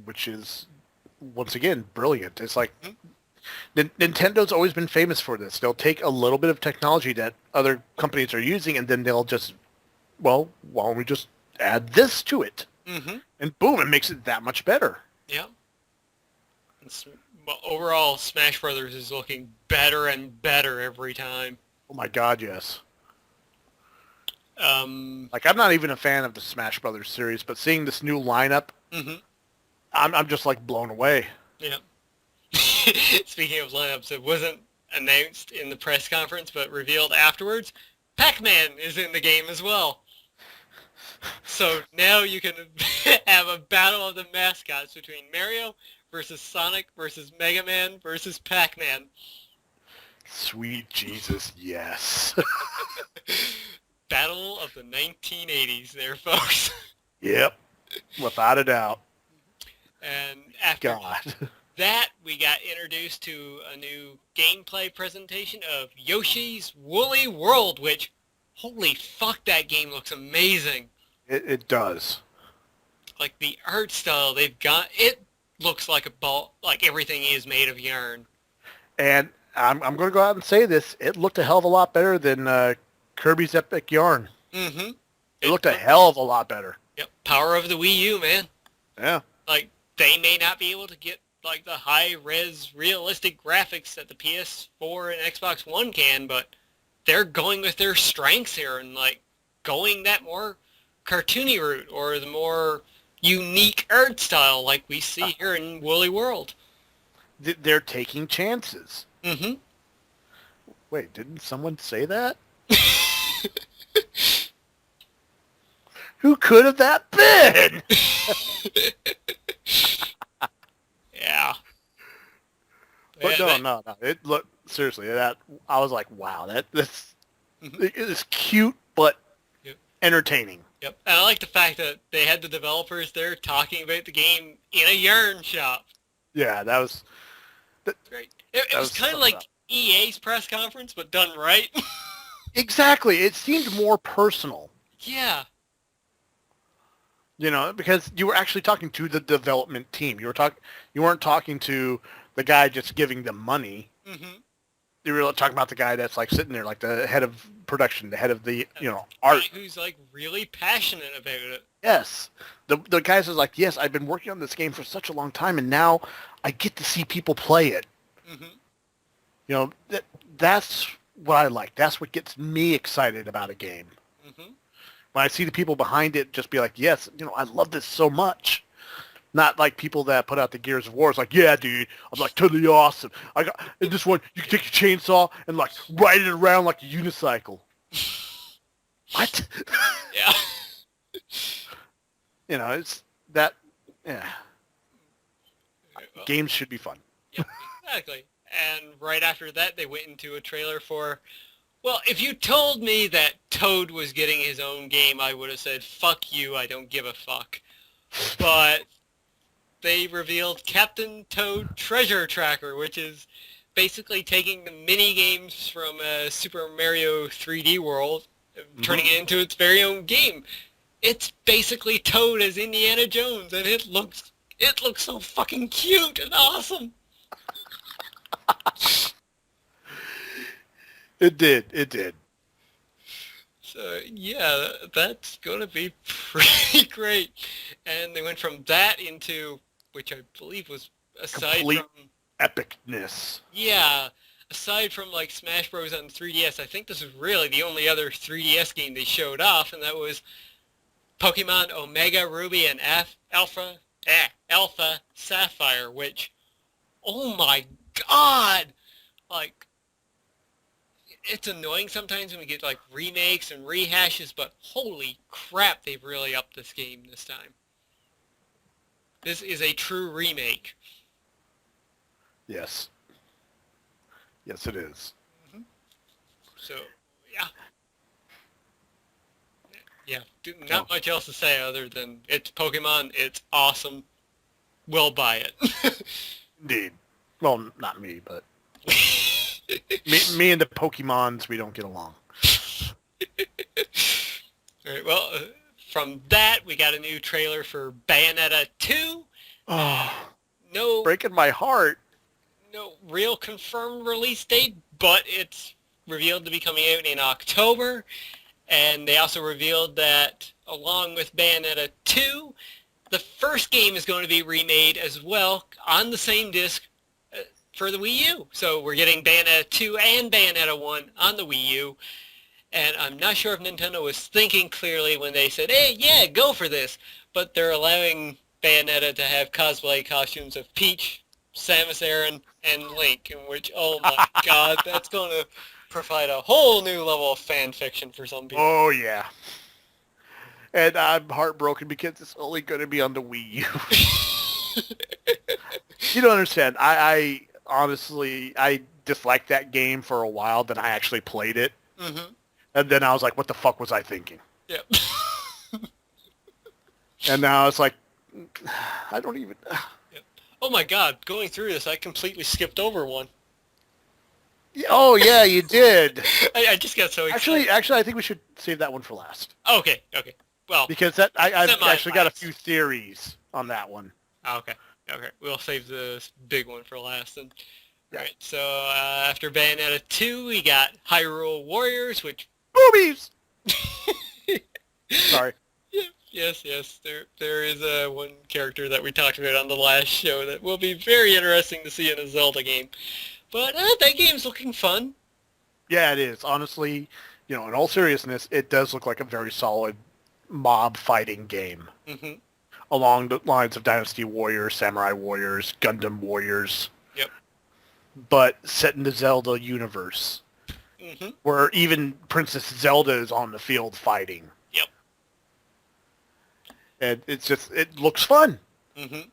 Which is, once again, brilliant. It's like
Mm-hmm.
Nintendo's always been famous for this. They'll take a little bit of technology that other companies are using, and then they'll just, well, why don't we just add this to it?
Mm-hmm.
And boom, it makes it that much better.
Yeah. Well, overall, Smash Brothers is looking better and better every time.
Oh my God, yes.
Um,
Like, I'm not even a fan of the Smash Brothers series, but seeing this new lineup,
mm-hmm.
I'm just like blown away.
Yeah. Speaking of lineups, it wasn't announced in the press conference, but revealed afterwards. Pac-Man is in the game as well. So now you can have a battle of the mascots between Mario versus Sonic versus Mega Man versus Pac-Man.
Sweet Jesus, yes.
Battle of the 1980s there, folks.
Yep, without a doubt.
And after
God.
that, we got introduced to a new gameplay presentation of Yoshi's Woolly World, which, holy fuck, that game looks amazing.
It does.
Like, the art style they've got, it looks like a ball, like everything is made of yarn.
And I'm going to go out and say this. It looked a hell of a lot better than Kirby's Epic Yarn.
Mm-hmm.
It looked a hell of a lot better.
Yep, power of the Wii U, man.
Yeah.
Like, they may not be able to get, like, the high-res, realistic graphics that the PS4 and Xbox One can, but they're going with their strengths here and, like, going that more cartoony route or the more unique art style like we see here in Woolly World.
They're taking chances.
Mm-hmm.
Wait, didn't someone say that? Who could have that been?
Yeah.
But
Yeah,
no. It looked seriously. That I was like, wow, that's
Mhm.
it is cute but
Yep.
entertaining.
Yep. And I like the fact that they had the developers there talking about the game in a yarn shop.
Yeah, that was
Great. It was kind of like EA's press conference, but done right.
exactly. It seemed more personal.
Yeah.
You know, because you were actually talking to the development team. You weren't talking to the guy just giving them money.
Mm-hmm.
You were talking about the guy that's like sitting there, like the head of production, the head of the art.
Who's like really passionate about it.
Yes, the guys is like, yes, I've been working on this game for such a long time, and now I get to see people play it.
Mm-hmm.
You know, that's what I like. That's what gets me excited about a game.
Mm-hmm.
When I see the people behind it just be like, yes, I love this so much. Not like people that put out the Gears of War. It's like, yeah, dude, I'm like totally awesome. In this one, you can take your chainsaw and like ride it around like a unicycle. What?
Yeah.
It's that, yeah.
Well,
Games should be fun.
yeah, exactly. And right after that, they went into a trailer for, well, if you told me that Toad was getting his own game, I would have said, fuck you, I don't give a fuck. But they revealed Captain Toad Treasure Tracker, which is basically taking the mini games from Super Mario 3D World, turning it into its very own game. It's basically Toad as Indiana Jones, and it looks so fucking cute and awesome.
It did.
So yeah, that's gonna be pretty great. And they went from that into, which I believe was aside
Complete
from
epicness.
yeah, aside from like Smash Bros on 3DS, I think this is really the only other 3DS game they showed off, and that was Pokemon Omega Ruby and Alpha Sapphire, which, oh my god, like, it's annoying sometimes when we get like remakes and rehashes, but holy crap, they've really upped this game this time. This is a true remake.
Yes. Yes, it is.
Mm-hmm. So, yeah. Yeah, not much else to say other than it's Pokemon, it's awesome, we'll buy it.
Indeed. Well, not me, but Me and the Pokemons, we don't get along.
All right, well, from that, we got a new trailer for Bayonetta 2.
Oh,
No,
breaking my heart.
no real confirmed release date, but it's revealed to be coming out in October. And they also revealed that along with Bayonetta 2, the first game is going to be remade as well on the same disc for the Wii U. So we're getting Bayonetta 2 and Bayonetta 1 on the Wii U. And I'm not sure if Nintendo was thinking clearly when they said, hey, yeah, go for this. But they're allowing Bayonetta to have cosplay costumes of Peach, Samus Aran, and Link, in which, oh my god, that's going to provide a whole new level of fan fiction for some people.
Oh, yeah. And I'm heartbroken because it's only going to be on the Wii U. You don't understand. I honestly, I disliked that game for a while. Then I actually played it.
Mm-hmm.
And then I was like, what the fuck was I thinking?
Yep.
And now it's like, I don't even...
Yep. Oh my god, going through this, I completely skipped over one.
Oh, yeah, you did.
I just got so excited.
Actually, I think we should save that one for last.
Okay. Well,
Because I've actually got a few theories on that one.
okay. We'll save the big one for last then.
Yeah.
Alright, so after Bayonetta 2, we got Hyrule Warriors, which...
Boobies! Sorry.
Yes. There is one character that we talked about on the last show that will be very interesting to see in a Zelda game. But that game's looking fun.
Yeah, it is. Honestly, in all seriousness, it does look like a very solid mob fighting game.
Mm-hmm.
Along the lines of Dynasty Warriors, Samurai Warriors, Gundam Warriors.
Yep.
But set in the Zelda universe.
Mm-hmm.
Where even Princess Zelda is on the field fighting.
Yep.
And it looks fun.
Mm-hmm.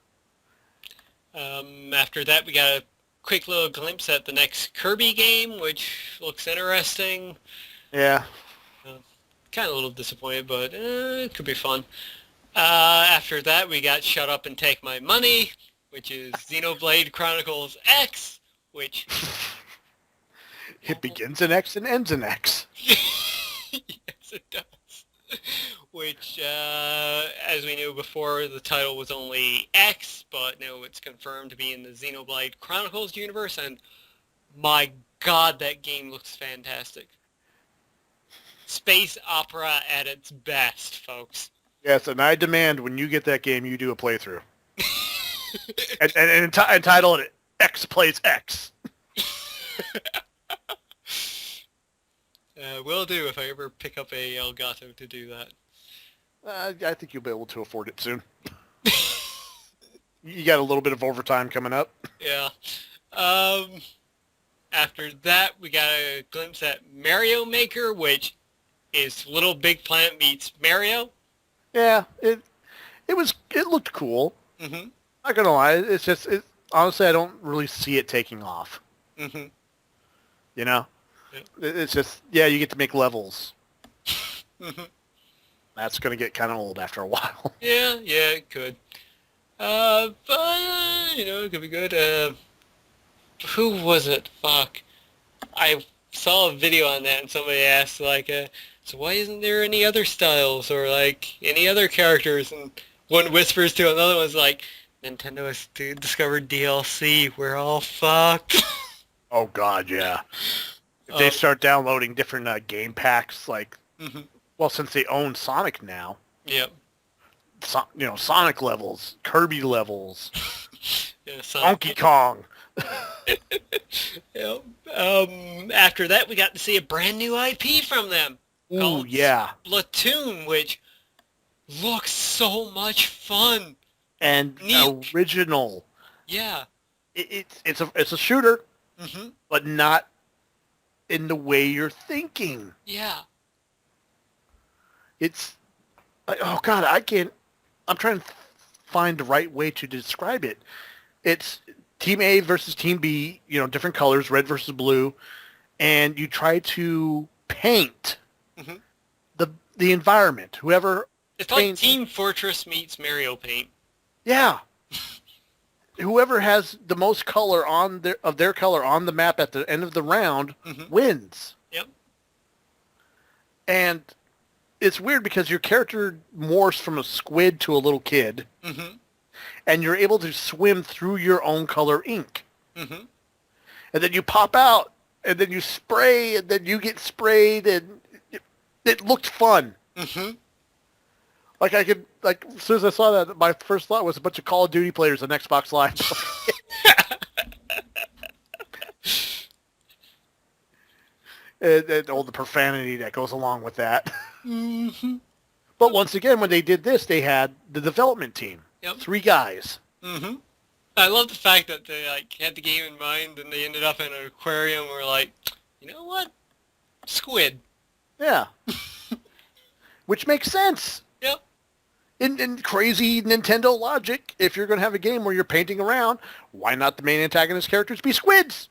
After that, we got a quick little glimpse at the next Kirby game, which looks interesting.
Yeah.
Kind of a little disappointed, but it could be fun. After that, we got Shut Up and Take My Money, which is Xenoblade Chronicles X, which...
It begins in X and ends in X.
Yes, it does. Which, as we knew before, the title was only X, but now it's confirmed to be in the Xenoblade Chronicles universe, and my god, that game looks fantastic. Space opera at its best, folks.
Yes, and I demand when you get that game, you do a playthrough. and entitle it X Plays X.
Will do if I ever pick up a Elgato to do that.
I think you'll be able to afford it soon. You got a little bit of overtime coming up.
Yeah. After that, we got a glimpse at Mario Maker, which is Little Big Planet meets Mario.
Yeah, it looked cool.
Mm-hmm.
Not gonna lie, honestly, I don't really see it taking off.
Mm-hmm.
Yeah. It's just, you get to make levels.
Mm-hmm.
That's gonna get kind of old after a while.
Yeah, it could. But it could be good. Who was it? Fuck. I saw a video on that, and somebody asked, so why isn't there any other styles or, any other characters? And one whispers to another one's like, Nintendo has discovered DLC. We're all fucked.
Oh, God, yeah. If they start downloading different game packs,
mm-hmm.
well, since they own Sonic now.
Yep.
Sonic levels, Kirby levels,
Yeah,
Donkey Kong.
Yep. After that, we got to see a brand new IP from them.
Ooh, yeah.
Splatoon, which looks so much fun.
And original.
Yeah.
It's a shooter,
mm-hmm.
but not in the way you're thinking.
Yeah.
It's oh god, I'm trying to find the right way to describe it. It's Team A versus Team B, different colors, red versus blue, and you try to paint
mm-hmm.
the environment. Whoever
it's like Team Fortress meets Mario Paint.
Yeah. whoever has the most color on their color on the map at the end of the round wins.
Yep.
And it's weird because your character morphs from a squid to a little kid, and you're able to swim through your own color ink. And then you pop out, and then you spray, and then you get sprayed, and it looked fun. Like as soon as I saw that, my first thought was a bunch of Call of Duty players on Xbox Live. and all the profanity that goes along with that. But once again, when they did this, they had the development team.
Yep.
3 guys.
I love the fact that they had the game in mind and they ended up in an aquarium where you know what? Squid.
Yeah. Which makes sense.
Yep.
In crazy Nintendo logic, if you're going to have a game where you're painting around, why not the main antagonist characters be squids?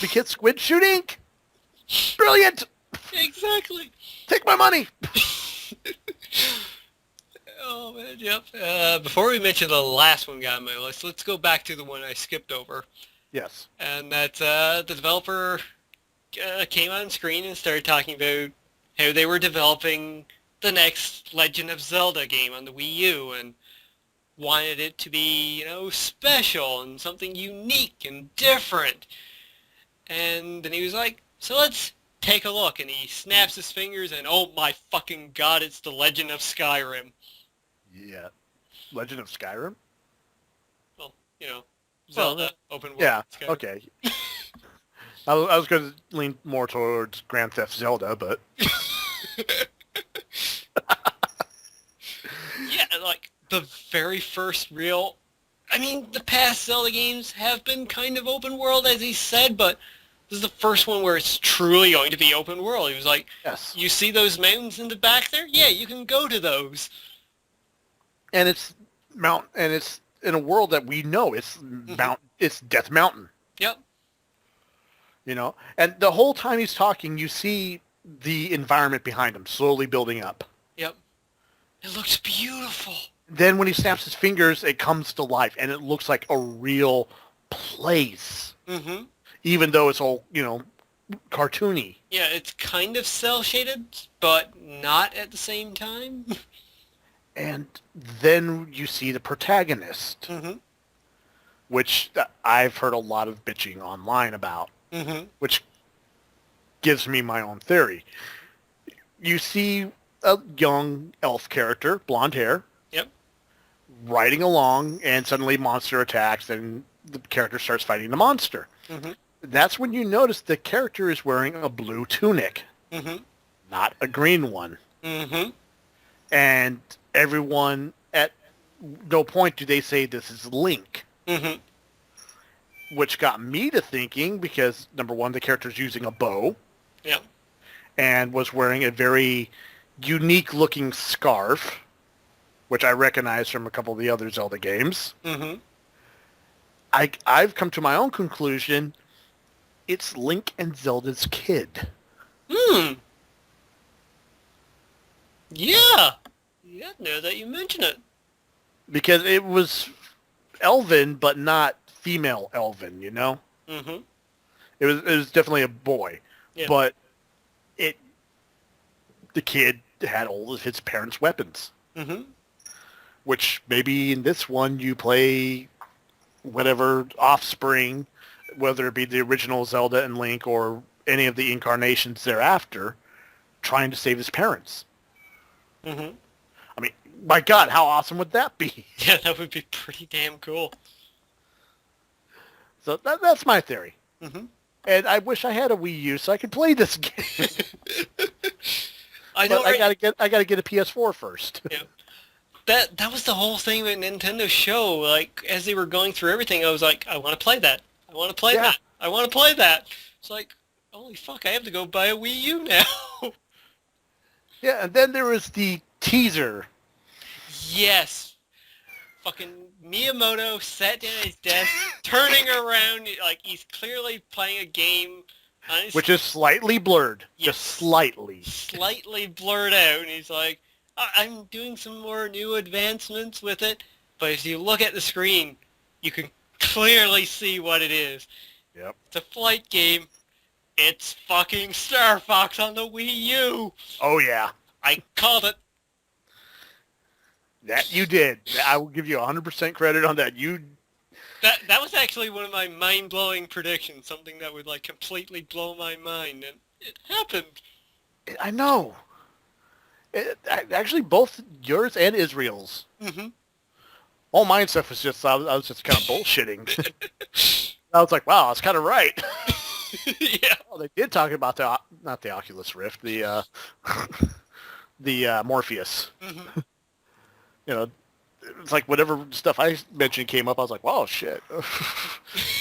Because squids shoot ink. Brilliant.
Exactly.
Take my money.
Oh, man, yep. Before we mention the last one got on my list, let's go back to the one I skipped over.
Yes.
And that's the developer came on screen and started talking about how they were developing the next Legend of Zelda game on the Wii U and wanted it to be, special and something unique and different. And then he was like, so let's take a look. And he snaps his fingers and, oh my fucking god, it's the Legend of Skyrim.
Yeah. Legend of Skyrim?
Well, Zelda, open world.
Yeah,
Skyrim.
okay. I was going to lean more towards Grand Theft Zelda, but...
Yeah, the very first real... the past Zelda games have been kind of open world, as he said, but this is the first one where it's truly going to be open world. He was like,
yes.
You see those mountains in the back there? Yeah, you can go to those.
And it's in a world that we know. It's it's Death Mountain.
Yep.
And the whole time he's talking, you see the environment behind him slowly building up.
Yep. It looks beautiful.
Then when he snaps his fingers, it comes to life, and it looks like a real place. Even though it's all, cartoony.
Yeah, it's kind of cel-shaded, but not at the same time.
And then you see the protagonist, which I've heard a lot of bitching online about, which gives me my own theory. You see a young elf character, blonde hair, riding along, and suddenly monster attacks, and the character starts fighting the monster. That's when you notice the character is wearing a blue tunic, not a green one. And everyone, at no point do they say this is Link. Which got me to thinking, because, number one, the character's using a bow.
Yep.
And was wearing a very unique-looking scarf, which I recognize from a couple of the other Zelda games. I've come to my own conclusion. It's Link and Zelda's kid.
Yeah. Yeah, now that you mention it.
Because it was elven, but not female elven, It was definitely a boy.
Yeah.
But the kid had all of his parents' weapons. Which maybe in this one you play whatever offspring, whether it be the original Zelda and Link or any of the incarnations thereafter, trying to save his parents. My God, how awesome would that be?
Yeah, that would be pretty damn cool.
So that's my theory. And I wish I had a Wii U so I could play this game.
I know.
I gotta get a PS4 first.
Yeah. That was the whole thing with Nintendo show. As they were going through everything, I was like, I want to play that. I want to play that. I want to play that. It's like, holy fuck, I have to go buy a Wii U now.
Yeah, and then there was the teaser.
Yes. Fucking Miyamoto sat down at his desk, turning around, he's clearly playing a game.
Which is slightly blurred.
Yes.
Just slightly.
Slightly blurred out, and he's like, I'm doing some more new advancements with it. But as you look at the screen, You can clearly see what it is.
Yep.
It's a flight game. It's fucking Star Fox on the Wii U.
Oh yeah.
I called it.
That you did. I will give you 100% credit on that.
That was actually one of my mind-blowing predictions, something that would like completely blow my mind, and it happened.
I know. Actually, both yours and Israel's.
Mm-hmm.
All my stuff was just I was just kind of bullshitting. I was like, wow, I was kind of right.
Yeah.
Well, they did talk about not the Oculus Rift, the Morpheus.
Mm-hmm.
You know, it's like whatever stuff I mentioned came up. I was like, wow, shit.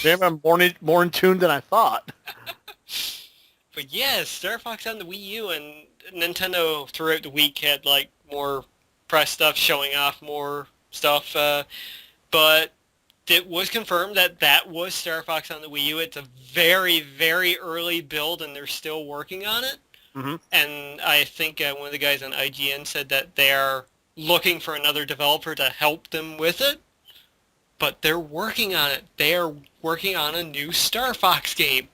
Damn, I'm more in tune than I thought.
But yeah, Star Fox on the Wii U, and Nintendo throughout the week had like more press stuff showing off more stuff. But it was confirmed that that was Star Fox on the Wii U. It's a very, very early build, and they're still working on it.
Mm-hmm.
And I think one of the guys on IGN said that they're looking for another developer to help them with it. But they're working on it. They're working on a new Star Fox game.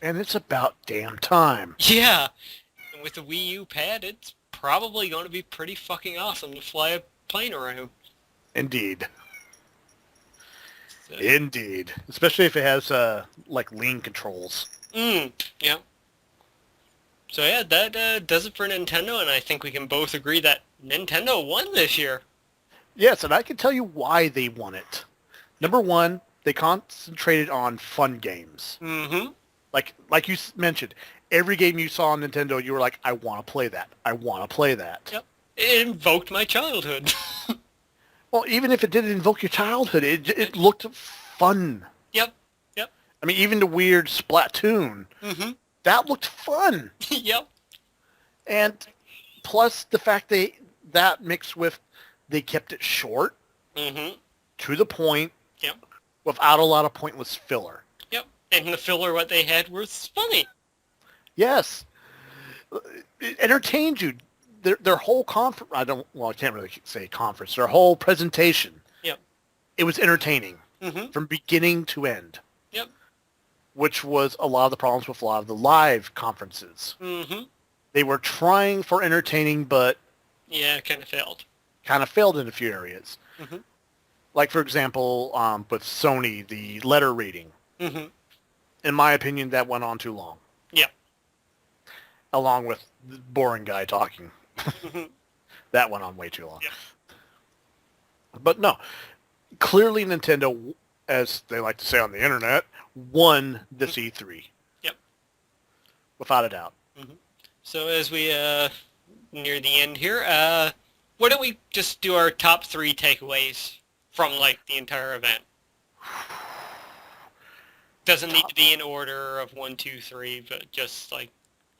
And it's about damn time.
Yeah. And with the Wii U pad, it's probably going to be pretty fucking awesome to fly a plane around.
Indeed.
So.
Indeed. Especially if it has, like, lean controls.
Yeah. So yeah, that does it for Nintendo, and I think we can both agree that Nintendo won this year.
Yes, and I can tell you why they won it. Number one, they concentrated on fun games.
Mm-hmm.
Like you mentioned, every game you saw on Nintendo, you were like, I want to play that. I want to play that.
Yep. It invoked my childhood.
Well, even if it didn't invoke your childhood, it looked fun.
Yep. Yep.
I mean, even the weird Splatoon,
Mm-hmm.
that looked fun.
Yep.
And plus the fact that mixed with they kept it short,
Mm-hmm.
to the point,
Yep.
without a lot of pointless filler.
Yep. And the filler, what they had was funny.
Yes. It entertained you. Their whole conference, I can't really say conference, their whole presentation.
Yep.
It was entertaining
Mm-hmm.
from beginning to end.
Yep.
Which was a lot of the problems with a lot of the live conferences.
Mm-hmm.
They were trying for entertaining, but
Yeah, it kind of failed.
kind of failed in a few areas.
Mm-hmm.
Like, for example, with Sony, the letter reading.
Mm-hmm.
In my opinion, that went on too long.
Yep.
Along with the boring guy talking.
Mm-hmm.
That went on way too long.
Yep.
But no, clearly Nintendo, as they like to say on the internet, won this E3.
Yep.
Without a doubt.
Mm-hmm. So as we near the end here, why don't we just do our top 3 takeaways from like the entire event? Doesn't need to be in order of 1, 2, 3, but just like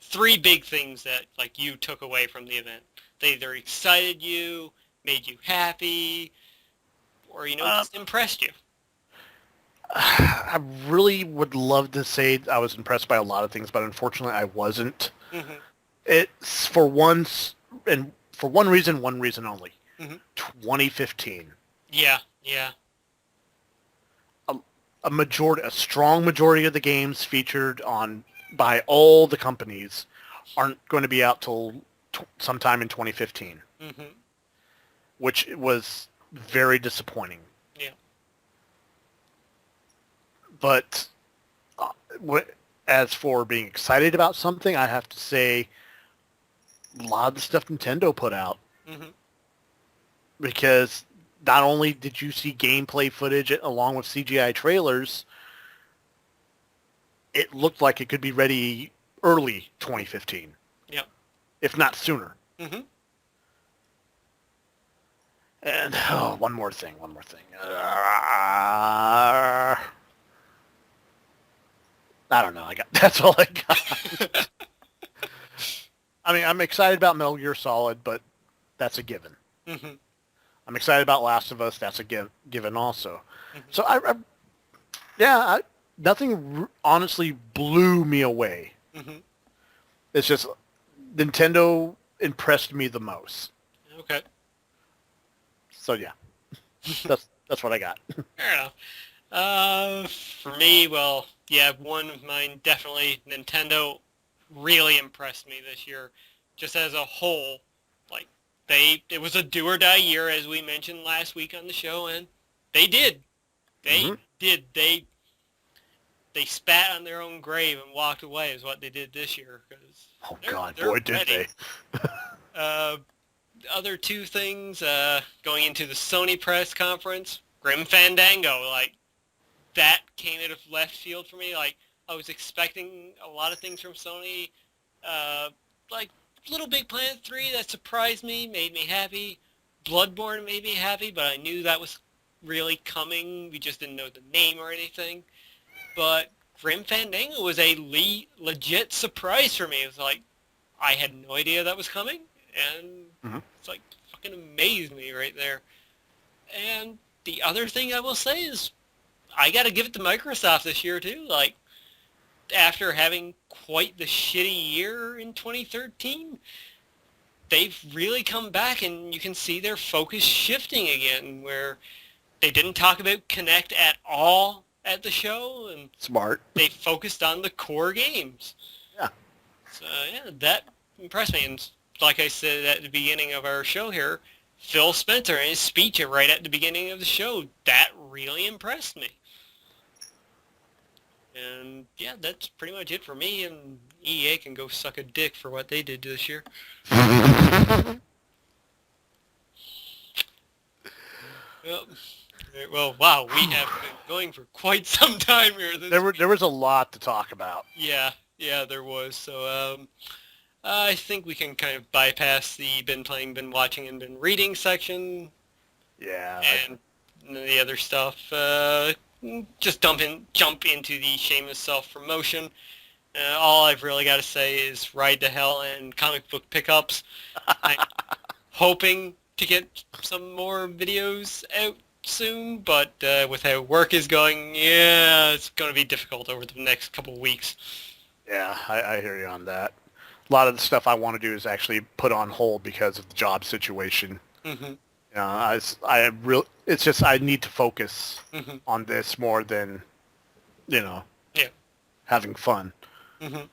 3 big things that like you took away from the event. They either excited you, made you happy, or just impressed you.
I really would love to say I was impressed by a lot of things, but unfortunately I wasn't.
Mm-hmm.
It's for one reason only.
Mm-hmm.
2015.
Yeah, yeah.
A strong majority of the games featured by all the companies aren't going to be out till sometime in 2015,
Mm-hmm.
which was very disappointing.
Yeah.
But as for being excited about something, I have to say a lot of the stuff Nintendo put out.
Mm-hmm.
Because not only did you see gameplay footage along with CGI trailers, it looked like it could be ready early 2015.
Yep.
If not sooner.
Mm-hmm.
And one more thing. I don't know. That's all I got. I mean, I'm excited about Metal Gear Solid, but that's a given.
Mm-hmm.
I'm excited about Last of Us. That's a given also.
Mm-hmm.
So nothing honestly blew me away.
Mm-hmm.
It's just Nintendo impressed me the most.
Okay.
So yeah, that's That's what I got.
Fair enough. For me, well, yeah, one of mine definitely Nintendo really impressed me this year, just as a whole. Like it was a do or die year, as we mentioned last week on the show, and they did. They did. They spat on their own grave and walked away, is what they did this year. Cause
Oh
they're
God, boy, did
ready.
they!
Other two things, going into the Sony press conference, Grim Fandango, like, that came out of left field for me. Like, I was expecting a lot of things from Sony, like Little Big Planet 3, that surprised me, made me happy. Bloodborne made me happy, but I knew that was really coming. We just didn't know the name or anything. But Grim Fandango was a legit surprise for me. It was like, I had no idea that was coming, and it's like fucking amazed me right there. And the other thing I will say is, I got to give it to Microsoft this year too. Like, after having quite the shitty year in 2013, they've really come back, and you can see their focus shifting again, where they didn't talk about Kinect at all at the show, and
Smart.
they focused on the core games.
Yeah.
So yeah, that impressed me. And like I said at the beginning of our show here, Phil Spencer and his speech right at the beginning of the show, that really impressed me. And yeah, that's pretty much it for me, and EA can go suck a dick for what they did this year. Well, wow, we have been going for quite some time here.
There was a lot to talk about.
Yeah, there was. So I think we can kind of bypass the been playing, been watching, and been reading section.
Yeah.
And the other stuff. Just jump into the shameless self-promotion. All I've really got to say is Ride to Hell and comic book pickups. I'm hoping to get some more videos out soon, but with how work is going, yeah, it's going to be difficult over the next couple of weeks.
Yeah, I hear you on that. A lot of the stuff I want to do is actually put on hold because of the job situation.
Mm-hmm.
It's just I need to focus on this more than, having fun.
Mm-hmm.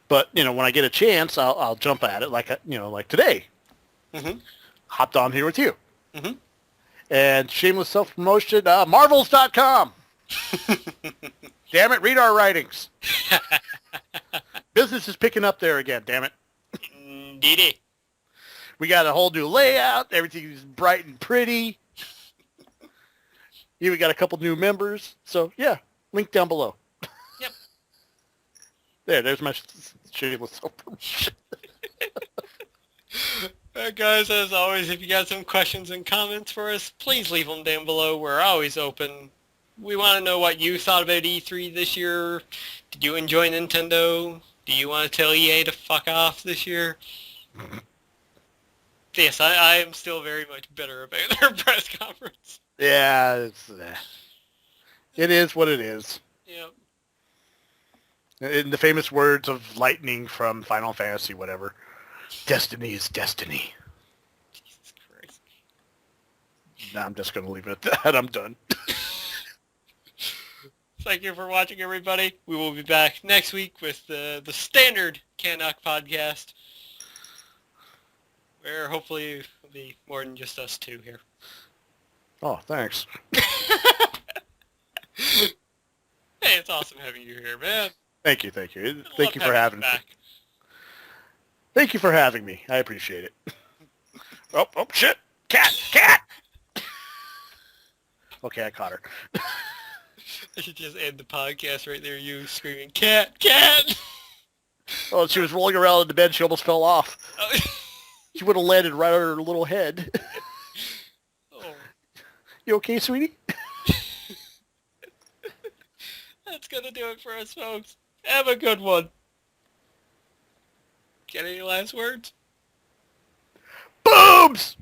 But when I get a chance, I'll jump at it like today.
Mm-hmm.
Hopped on here with you.
Mm-hmm.
And shameless self-promotion, Marvels.com. Damn it, read our writings. Business is picking up there again, damn it.
Indeedy.
We got a whole new layout. Everything's bright and pretty. Even got a couple new members. So, yeah, link down below.
Yep.
There's my shameless self-promotion.
Guys, as always, if you got some questions and comments for us, please leave them down below. We're always open. We want to know what you thought about E3 this year. Did you enjoy Nintendo? Do you want to tell EA to fuck off this year? Yes, I am still very much bitter about their press conference.
Yeah, it is what it is.
Yep.
In the famous words of Lightning from Final Fantasy, whatever, destiny is destiny.
Jesus Christ.
Nah, I'm just going to leave it at that. I'm done.
Thank you for watching, everybody. We will be back next week with the standard CanUK podcast, where hopefully it'll be more than just us two here.
Oh, thanks.
Hey, it's awesome having you here, man.
Thank you. Thank you for having me. Thank you for having me. I appreciate it. Oh, shit. Cat! Okay, I caught her.
I should just end the podcast right there, you screaming, cat!
Oh, she was rolling around in the bed. She almost fell off.
Oh.
She would have landed right on her little head.
Oh.
You okay, sweetie?
That's going to do it for us, folks. Have a good one. Got any last words?
Boobs!